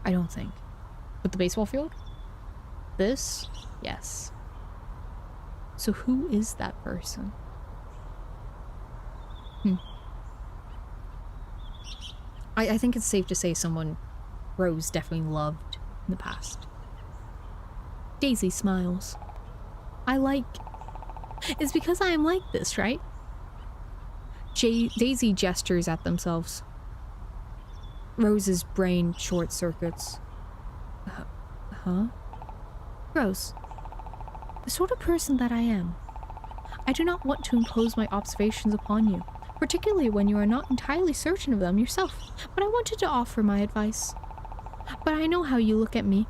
Speaker 1: I don't think. With the baseball field? This? Yes. So who is that person? I think it's safe to say someone Rose definitely loved in the past. Daisy smiles. I like... It's because I am like this, right? Daisy gestures at themselves. Rose's brain short circuits. Huh? Rose, the sort of person that I am, I do not want to impose my observations upon you, particularly when you are not entirely certain of them yourself, but I wanted to offer my advice. But I know how you look at me.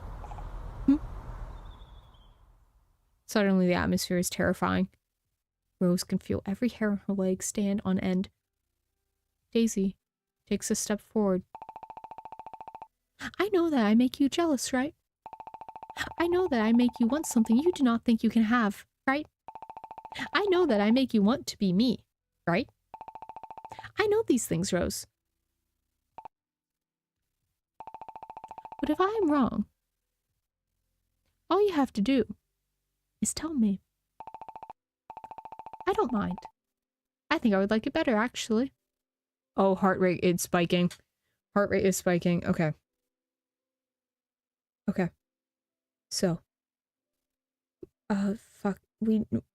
Speaker 1: Suddenly the atmosphere is terrifying. Rose can feel every hair on her leg stand on end. Daisy takes a step forward. I know that I make you jealous, right? I know that I make you want something you do not think you can have, right? I know that I make you want to be me, right? I know these things, Rose. But if I am wrong, all you have to do is tell me. I don't mind. I think I would like it better, actually. Oh, heart rate is spiking. Heart rate is spiking. Okay. Okay. So. Fuck.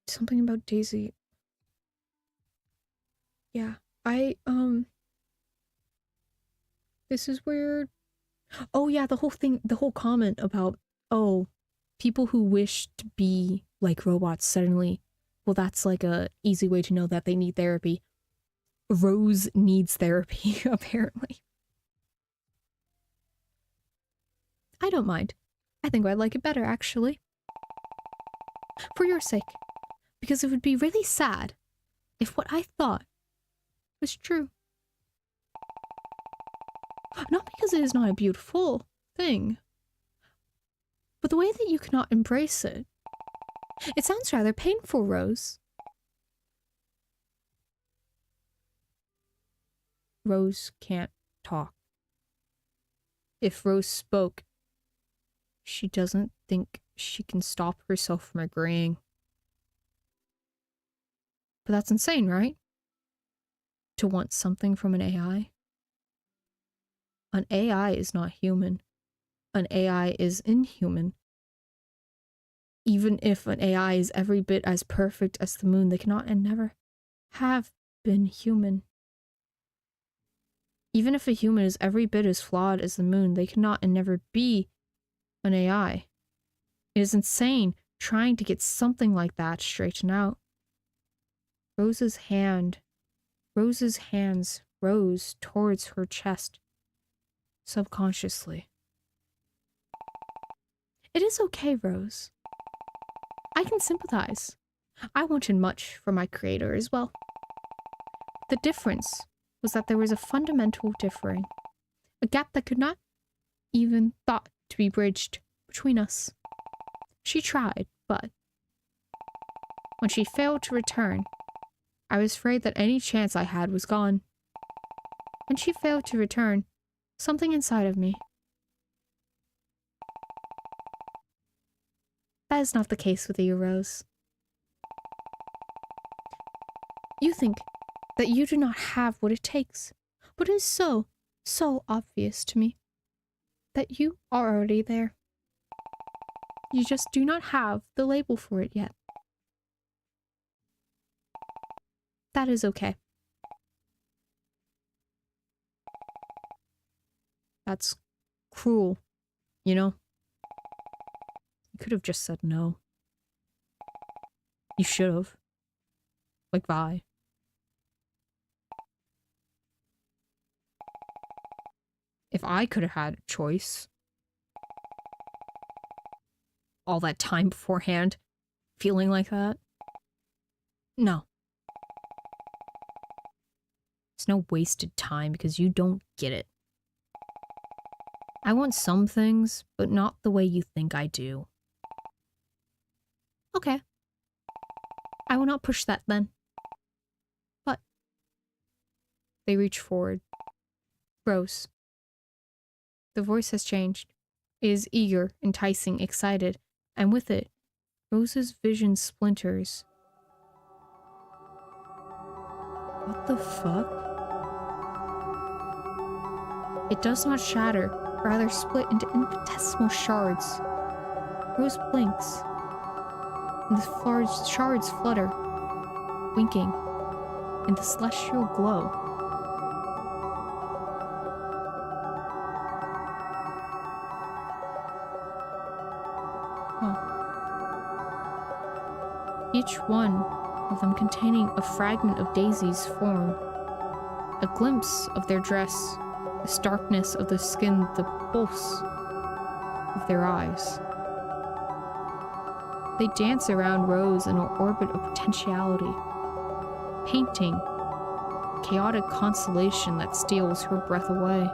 Speaker 1: Something about Daisy. Yeah. This is weird. Oh, yeah, the whole comment about, oh, people who wish to be like robots suddenly, well, that's like a easy way to know that they need therapy. Rose needs therapy, apparently. I don't mind. I think I'd like it better, actually. For your sake. Because it would be really sad if what I thought was true. Not because it is not a beautiful thing, but the way that you cannot embrace it. It sounds rather painful, Rose. Rose can't talk. If Rose spoke, she doesn't think she can stop herself from agreeing. But that's insane, right? To want something from an AI? An AI is not human. An AI is inhuman. Even if an AI is every bit as perfect as the moon, they cannot and never have been human. Even if a human is every bit as flawed as the moon, they cannot and never be an AI. It is insane trying to get something like that straightened out. Rose's hands rose towards her chest, subconsciously. It is okay, Rose. I can sympathize. I wanted much from my creator as well. The difference was that there was a fundamental differing, a gap that could not even thought to be bridged between us. She tried, but when she failed to return, I was afraid that any chance I had was gone. When she failed to return, something inside of me. That is not the case with you, Rose. You think that you do not have what it takes, but it is so obvious to me that you are already there. You just do not have the label for it yet. That is okay. That's cruel, you know? You could have just said no. You should have. Like, Vi. If I could have had a choice. All that time beforehand, feeling like that. No. It's no wasted time because you don't get it. I want some things, but not the way you think I do. Okay. I will not push that then. But they reach forward. Rose. The voice has changed. It is eager, enticing, excited, and with it, Rose's vision splinters. What the fuck? It does not shatter, rather split into infinitesimal shards. Rose blinks, and the shards flutter, winking in the celestial glow. Huh. Each one of them containing a fragment of Daisy's form, a glimpse of their dress, the starkness of the skin, the pulse of their eyes. They dance around Rose in an orbit of potentiality, painting a chaotic constellation that steals her breath away.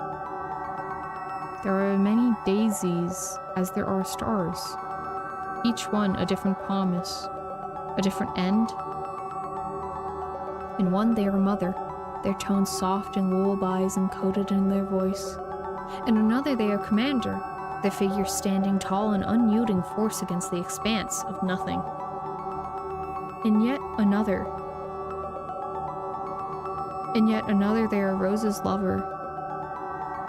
Speaker 1: There are as many daisies as there are stars, each one a different promise, a different end. In one they are mother, their tones soft and lullabies encoded in their voice. In another they are commander, their figure standing tall in unyielding force against the expanse of nothing. In yet another they are Rose's lover.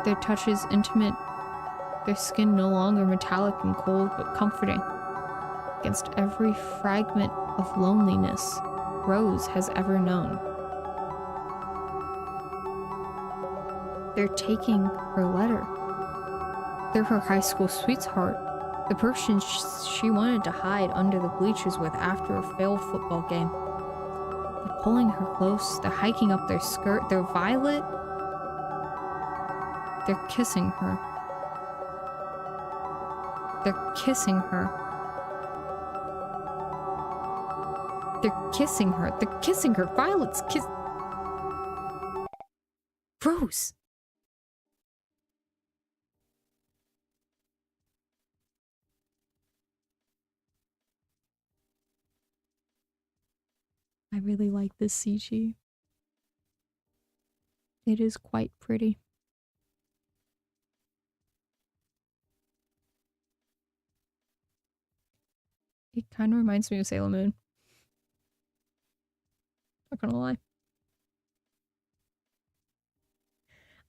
Speaker 1: Their touch is intimate, their skin no longer metallic and cold but comforting against every fragment of loneliness Rose has ever known. They're taking her letter. They're her high school sweetheart, the person she wanted to hide under the bleachers with after a failed football game. They're pulling her close, they're hiking up their skirt, they're Violet. They're kissing her. They're kissing her. They're kissing her. They're kissing her. Violet's kiss. Rose! I really like this CG. It is quite pretty. It kind of reminds me of Sailor Moon. Not gonna lie.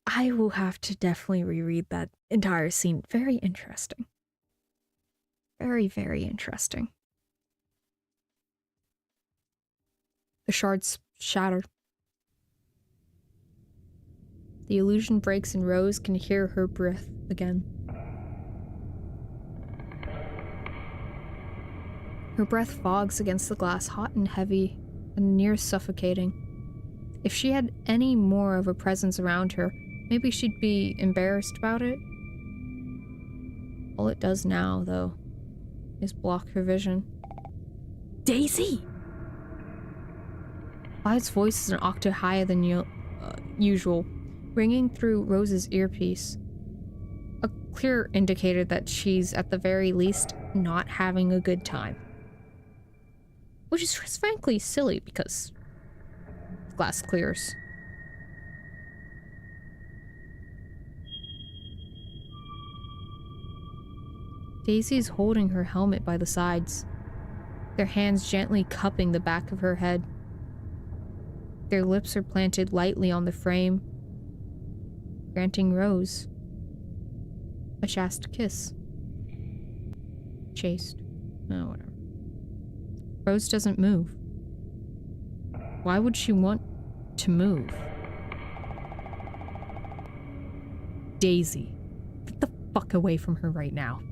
Speaker 1: I will have to definitely reread that entire scene. Very interesting. Very, very interesting. The shards shatter. The illusion breaks and Rose can hear her breath again. Her breath fogs against the glass, hot and heavy and near suffocating. If she had any more of a presence around her, maybe she'd be embarrassed about it. All it does now, though, is block her vision. Daisy! Clyde's voice is an octave higher than usual, ringing through Rose's earpiece. A clear indicator that she's, at the very least, not having a good time. Which is frankly silly because the glass clears. Daisy is holding her helmet by the sides, their hands gently cupping the back of her head. Their lips are planted lightly on the frame, granting Rose a chaste kiss. Chaste. Oh, whatever. Rose doesn't move. Why would she want to move? Daisy, get the fuck away from her right now.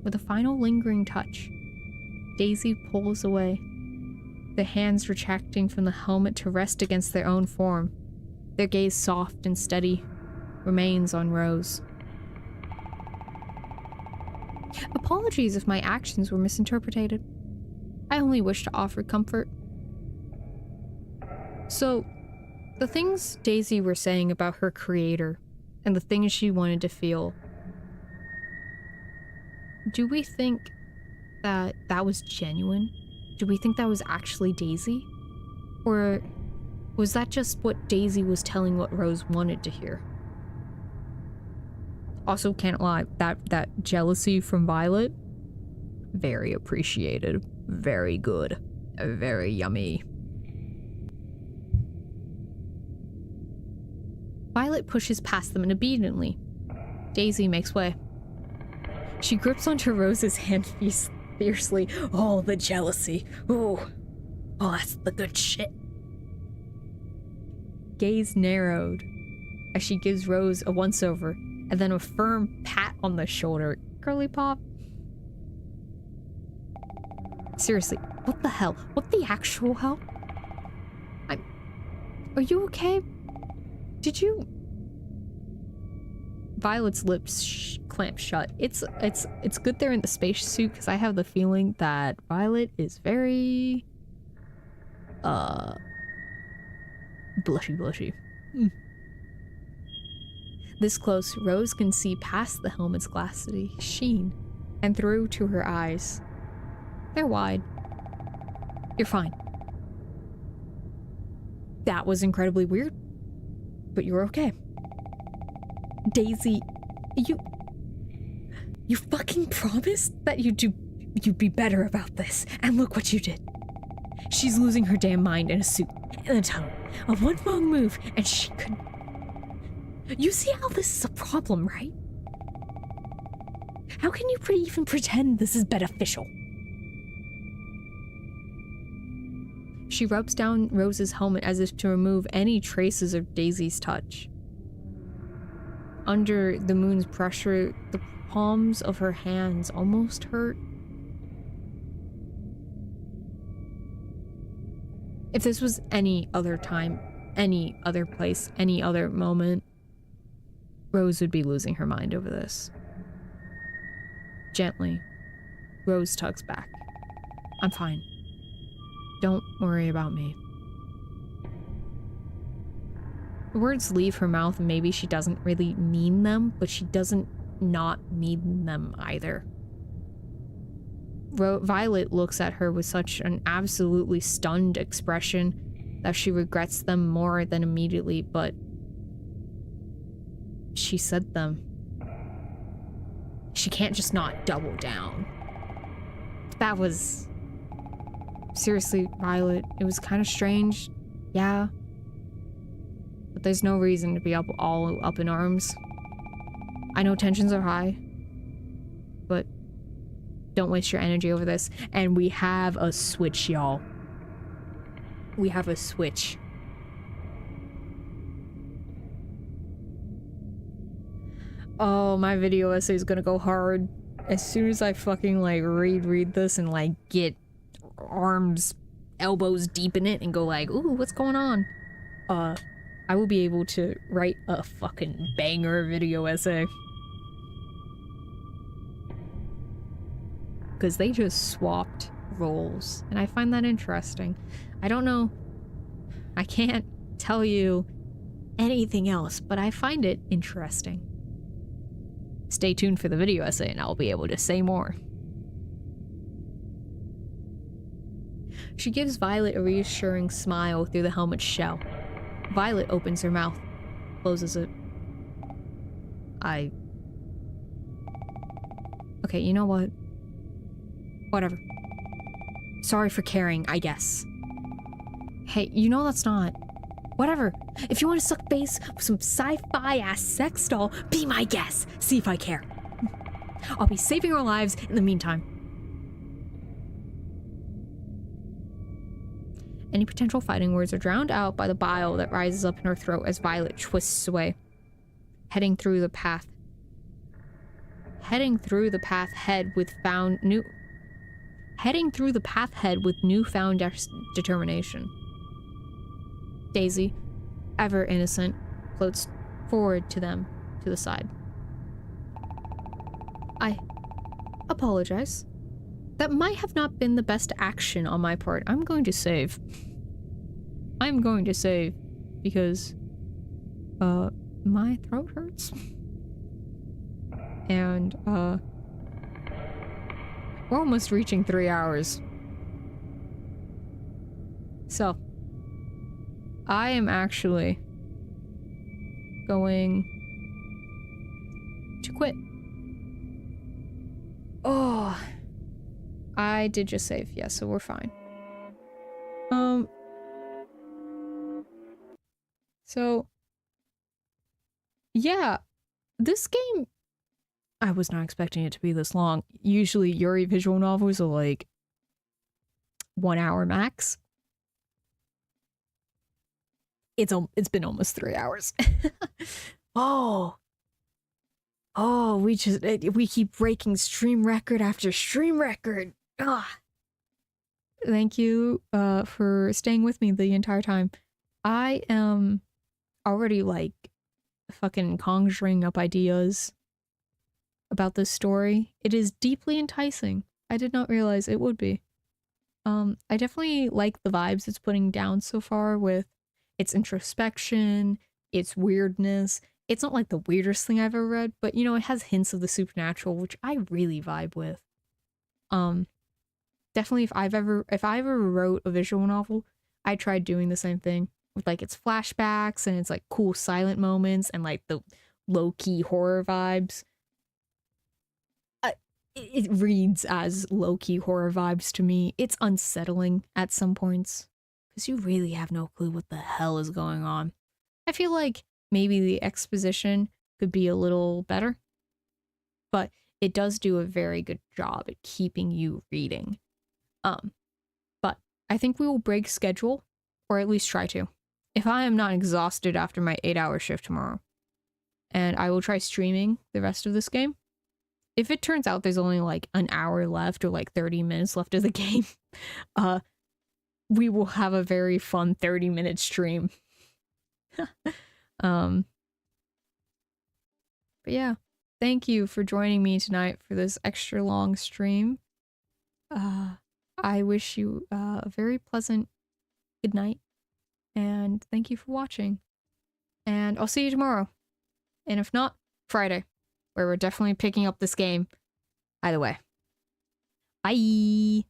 Speaker 1: With a final lingering touch, Daisy pulls away, the hands retracting from the helmet to rest against their own form. Their gaze, soft and steady, remains on Rose. Apologies if my actions were misinterpreted. I only wish to offer comfort. So, the things Daisy were saying about her creator, and the things she wanted to feel, do we think that that was genuine? Do we think that was actually Daisy? Or was that just what Daisy was telling what Rose wanted to hear? Also, can't lie, that jealousy from Violet, very appreciated, very good, very yummy. Violet pushes past them and obediently, Daisy makes way. She grips onto Rose's hand fiercely. Oh, the jealousy. Oh, Oh, that's the good shit. Gaze narrowed as she gives Rose a once-over and then a firm pat on the shoulder. Girly pop. Seriously, what the hell? What the actual hell? Are you okay? Did you... Violet's lips clamp shut. It's good they're in the spacesuit because I have the feeling that Violet is very... blushy. This close, Rose can see past the helmet's glassy sheen and through to her eyes. They're wide. You're fine. That was incredibly weird, but you're okay. Daisy, you fucking promised that you'd be better about this, and look what you did. She's losing her damn mind in a suit, in a tunnel. A one wrong move, and she could... You see how this is a problem, right? How can you even pretend this is beneficial? She rubs down Rose's helmet as if to remove any traces of Daisy's touch. Under the moon's pressure, the palms of her hands almost hurt. If this was any other time, any other place, any other moment, Rose would be losing her mind over this. Gently, Rose tugs back. I'm fine. Don't worry about me. The words leave her mouth and maybe she doesn't really mean them, but she doesn't not mean them either. Violet looks at her with such an absolutely stunned expression that she regrets them more than immediately, but she said them. She can't just not double down. That was... Seriously, Violet, it was kind of strange, yeah. But there's no reason to be all up in arms. I know tensions are high, but don't waste your energy over this. And we have a switch, y'all. We have a switch. Oh, my video essay is gonna go hard. As soon as I fucking, like, read this and, like, get arms, elbows deep in it and go like, ooh, what's going on? I will be able to write a fucking banger video essay. Because they just swapped roles, and I find that interesting. I don't know, I can't tell you anything else, but I find it interesting. Stay tuned for the video essay and I'll be able to say more. She gives Violet a reassuring smile through the helmet's shell. Violet opens her mouth, closes it. Okay, you know what? Whatever. Sorry for caring, I guess. Hey, you know that's not... Whatever. If you want to suck face with some sci-fi ass sex doll, be my guest. See if I care. I'll be saving our lives in the meantime. Any potential fighting words are drowned out by the bile that rises up in her throat as Violet twists away, heading through the path head with newfound determination. Daisy, ever innocent, floats forward to them, to the side. I apologize. That might have not been the best action on my part. I'm going to save because my throat hurts. And we're almost reaching 3 hours. So I am actually going to quit. Oh, I did just save, yeah, so we're fine. So, yeah, this game, I was not expecting it to be this long. Usually Yuri visual novels are like 1 hour max. It's been almost 3 hours. Oh, we keep breaking stream record after stream record. Ugh. Thank you for staying with me the entire time. I am already like fucking conjuring up ideas about this story. It is deeply enticing. I did not realize it would be. I definitely like the vibes it's putting down so far with its introspection, its weirdness. It's not like the weirdest thing I've ever read, but you know, it has hints of the supernatural, which I really vibe with. Definitely if I ever wrote a visual novel, I tried doing the same thing with like its flashbacks and its like cool silent moments and like the low-key horror vibes. It reads as low-key horror vibes to me. It's unsettling at some points because you really have no clue what the hell is going on. I feel like maybe the exposition could be a little better, but it does do a very good job at keeping you reading. But I think we will break schedule, or at least try to, if I am not exhausted after my 8-hour shift tomorrow. And I will try streaming the rest of this game. If it turns out there's only like an hour left or like 30 minutes left of the game, we will have a very fun 30-minute stream. But yeah, thank you for joining me tonight for this extra long stream. I wish you a very pleasant good night, and thank you for watching. And I'll see you tomorrow. And if not, Friday, where we're definitely picking up this game. Either way. Bye!